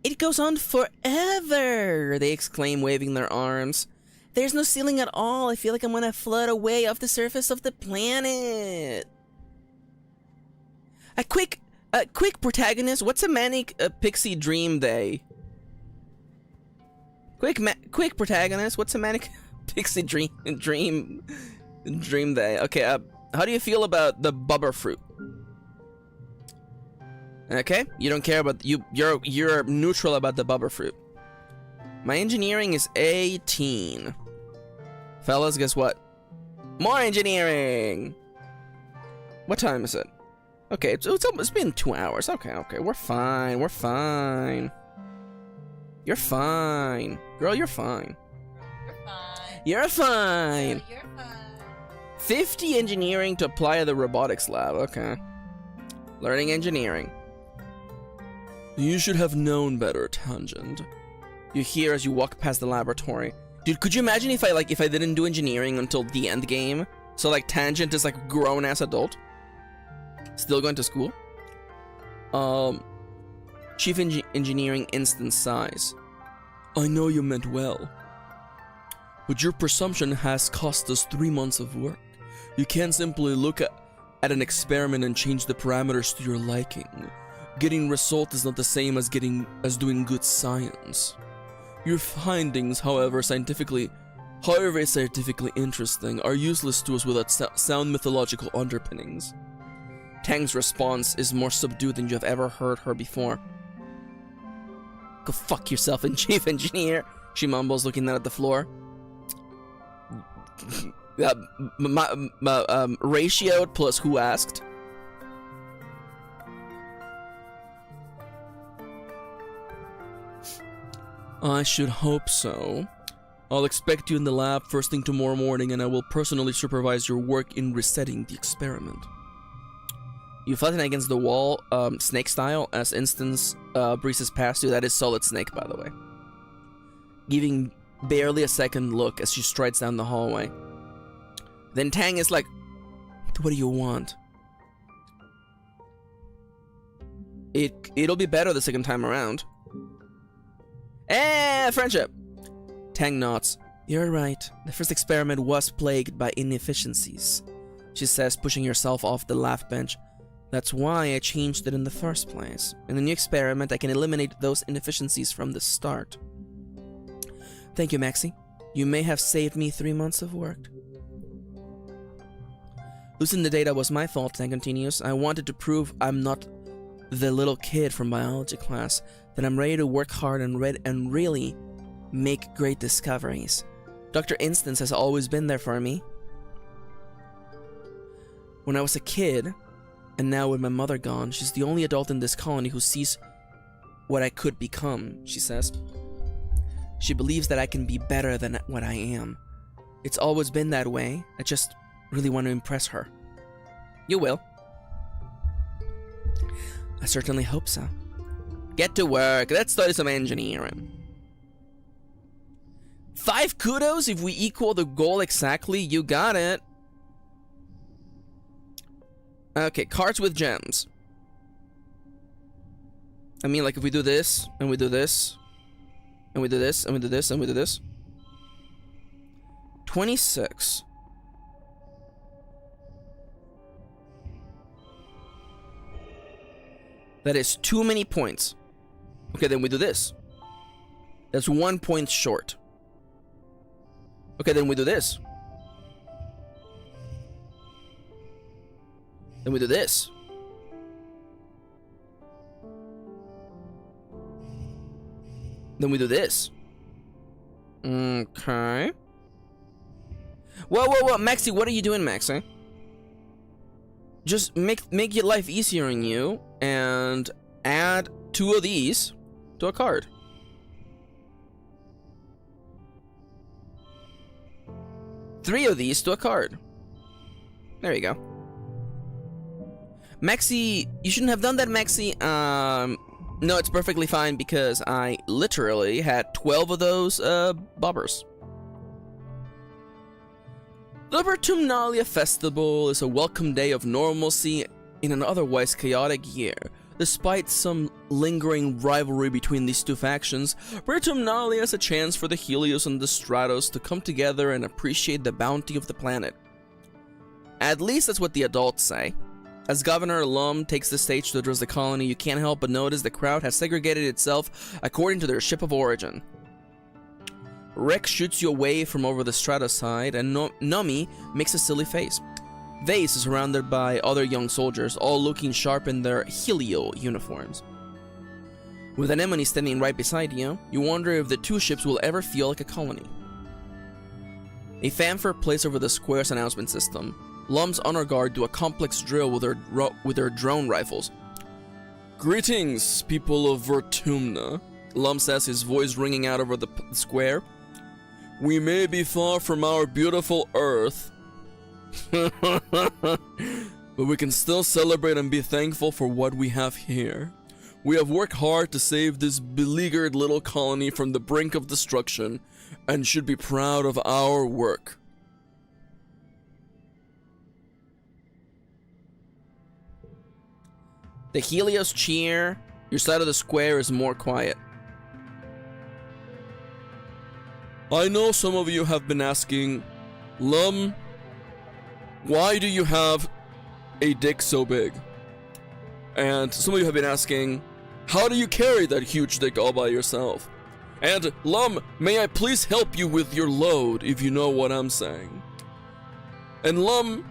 It goes on forever, they exclaim, waving their arms. There's no ceiling at all. I feel like I'm gonna float away off the surface of the planet. A quick protagonist, what's a manic pixie dream day? Quick protagonist, what's a manic pixie dream day? Okay, how do you feel about the bubber fruit? Okay, you don't care about you're neutral about the bubber fruit. My engineering is 18. Fellas, guess what? More engineering. What time is it? Okay, it's been 2 hours. Okay, we're fine. We're fine. You're fine, girl. You're fine. You're fine. You're fine. You're fine. 50 engineering to apply at the robotics lab. Okay. Learning engineering. You should have known better, Tangent. You hear as you walk past the laboratory. Dude, could you imagine if I didn't do engineering until the end game? So like Tangent is like grown ass adult. Still going to school. Chief Engineering instance size. I know you meant well, but your presumption has cost us 3 months of work. You can't simply look at an experiment and change the parameters to your liking. Getting result is not the same as doing good science. Your findings, however scientifically interesting, are useless to us without sound mythological underpinnings. Tang's response is more subdued than you have ever heard her before. Go fuck yourself, Chief Engineer, she mumbles, looking down at the floor. Ratioed plus who asked? I should hope so. I'll expect you in the lab first thing tomorrow morning, and I will personally supervise your work in resetting the experiment. You flatten against the wall, snake style, as instance breezes past you. That is Solid Snake, by the way. Giving barely a second look as she strides down the hallway. Then Tang is like, what do you want? It'll be better the second time around. Friendship! Tang nods. You're right. The first experiment was plagued by inefficiencies, she says, pushing herself off the laugh bench. That's why I changed it in the first place. In the new experiment, I can eliminate those inefficiencies from the start. Thank you, Maxi. You may have saved me 3 months of work. Losing the data was my fault, Tang continues. I wanted to prove I'm not the little kid from biology class, that I'm ready to work hard and really make great discoveries. Dr. Instance has always been there for me. When I was a kid, and now with my mother gone, she's the only adult in this colony who sees what I could become, she says. She believes that I can be better than what I am. It's always been that way. I just really want to impress her. You will. I certainly hope so. Get to work. Let's study some engineering. 5 kudos if we equal the goal exactly. You got it. Okay, cards with gems. I mean, like if we do this, and we do this, and we do this, and we do this, and we do this. 26. That is too many points. Okay, then we do this. That's 1 point short. Okay, then we do this. Then we do this. Then we do this. Okay. Whoa, Maxi, what are you doing, Maxi? Just make your life easier on you and add 2 of these to a card. Three of these to a card. There you go. Maxi, you shouldn't have done that, Maxi. No, it's perfectly fine because I literally had 12 of those bobbers. The Vtubnalia Festival is a welcome day of normalcy in an otherwise chaotic year. Despite some lingering rivalry between these two factions, Vtubnalia is a chance for the Helios and the Stratos to come together and appreciate the bounty of the planet. At least that's what the adults say. As Governor Lum takes the stage to address the colony, you can't help but notice the crowd has segregated itself according to their ship of origin. Rex shoots you away from over the Stratos side, and Numi makes a silly face. Vase is surrounded by other young soldiers, all looking sharp in their Helio uniforms. With Anemone standing right beside you, you wonder if the two ships will ever feel like a colony. A fanfare plays over the square's announcement system. Lum's honor guard do a complex drill with their drone rifles. Greetings, people of Vtubna, Lum says, his voice ringing out over the square. We may be far from our beautiful Earth, but we can still celebrate and be thankful for what we have here. We have worked hard to save this beleaguered little colony from the brink of destruction and should be proud of our work. The Helios cheer. Your side of the square is more quiet. I know some of you have been asking, Lum, why do you have a dick so big? And some of you have been asking, how do you carry that huge dick all by yourself? And Lum, may I please help you with your load, if you know what I'm saying? And Lum,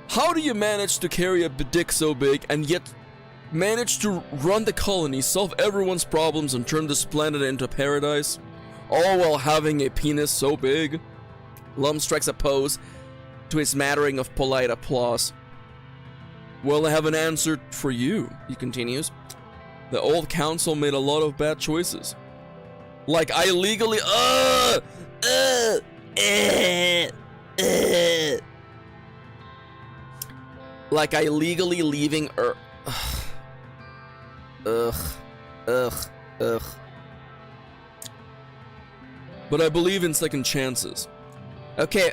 how do you manage to carry a dick so big and yet manage to run the colony, solve everyone's problems, and turn this planet into paradise? All while having a penis so big? Lum strikes a pose to a smattering of polite applause. Well, I have an answer for you, He continues. The old council made a lot of bad choices. Like I legally Like I legally leaving Ugh. But I believe in second chances. Okay,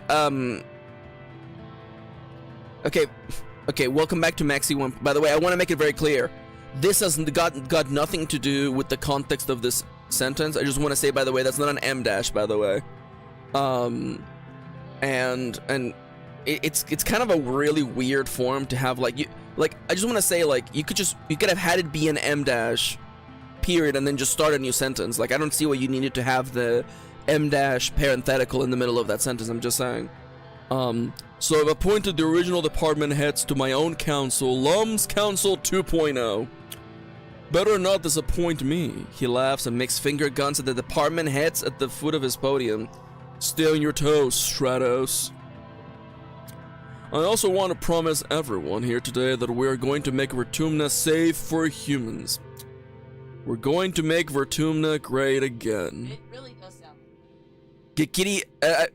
Okay, welcome back to Maxi 1. By the way, I want to make it very clear. This has got nothing to do with the context of this sentence. I just want to say, by the way, that's not an M dash, by the way. And it's kind of a really weird form to have, like, I just want to say, like, you could have had it be an M dash period and then just start a new sentence. Like, I don't see why you needed to have the M dash parenthetical in the middle of that sentence. I'm just saying. So I've appointed the original department heads to my own council, Lum's Council 2.0. Better not disappoint me. He laughs and makes finger guns at the department heads at the foot of his podium. Stay on your toes, Stratos. I also want to promise everyone here today that we're going to make Vtumna safe for humans. We're going to make Vtumna great again. It really does sound. Kitty, can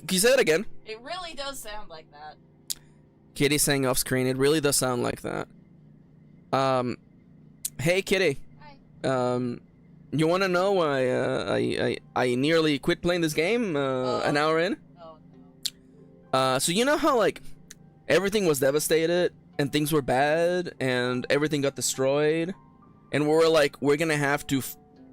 you say that again? It really does sound like that. Kitty saying off screen, it really does sound like that. Hey Kitty. Hi. You wanna know why I nearly quit playing this game an hour in? Oh no. So you know how, like, everything was devastated and things were bad and everything got destroyed, and we're gonna have to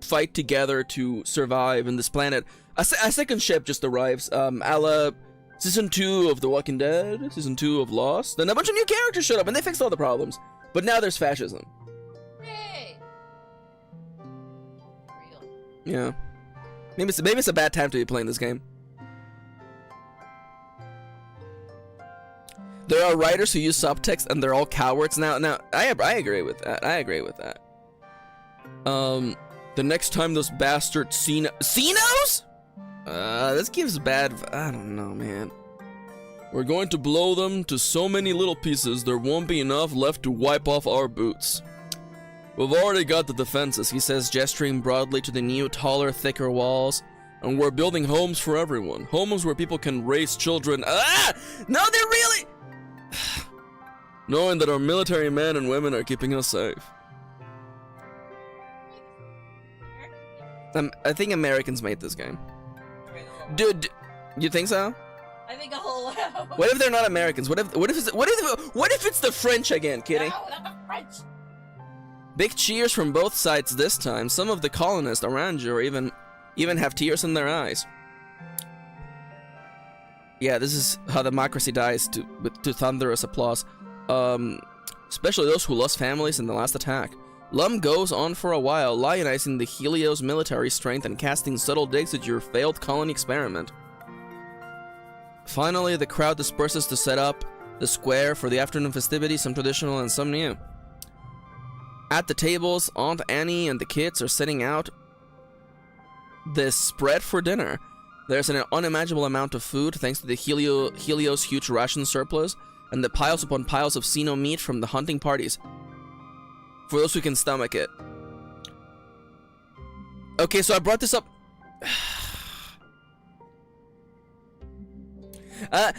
fight together to survive in this planet. A second ship just arrives, a la Season 2 of The Walking Dead, Season 2 of Lost. Then a bunch of new characters showed up and they fixed all the problems. But now there's fascism. Hey. Real. Yeah. Maybe it's a bad time to be playing this game. There are writers who use subtext and they're all cowards now. Now, I agree with that. I agree with that. The next time those bastards Xenos? This gives bad. I don't know, man. We're going to blow them to so many little pieces there won't be enough left to wipe off our boots. We've already got the defenses, He says, gesturing broadly to the new, taller, thicker walls. and we're building homes for everyone. Homes where people can raise children. No, they're really. Knowing that our military men and women are keeping us safe. I think Americans made this game. Dude, you think so? I think a whole lot. What if they're not Americans? What if it's the French again, Kitty? No, not the French. Big cheers from both sides this time. Some of the colonists around you are even have tears in their eyes. Yeah, this is how democracy dies to thunderous applause. Especially those who lost families in the last attack. Lum goes on for a while, lionizing the Helios military strength and casting subtle digs at your failed colony experiment. Finally, the crowd disperses to set up the square for the afternoon festivities, some traditional and some new. At the tables, Aunt Annie and the kids are setting out the spread for dinner. There's an unimaginable amount of food thanks to the Helios' huge ration surplus and the piles upon piles of Xeno meat from the hunting parties. For those who can stomach it. Okay, so I brought this up.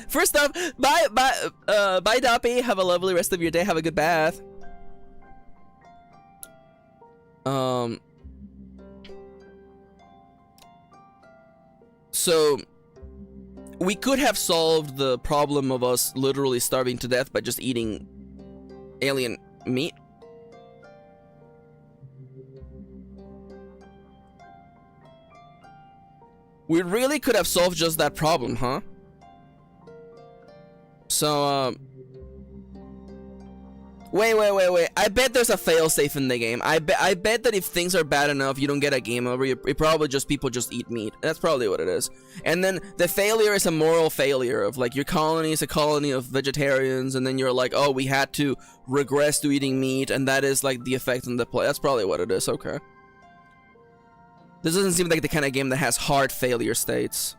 First off, bye, Doppy. Have a lovely rest of your day. Have a good bath. So we could have solved the problem of us literally starving to death by just eating alien meat. We really could have solved just that problem, huh? So, wait. I bet there's a failsafe in the game. I bet that if things are bad enough, you don't get a game over. It probably just people just eat meat. That's probably what it is. And then the failure is a moral failure of like your colony is a colony of vegetarians, and then you're like, oh, we had to regress to eating meat, and that is like the effect on the play. That's probably what it is. Okay. This doesn't seem like the kind of game that has hard failure states.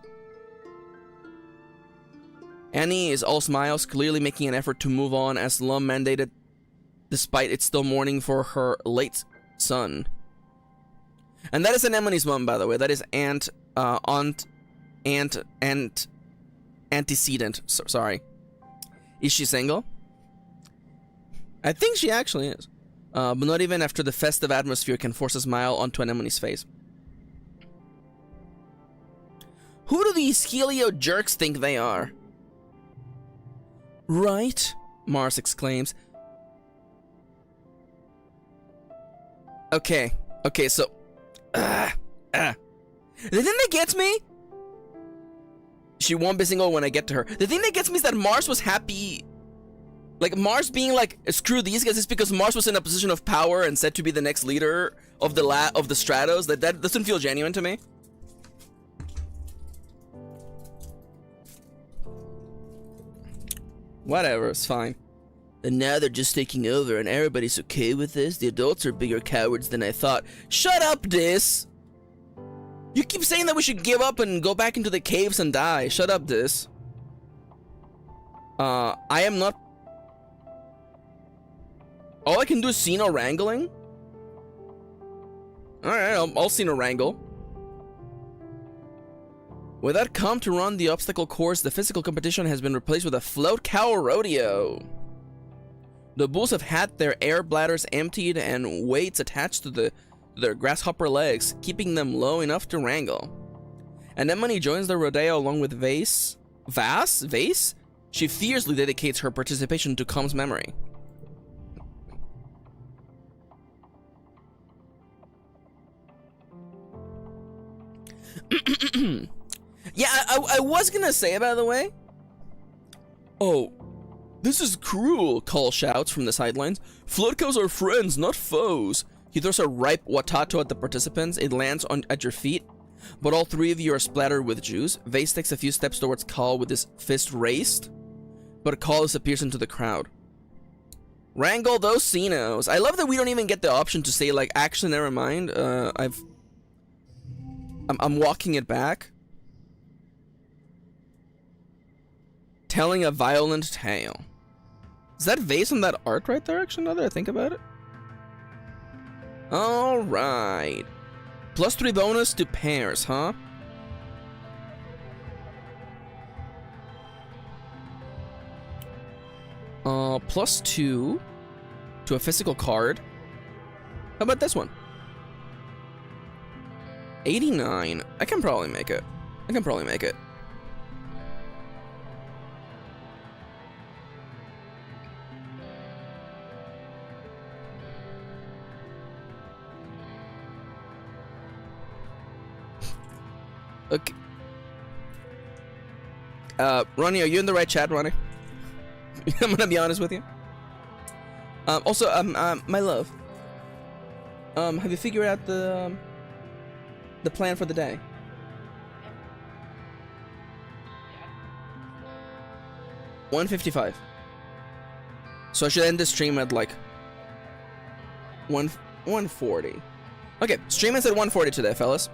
Annie is all smiles, clearly making an effort to move on as Lum mandated, despite it's still mourning for her late son. And that is Anemone's mom, by the way. That is antecedent. Sorry. Is she single? I think she actually is. But not even after the festive atmosphere can force a smile onto Anemone's face. Who do these Helio jerks think they are? Right, Mars exclaims. Okay, so... The thing that gets me... She won't be single when I get to her. The thing that gets me is that Mars was happy... Like, Mars being like, screw these guys, is because Mars was in a position of power and said to be the next leader of the Stratos. That doesn't feel genuine to me. Whatever, it's fine. And now they're just taking over and everybody's okay with this? The adults are bigger cowards than I thought. Shut up, Dis! You keep saying that we should give up and go back into the caves and die. Shut up, Dis. I am not... All I can do is see no wrangling? Alright, I'll see no wrangle. Without come to run the obstacle course, the physical competition has been replaced with a float cow rodeo. The bulls have had their air bladders emptied and weights attached to their grasshopper legs, keeping them low enough to wrangle. Anemone joins the rodeo along with Vase? She fiercely dedicates her participation to Com's memory. Yeah, I was gonna say, by the way. Oh, this is cruel, Call shouts from the sidelines. Float cows are friends, not foes. He throws a ripe watato at the participants. It lands at your feet, but all three of you are splattered with juice. Vase takes a few steps towards Call with his fist raised, but Call disappears into the crowd. Wrangle those Cenos. I love that we don't even get the option to say, like, actually, never mind. I'm walking it back. Telling a violent tale. Is that vase on that art right there, actually, now that I think about it? Alright. +3 bonus to pairs, huh? +2 to a physical card. How about this one? 89. I can probably make it. Okay. Ronnie, are you in the right chat, Ronnie? I'm gonna be honest with you. Also, my love. Have you figured out the plan for the day? Yeah. 1:55. So I should end the stream at like 1:40. Okay, stream is at 1:40 today, fellas.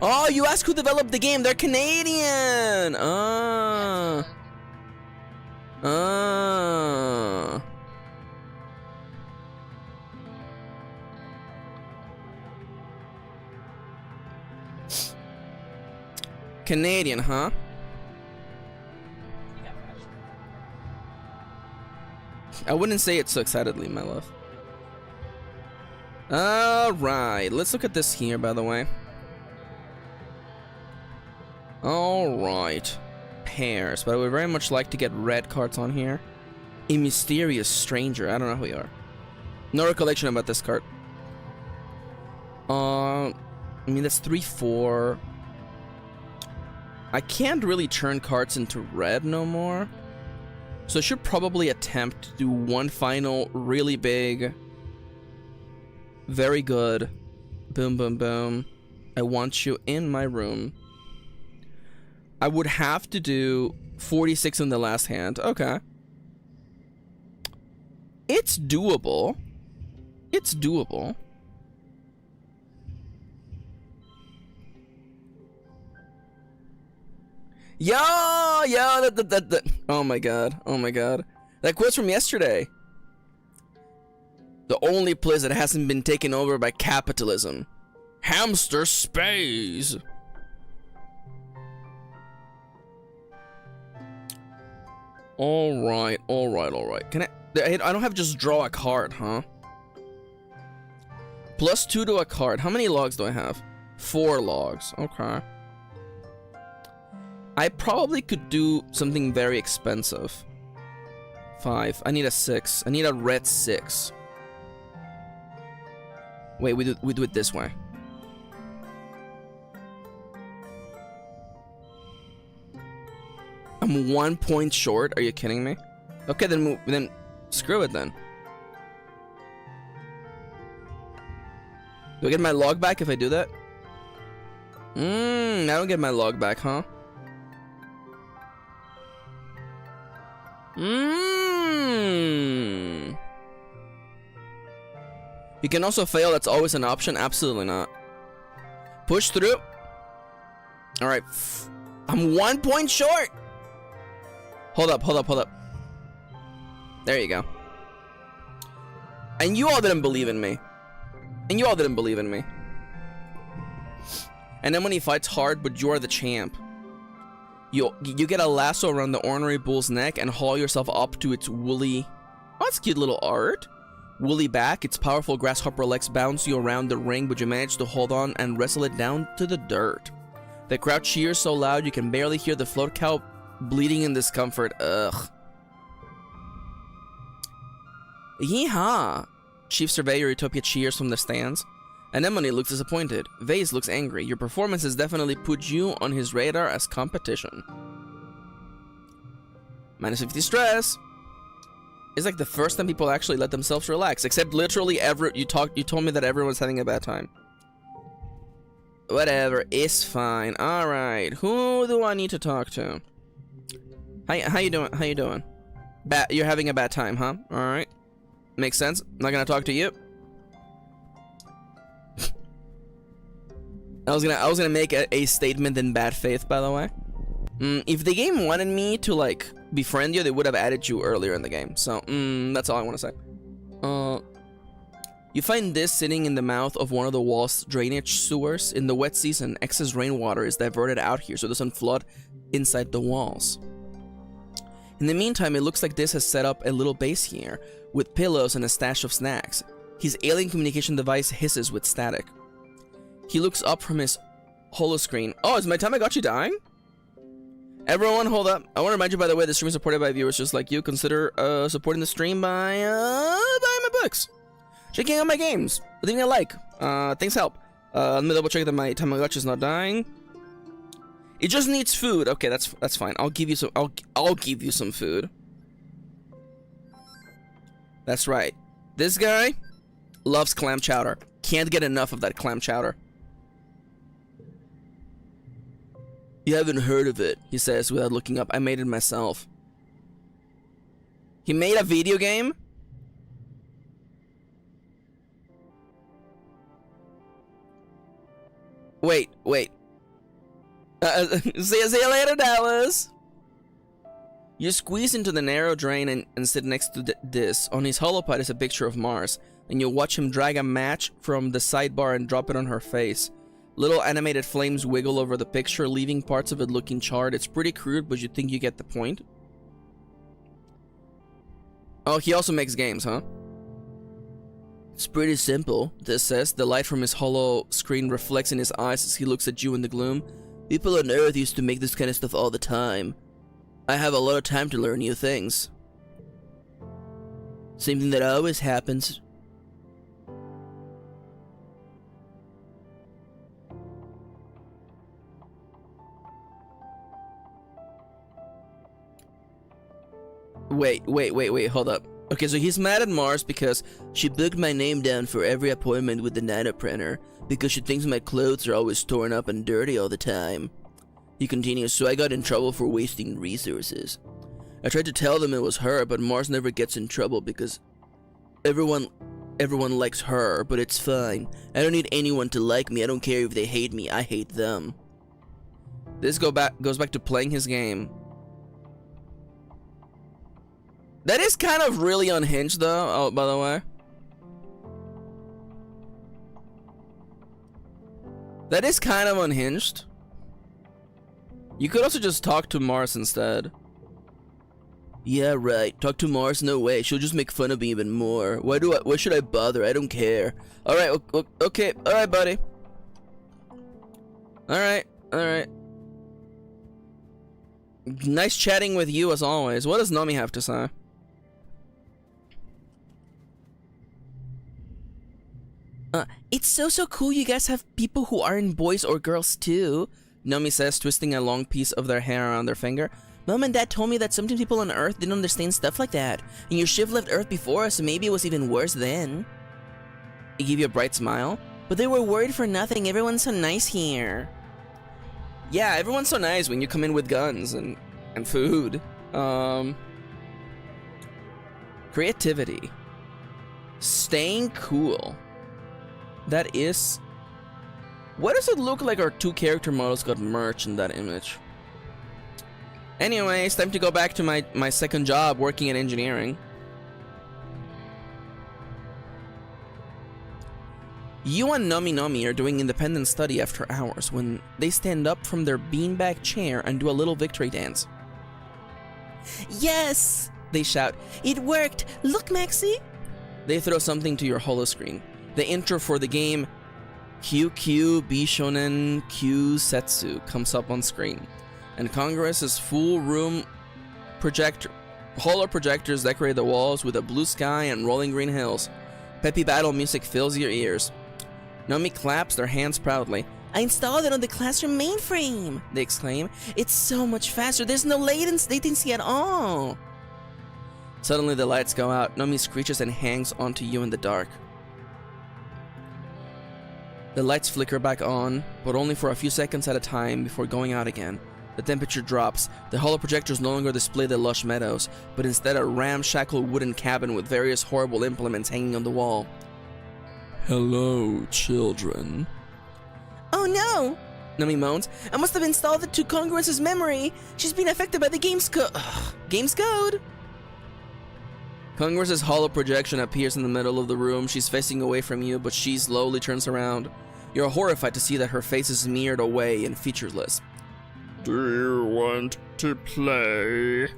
Oh, you asked who developed the game. They're Canadian. Canadian, huh? I wouldn't say it so excitedly, my love. Alright, let's look at this here, by the way. Alright. Pairs, but I would very much like to get red cards on here. A mysterious stranger. I don't know who you are. No recollection about this card. I mean, that's 3/4. I can't really turn cards into red no more. So I should probably attempt to do one final really big, very good, boom, boom, boom. I want you in my room. I would have to do 46 in the last hand. Okay. It's doable. It's doable. Yo, oh my god, oh my god. That quote's from yesterday. The only place that hasn't been taken over by capitalism. Hamster space. Alright, alright, alright. Can I don't have just draw a card, huh? +2 to a card. How many logs do I have? 4 logs, okay. I probably could do something very expensive. 5. I need a 6. I need a red 6. Wait, we do it this way. I'm 1 point short. Are you kidding me? Okay, then screw it then. Do I get my log back if I do that? I don't get my log back, huh? You can also fail, that's always an option. Absolutely not. Push through. Alright. I'm 1 point short. Hold up, hold up, hold up. There you go. And you all didn't believe in me. And you all didn't believe in me. And then when he fights hard, but you're the champ. You get a lasso around the ornery bull's neck and haul yourself up to its woolly... Oh, that's cute little art. Woolly back, its powerful grasshopper legs bounce you around the ring, but you manage to hold on and wrestle it down to the dirt. The crowd cheers so loud you can barely hear the float cow bleeding in discomfort. Ugh. Yeehaw! Chief Surveyor Utopia cheers from the stands. Anemone looks disappointed. Vase looks angry. Your performance has definitely put you on his radar as competition. -50 stress. It's like the first time people actually let themselves relax. Except literally you told me that everyone's having a bad time. Whatever, it's fine. Alright, who do I need to talk to? How you doing? How you doing? You're having a bad time, huh? Alright. Makes sense. Not gonna talk to you. I was gonna make a statement in bad faith, by the way. If the game wanted me to like befriend you, they would have added you earlier in the game. So that's all I want to say. You find this sitting in the mouth of one of the wall's drainage sewers. In the wet season, excess rainwater is diverted out here so it doesn't flood inside the walls. In the meantime, it looks like this has set up a little base here with pillows and a stash of snacks. His alien communication device hisses with static. He looks up from his holoscreen. Oh, is my Tamagotchi dying? Everyone, hold up. I want to remind you, by the way, the stream is supported by viewers just like you. Consider supporting the stream by buying my books, checking out my games, leaving a like. Things help. Let me double check that my Tamagotchi is not dying. It just needs food. Okay, that's fine. I'll give you some. I'll give you some food. That's right. This guy loves clam chowder. Can't get enough of that clam chowder. You haven't heard of it, he says without looking up. I made it myself. He made a video game? Wait. See you later, Dallas. You squeeze into the narrow drain and sit next to this. On his holopod is a picture of Mars, and you watch him drag a match from the sidebar and drop it on her face. Little animated flames wiggle over the picture, leaving parts of it looking charred. It's pretty crude, but you think you get the point. Oh, he also makes games, huh? It's pretty simple, this says. The light from his hollow screen reflects in his eyes as he looks at you in the gloom. People on Earth used to make this kind of stuff all the time. I have a lot of time to learn new things. Same thing that always happens. Wait, hold up. Okay, so he's mad at Mars because she booked my name down for every appointment with the nanoprinter because she thinks my clothes are always torn up and dirty all the time. He continues, so I got in trouble for wasting resources. I tried to tell them it was her, but Mars never gets in trouble because everyone likes her, but it's fine. I don't need anyone to like me. I don't care if they hate me. I hate them. This goes back to playing his game. That is kind of really unhinged, though, oh, by the way. That is kind of unhinged. You could also just talk to Mars instead. Yeah, right. Talk to Mars? No way. She'll just make fun of me even more. Why should I bother? I don't care. Alright, okay. Alright, buddy. Alright. Nice chatting with you as always. What does Nomi have to say? It's so cool you guys have people who aren't boys or girls too, Nomi says, twisting a long piece of their hair around their finger. Mom and Dad told me that sometimes people on Earth didn't understand stuff like that, and your shift left Earth before us, so maybe it was even worse then. He gave you a bright smile. But they were worried for nothing, everyone's so nice here. Yeah, everyone's so nice when you come in with guns and food. Creativity. Staying cool. That is... Why does it look like our two character models got merged in that image? Anyway, it's time to go back to my second job, working in engineering. You and Nomi are doing independent study after hours when they stand up from their beanbag chair and do a little victory dance. Yes! They shout. It worked! Look, Maxi! They throw something to your holoscreen. The intro for the game QQ Bishonen Q Setsu comes up on screen, and Congress's full room holo projectors decorate the walls with a blue sky and rolling green hills. Peppy battle music fills your ears. Nomi claps their hands proudly. I installed it on the classroom mainframe, they exclaim. It's so much faster, there's no latency at all. Suddenly the lights go out. Nomi screeches and hangs onto you in the dark. The lights flicker back on, but only for a few seconds at a time before going out again. The temperature drops. The holo projectors no longer display the lush meadows, but instead a ramshackle wooden cabin with various horrible implements hanging on the wall. Hello, children. Oh no! Nomi moans. I must have installed it to Congress's memory. She's been affected by the game's code. Congress's holo projection appears in the middle of the room. She's facing away from you, but she slowly turns around. You're horrified to see that her face is smeared away and featureless. Do you want to play?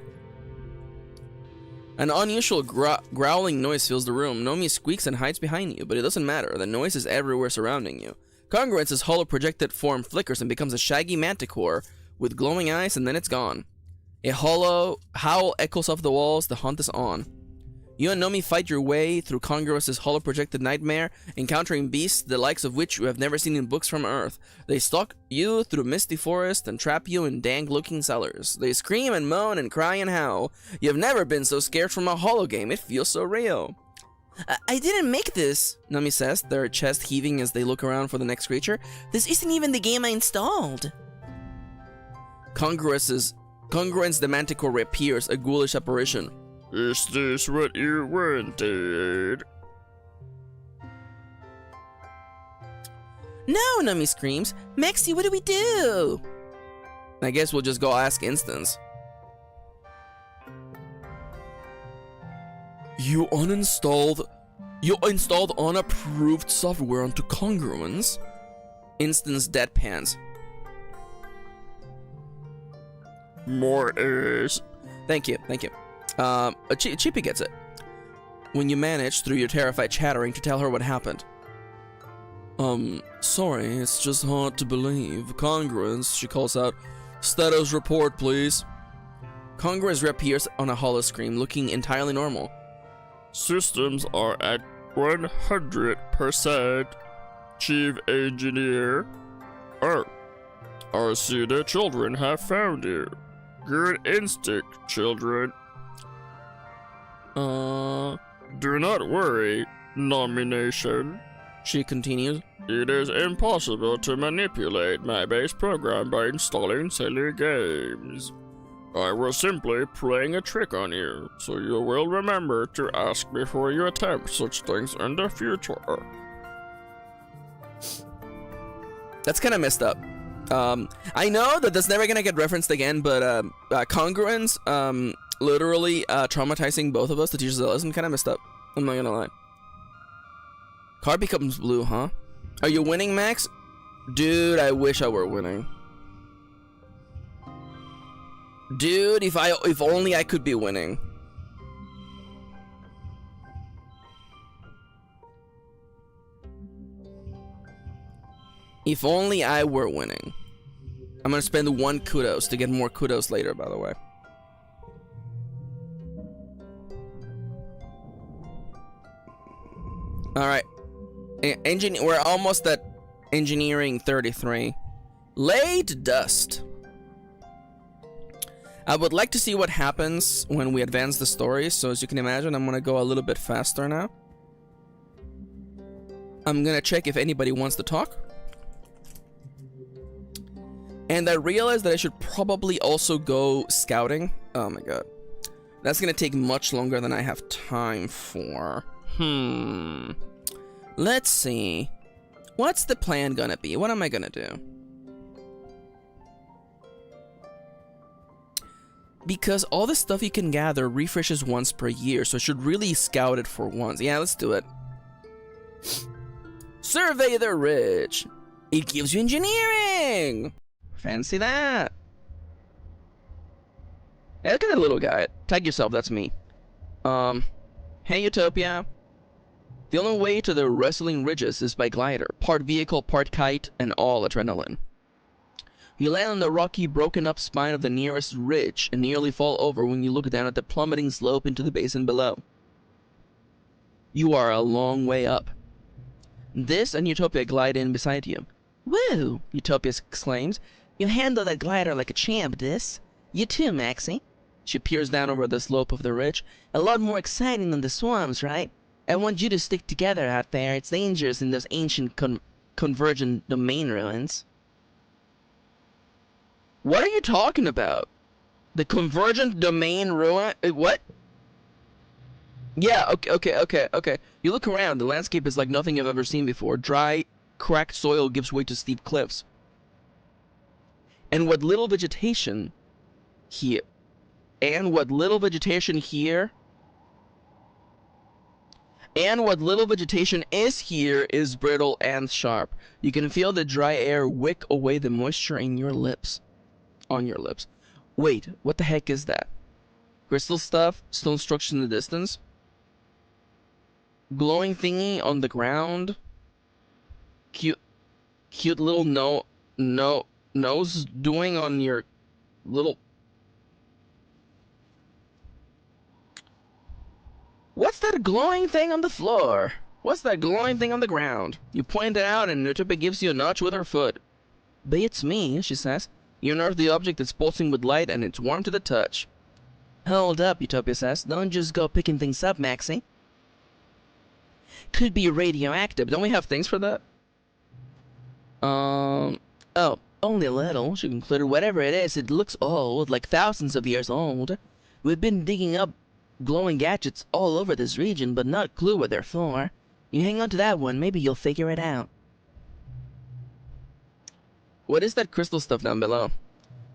An unusual growling noise fills the room. Nomi squeaks and hides behind you, but it doesn't matter. The noise is everywhere surrounding you. Congruence's holo projected form flickers and becomes a shaggy manticore with glowing eyes, and then it's gone. A hollow howl echoes off the walls. The hunt is on. You and Nomi fight your way through Congruence's holo-projected nightmare, encountering beasts the likes of which you have never seen in books from Earth. They stalk you through misty forest and trap you in dank-looking cellars. They scream and moan and cry and howl. You have never been so scared from a holo game. It feels so real. I didn't make this, Nomi says, their chest heaving as they look around for the next creature. This isn't even the game I installed. Congruence the Manticore reappears, a ghoulish apparition. Is this what you wanted? No, Nomi screams. Maxi, what do we do? I guess we'll just go ask Instance. You installed unapproved software onto Congruence? Instance deadpans. More is. Thank you. Chippy gets it. when you manage, through your terrified chattering, to tell her what happened. Sorry, it's just hard to believe. Congruence, she calls out. Status report, please. Congruence reappears on a holoscreen, looking entirely normal. Systems are at 100%. Chief Engineer. Oh, I see the children have found you. Good instinct, children. Do not worry, nomination. She continues. It is impossible to manipulate my base program by installing silly games. I was simply playing a trick on you, so you will remember to ask before you attempt such things in the future. That's kind of messed up. I know that that's never gonna get referenced again, but Congruence, literally traumatizing both of us to teach us a lesson, kind of messed up. I'm not gonna lie. Card becomes blue, huh? Are you winning, Max? Dude, I wish I were winning. Dude, if only I could be winning. If only I were winning. I'm gonna spend 1 kudos to get more kudos later, by the way. Alright. We're almost at engineering 33. Late dust. I would like to see what happens when we advance the story, so as you can imagine, I'm gonna go a little bit faster now. I'm gonna check if anybody wants to talk. And I realized that I should probably also go scouting. Oh my god. That's gonna take much longer than I have time for. Let's see. What's the plan gonna be? What am I gonna do? Because all the stuff you can gather refreshes once per year, so I should really scout it for once. Yeah, let's do it. Survey the ridge. It gives you engineering. Fancy that. Hey, look at that little guy. Tag yourself, that's me. Hey Utopia. The only way to the wrestling ridges is by glider. Part vehicle, part kite, and all adrenaline. You land on the rocky, broken up spine of the nearest ridge and nearly fall over when you look down at the plummeting slope into the basin below. You are a long way up. This and Utopia glide in beside you. Woo! Utopia exclaims. You handle that glider like a champ, this. You too, Maxi. She peers down over the slope of the ridge. A lot more exciting than the swarms, right? I want you to stick together out there. It's dangerous in those ancient convergent domain ruins. What are you talking about? The convergent domain ruin? What? Yeah, okay. You look around, the landscape is like nothing you've ever seen before. Dry, cracked soil gives way to steep cliffs. And what little vegetation here... And what little vegetation is here is brittle and sharp. You can feel the dry air wick away the moisture in your lips. On your lips. Wait, what the heck is that? Crystal stuff? Stone structures in the distance? Glowing thingy on the ground? Cute little nose doing on your little... What's that glowing thing on the floor? What's that glowing thing on the ground? You point it out and Utopia gives you a notch with her foot. It's me, she says. You nerve the object that's pulsing with light and it's warm to the touch. Hold up, Utopia says. Don't just go picking things up, Maxi. Could be radioactive. Don't we have things for that? Oh, only a little, she concluded. Whatever it is, it looks old, like thousands of years old. We've been digging up glowing gadgets all over this region, but not a clue what they're for. You hang on to that one, maybe you'll figure it out. What is that crystal stuff down below?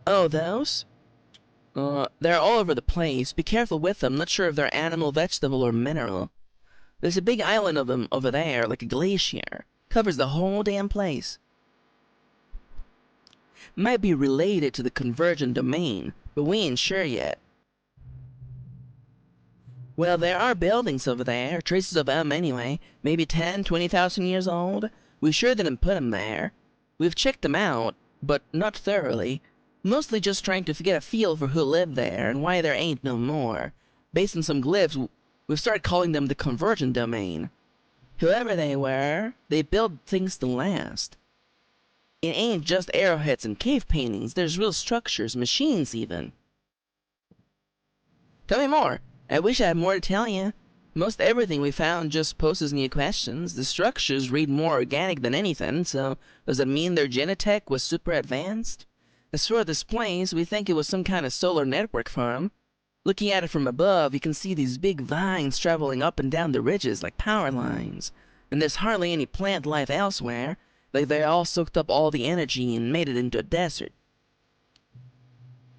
Oh, those? They're all over the place. Be careful with them. Not sure if they're animal, vegetable, or mineral. There's a big island of them over there, like a glacier. Covers the whole damn place. Might be related to the convergent domain, but we ain't sure yet. Well, there are buildings over there, traces of them anyway, maybe 10, 20,000 years old. We sure didn't put them there. We've checked them out, but not thoroughly. Mostly just trying to get a feel for who lived there and why there ain't no more. Based on some glyphs, we've started calling them the Convergent Domain. Whoever they were, they build things to last. It ain't just arrowheads and cave paintings, there's real structures, machines even. Tell me more. I wish I had more to tell you. Most everything we found just poses new questions. The structures read more organic than anything, so does it mean their genetech was super advanced? As for this place, we think it was some kind of solar network farm. Looking at it from above, you can see these big vines traveling up and down the ridges like power lines. And there's hardly any plant life elsewhere, like they all soaked up all the energy and made it into a desert.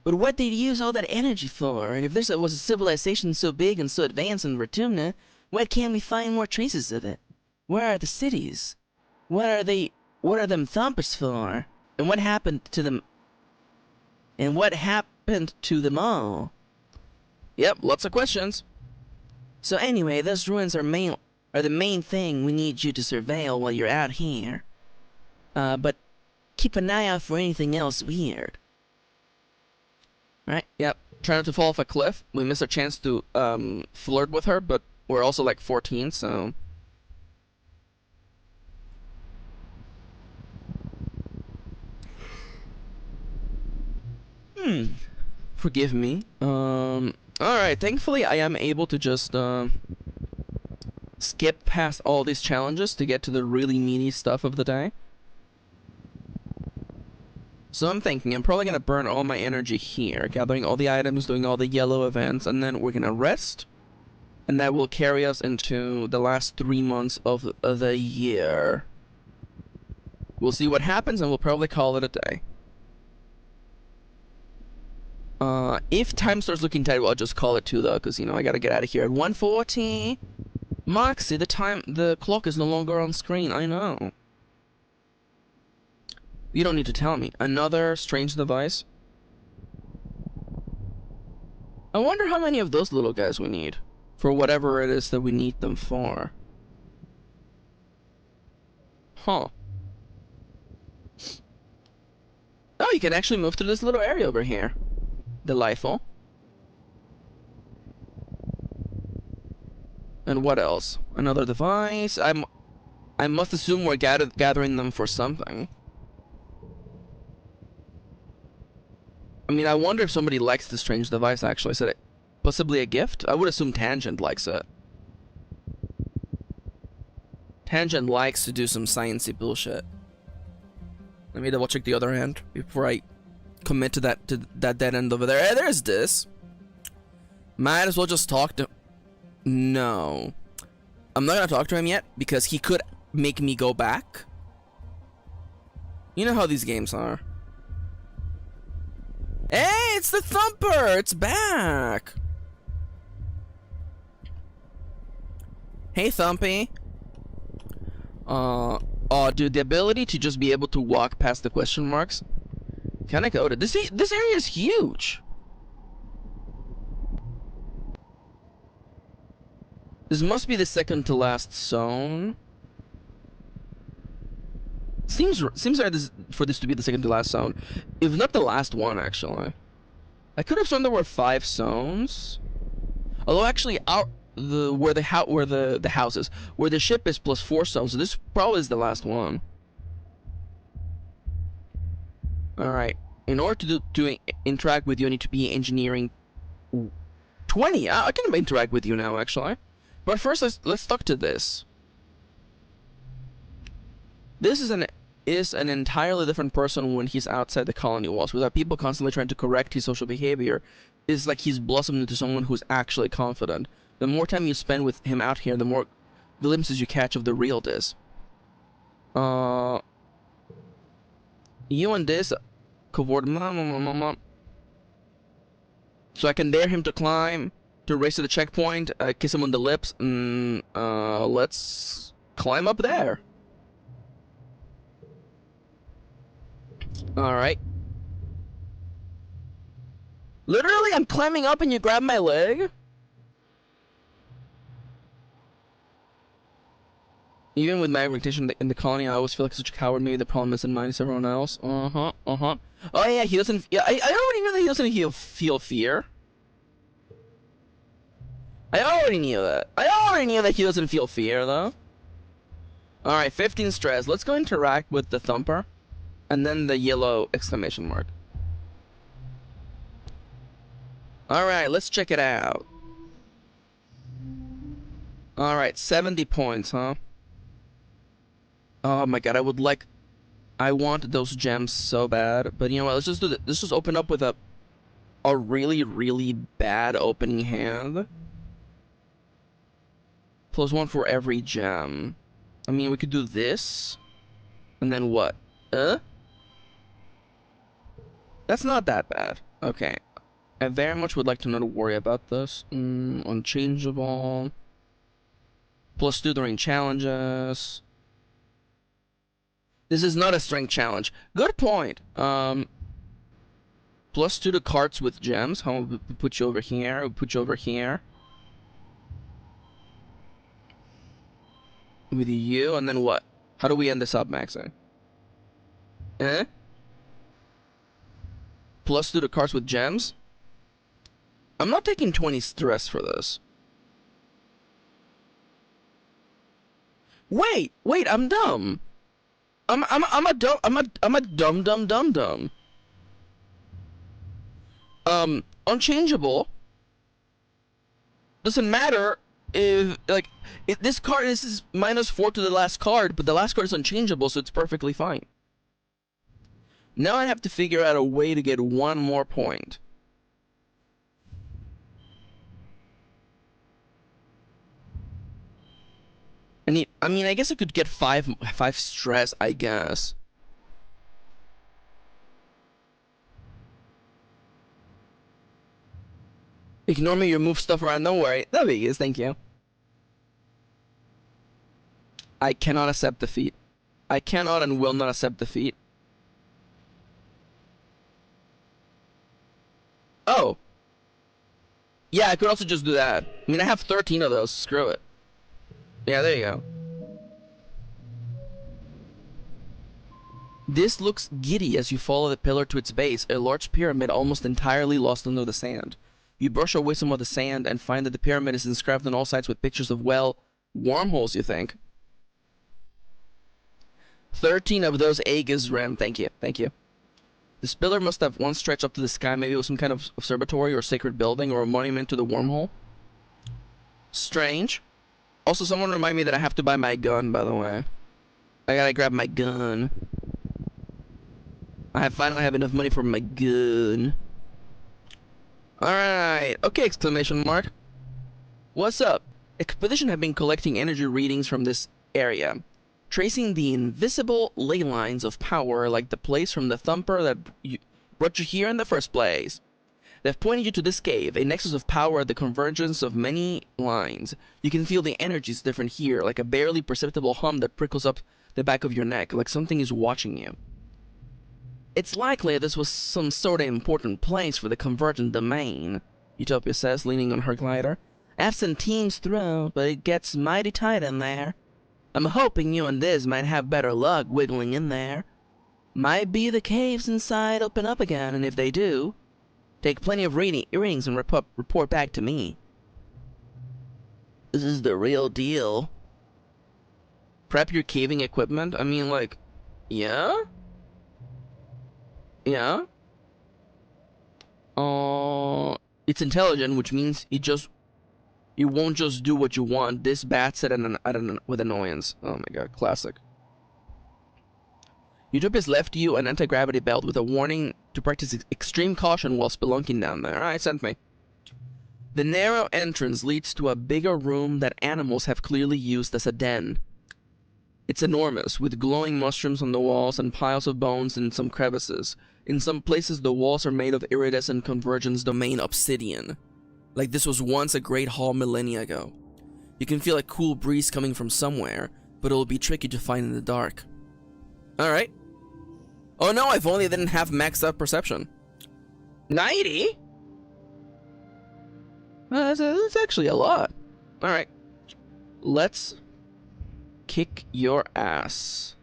But what did you use all that energy for? And if there was a civilization so big and so advanced in Vtubers, why can't we find more traces of it? Where are the cities? What are them thumpers for? And what happened to them? And what happened to them all? Yep, lots of questions. So anyway, those ruins are the main thing we need you to surveil while you're out here. But keep an eye out for anything else weird. Right, yep. Try not to fall off a cliff. We missed a chance to flirt with her, but we're also like 14, so... Forgive me. Alright, thankfully I am able to just, skip past all these challenges to get to the really meaty stuff of the day. So I'm thinking I'm probably gonna burn all my energy here, gathering all the items, doing all the yellow events, and then we're gonna rest. And that will carry us into the last 3 months of the year. We'll see what happens and we'll probably call it a day. If time starts looking tight, well, I'll just call it 2 though, because, you know, I gotta get out of here at 1:40. Maxi, the clock is no longer on screen, I know. You don't need to tell me. Another strange device? I wonder how many of those little guys we need. For whatever it is that we need them for. Huh. Oh, you can actually move to this little area over here. Delightful. And what else? Another device? I must assume we're gathering them for something. I mean, I wonder if somebody likes this strange device, actually. Is it possibly a gift? I would assume Tangent likes it. Tangent likes to do some sciencey bullshit. Let me double check the other end before I commit to that dead end over there. Hey, there's this. Might as well just talk to... No. I'm not gonna talk to him yet, because he could make me go back. You know how these games are. Hey, it's the Thumper! It's back! Hey, Thumpy. Oh, dude, the ability to just be able to walk past the question marks. Kinda goated. This area is huge! This must be the second to last zone. Seems right for this to be the second to last zone, if not the last one. Actually, I could have sworn there were 5 zones. Although actually, where the house is, where the ship is, plus 4 zones. So this probably is the last one. All right. In order to interact with you, I need to be engineering 20. I can interact with you now, actually. But first, let's talk to this. This is an entirely different person when he's outside the colony walls. Without people constantly trying to correct his social behavior, it's like he's blossomed into someone who's actually confident. The more time you spend with him out here, the more glimpses you catch of the real Diz. You and Diz covert so I can dare him to climb, to race to the checkpoint, kiss him on the lips, and let's climb up there. Alright. Literally, I'm climbing up and you grab my leg? Even with my reputation in the colony, I always feel like such a coward. Maybe the problem isn't mine, it's everyone else. Oh yeah, he doesn't. Yeah, I already knew that he doesn't feel fear. I already knew that. I already knew that he doesn't feel fear, though. Alright, 15 stress. Let's go interact with the thumper. And then the yellow exclamation mark. Alright, let's check it out. Alright, 70 points, huh? Oh my god, I want those gems so bad. But you know what, let's just do this. Let's just open up with a really, really bad opening hand. +1 for every gem. I mean, we could do this. And then what? That's not that bad. Okay. I very much would like to not worry about this. Unchangeable. +2 during challenges. This is not a strength challenge. Good point. +2 to carts with gems. How we put you over here? We'll put you over here. With you, and then what? How do we end this up, Maxi? +2 to carts with gems? I'm not taking 20 stress for this. Wait, I'm dumb. I'm a dumb. Unchangeable doesn't matter if, like, this card is -4 to the last card, but the last card is unchangeable, so it's perfectly fine. Now I have to figure out a way to get 1 more point. I mean, I guess I could get 5 stress, I guess. Ignore me, you move stuff around, don't worry. That'll be easy, thank you. I cannot accept defeat. I cannot and will not accept defeat. Oh. Yeah, I could also just do that. I mean, I have 13 of those, screw it. Yeah, there you go. This looks giddy as you follow the pillar to its base, a large pyramid almost entirely lost under the sand. You brush away some of the sand and find that the pyramid is inscribed on all sides with pictures of, well, wormholes, you think. 13 of those Aegis Rim, thank you. This pillar must have once stretched up to the sky, maybe it was some kind of observatory or sacred building or a monument to the wormhole. Strange. Also, someone remind me that I have to buy my gun, by the way. I gotta grab my gun. I finally have enough money for my gun. Alright, okay, exclamation mark. What's up? Expedition have been collecting energy readings from this area, tracing the invisible ley lines of power like the place from the thumper that brought you here in the first place. They've pointed you to this cave, a nexus of power at the convergence of many lines. You can feel the energies different here, like a barely perceptible hum that prickles up the back of your neck, like something is watching you. It's likely this was some sort of important place for the convergent domain, Utopia says, leaning on her glider. I've sent teams through, but it gets mighty tight in there. I'm hoping you and Diz might have better luck wiggling in there. Might be the caves inside open up again, and if they do, take plenty of readings and report back to me. This is the real deal. Prep your caving equipment? I mean, like, yeah? Yeah? It's intelligent, which means it won't just do what you want. This bats it with annoyance. Oh my god, classic. Utopia's left you an anti-gravity belt with a warning to practice extreme caution while spelunking down there. Alright, sent me. The narrow entrance leads to a bigger room that animals have clearly used as a den. It's enormous, with glowing mushrooms on the walls and piles of bones in some crevices. In some places, the walls are made of iridescent convergence domain obsidian. Like this was once a great hall millennia ago. You can feel a cool breeze coming from somewhere, but it'll be tricky to find in the dark. Alright. Oh no, if only I didn't have maxed out perception. 90? That's actually a lot. Alright. Let's kick your ass.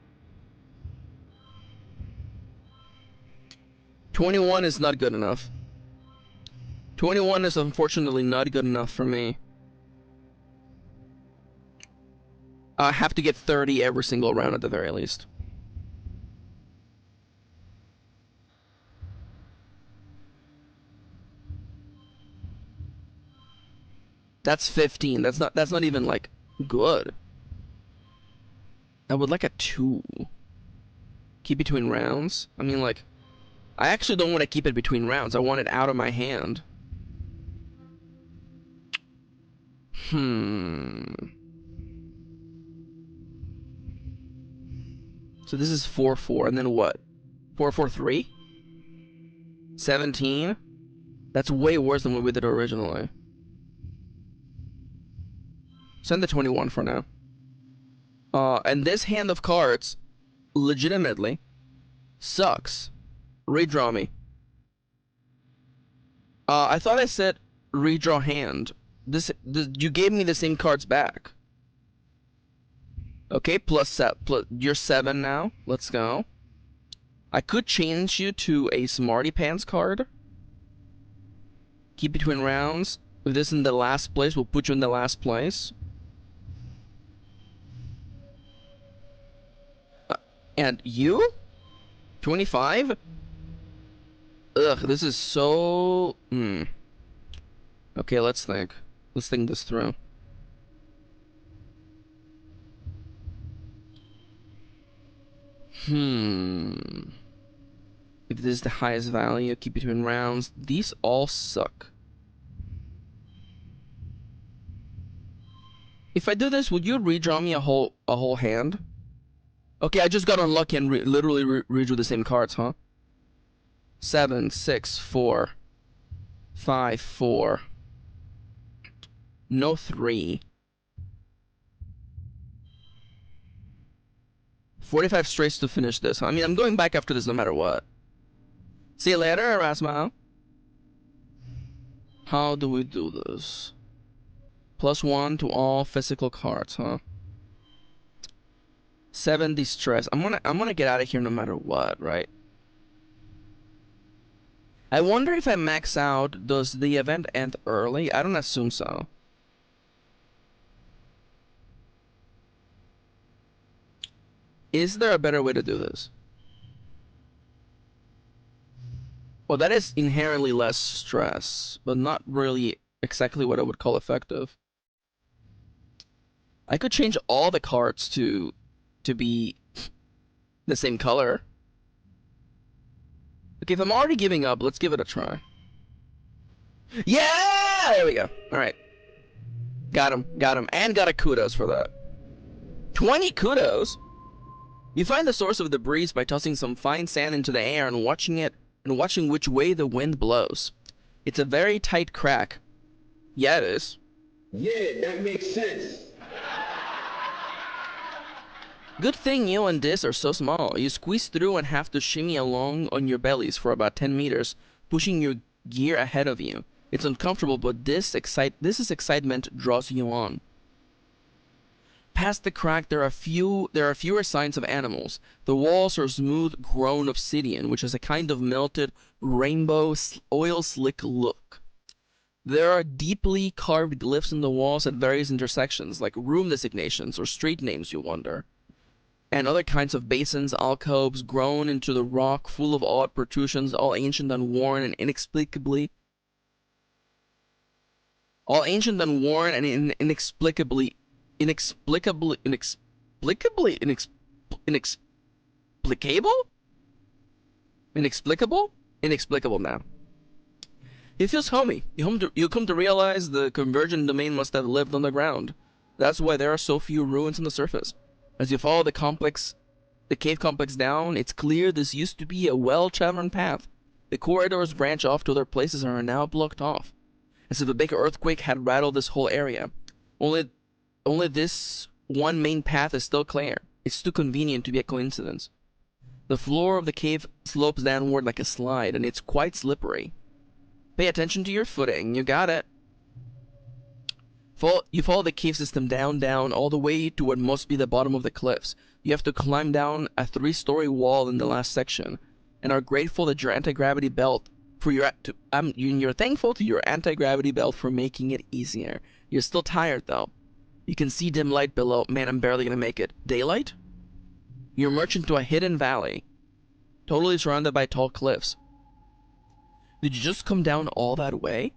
21 is not good enough. 21 is unfortunately not good enough for me. I have to get 30 every single round at the very least. That's 15. That's not even like good. I would like a 2. Keep between rounds. I mean, like, I actually don't want to keep it between rounds. I want it out of my hand. So this is 4-4, and then what? 4-4-3? 17? That's way worse than what we did originally. Send the 21 for now. And this hand of cards legitimately sucks. Redraw me. I thought I said redraw hand. This you gave me the same cards back. Okay, plus you're 7 now. Let's go. I could change you to a Smarty Pants card. Keep between rounds. If this is in the last place, we'll put you in the last place. And you? 25? Ugh, this is so... Okay, let's think. Let's think this through. If this is the highest value, keep between rounds. These all suck. If I do this, would you redraw me a whole hand? Okay, I just got unlucky and literally redrew the same cards, huh? 7, 6, 4, 5, 4. No 3. 45 straights to finish this. I mean, I'm going back after this no matter what. See you later, Erasmo. How do we do this? +1 to all physical cards, huh? 70 stress. I'm gonna get out of here no matter what, right? I wonder if I max out, does the event end early? I don't assume so. Is there a better way to do this? Well, that is inherently less stress, but not really exactly what I would call effective. I could change all the cards to be the same color. Okay, if I'm already giving up, let's give it a try. Yeah! There we go. Alright. Got him, and got a kudos for that. 20 kudos? You find the source of the breeze by tossing some fine sand into the air and watching which way the wind blows. It's a very tight crack. Yeah, it is. Yeah, that makes sense. Good thing you and this are so small. You squeeze through and have to shimmy along on your bellies for about 10 meters, pushing your gear ahead of you. It's uncomfortable, but this excitement draws you on. Past the crack, there are fewer signs of animals. The walls are smooth grown obsidian, which has a kind of melted rainbow oil slick look. There are deeply carved glyphs in the walls at various intersections, like room designations or street names, you wonder. And other kinds of basins, alcoves, grown into the rock, full of odd protrusions, all ancient and worn and inexplicably inexplicable now. It feels homey. You come to realize the convergent domain must have lived on the ground. That's why there are so few ruins on the surface. As you follow the cave complex down, it's clear this used to be a well-traveled path. The corridors branch off to other places and are now blocked off, as if a big earthquake had rattled this whole area. Only this one main path is still clear. It's too convenient to be a coincidence. The floor of the cave slopes downward like a slide, and it's quite slippery. Pay attention to your footing. You got it. You follow the cave system down, all the way to what must be the bottom of the cliffs. You have to climb down a 3-story wall in the last section, and are grateful that your anti-gravity belt you're thankful to your anti-gravity belt for making it easier. You're still tired though. You can see dim light below. Man, I'm barely gonna make it. Daylight? You emerge into a hidden valley, totally surrounded by tall cliffs. Did you just come down all that way?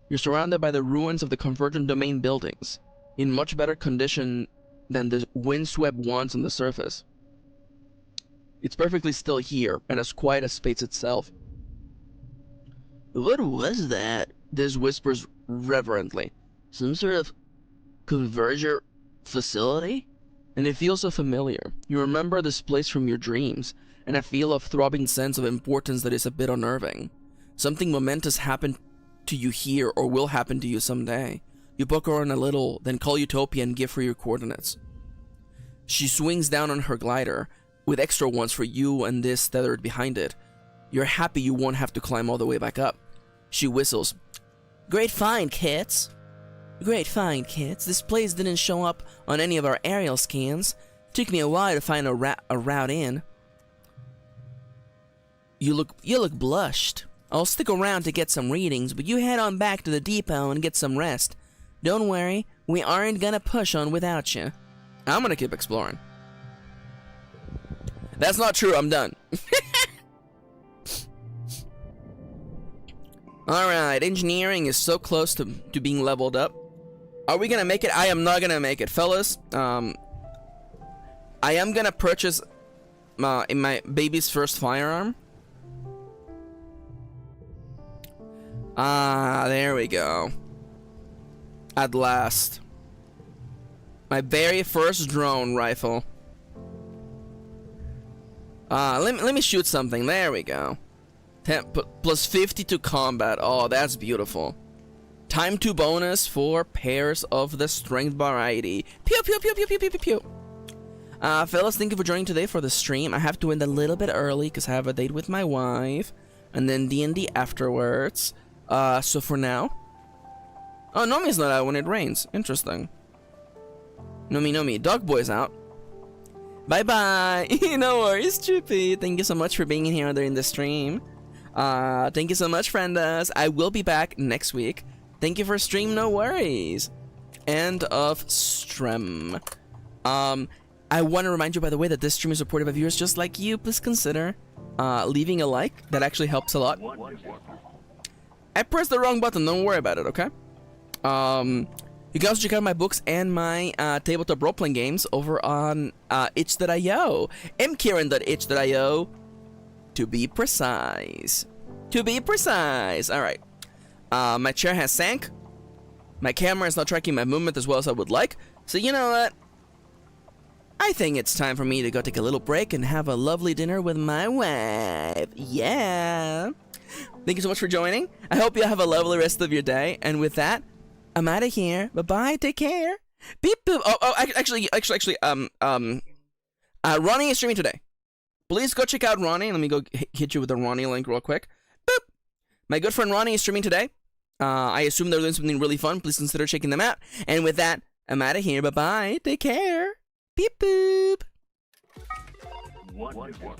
You're surrounded by the ruins of the Convergent Domain buildings, in much better condition than the windswept ones on the surface. It's perfectly still here, and as quiet as space itself. What was that? This whispers reverently. Some sort of converger facility? And it feels so familiar. You remember this place from your dreams, and a feel of throbbing sense of importance that is a bit unnerving. Something momentous happened to you here, or will happen to you someday. You poke around a little, then call Utopia and give her your coordinates. She swings down on her glider, with extra ones for you and this tethered behind it. You're happy you won't have to climb all the way back up. She whistles. Great find, kids. Great find, kids. This place didn't show up on any of our aerial scans. Took me a while to find a route in. You look blushed. I'll stick around to get some readings, but you head on back to the depot and get some rest. Don't worry, we aren't gonna push on without you. I'm gonna keep exploring. That's not true, I'm done. Alright, engineering is so close to being leveled up. Are we gonna make it? I am not gonna make it, fellas. I am gonna purchase in my baby's first firearm. There we go. At last. My very first drone rifle. Let me shoot something. There we go. 10 plus 50 to combat. Oh, that's beautiful. Time 2 bonus for pairs of the strength variety. Pew pew pew pew pew pew pew pew. Fellas, thank you for joining today for the stream. I have to end a little bit early because I have a date with my wife, and then D&D afterwards. So for now. Oh, Nomi's not out when it rains. Interesting. Nomi. Dog Boy's out. Bye-bye. No worries, Chippy. Thank you so much for being in here during the stream. Thank you so much, friendas. I will be back next week. Thank you for stream, no worries. End of stream. I want to remind you, by the way, that this stream is supported by viewers just like you. Please consider leaving a like. That actually helps a lot. I pressed the wrong button. Don't worry about it, okay? You can also check out my books and my tabletop role-playing games over on itch.io. mkirin.itch.io to be precise. Alright. My chair has sank. My camera is not tracking my movement as well as I would like. So you know what? I think it's time for me to go take a little break and have a lovely dinner with my wife. Yeah. Thank you so much for joining. I hope you have a lovely rest of your day. And with that, I'm out of here. Bye-bye. Take care. Beep boop. Actually, Ronnie is streaming today. Please go check out Ronnie. Let me go hit you with the Ronnie link real quick. Boop. My good friend Ronnie is streaming today. I assume they're doing something really fun. Please consider checking them out. And with that, I'm out of here. Bye-bye. Take care. Beep boop. Wonderful.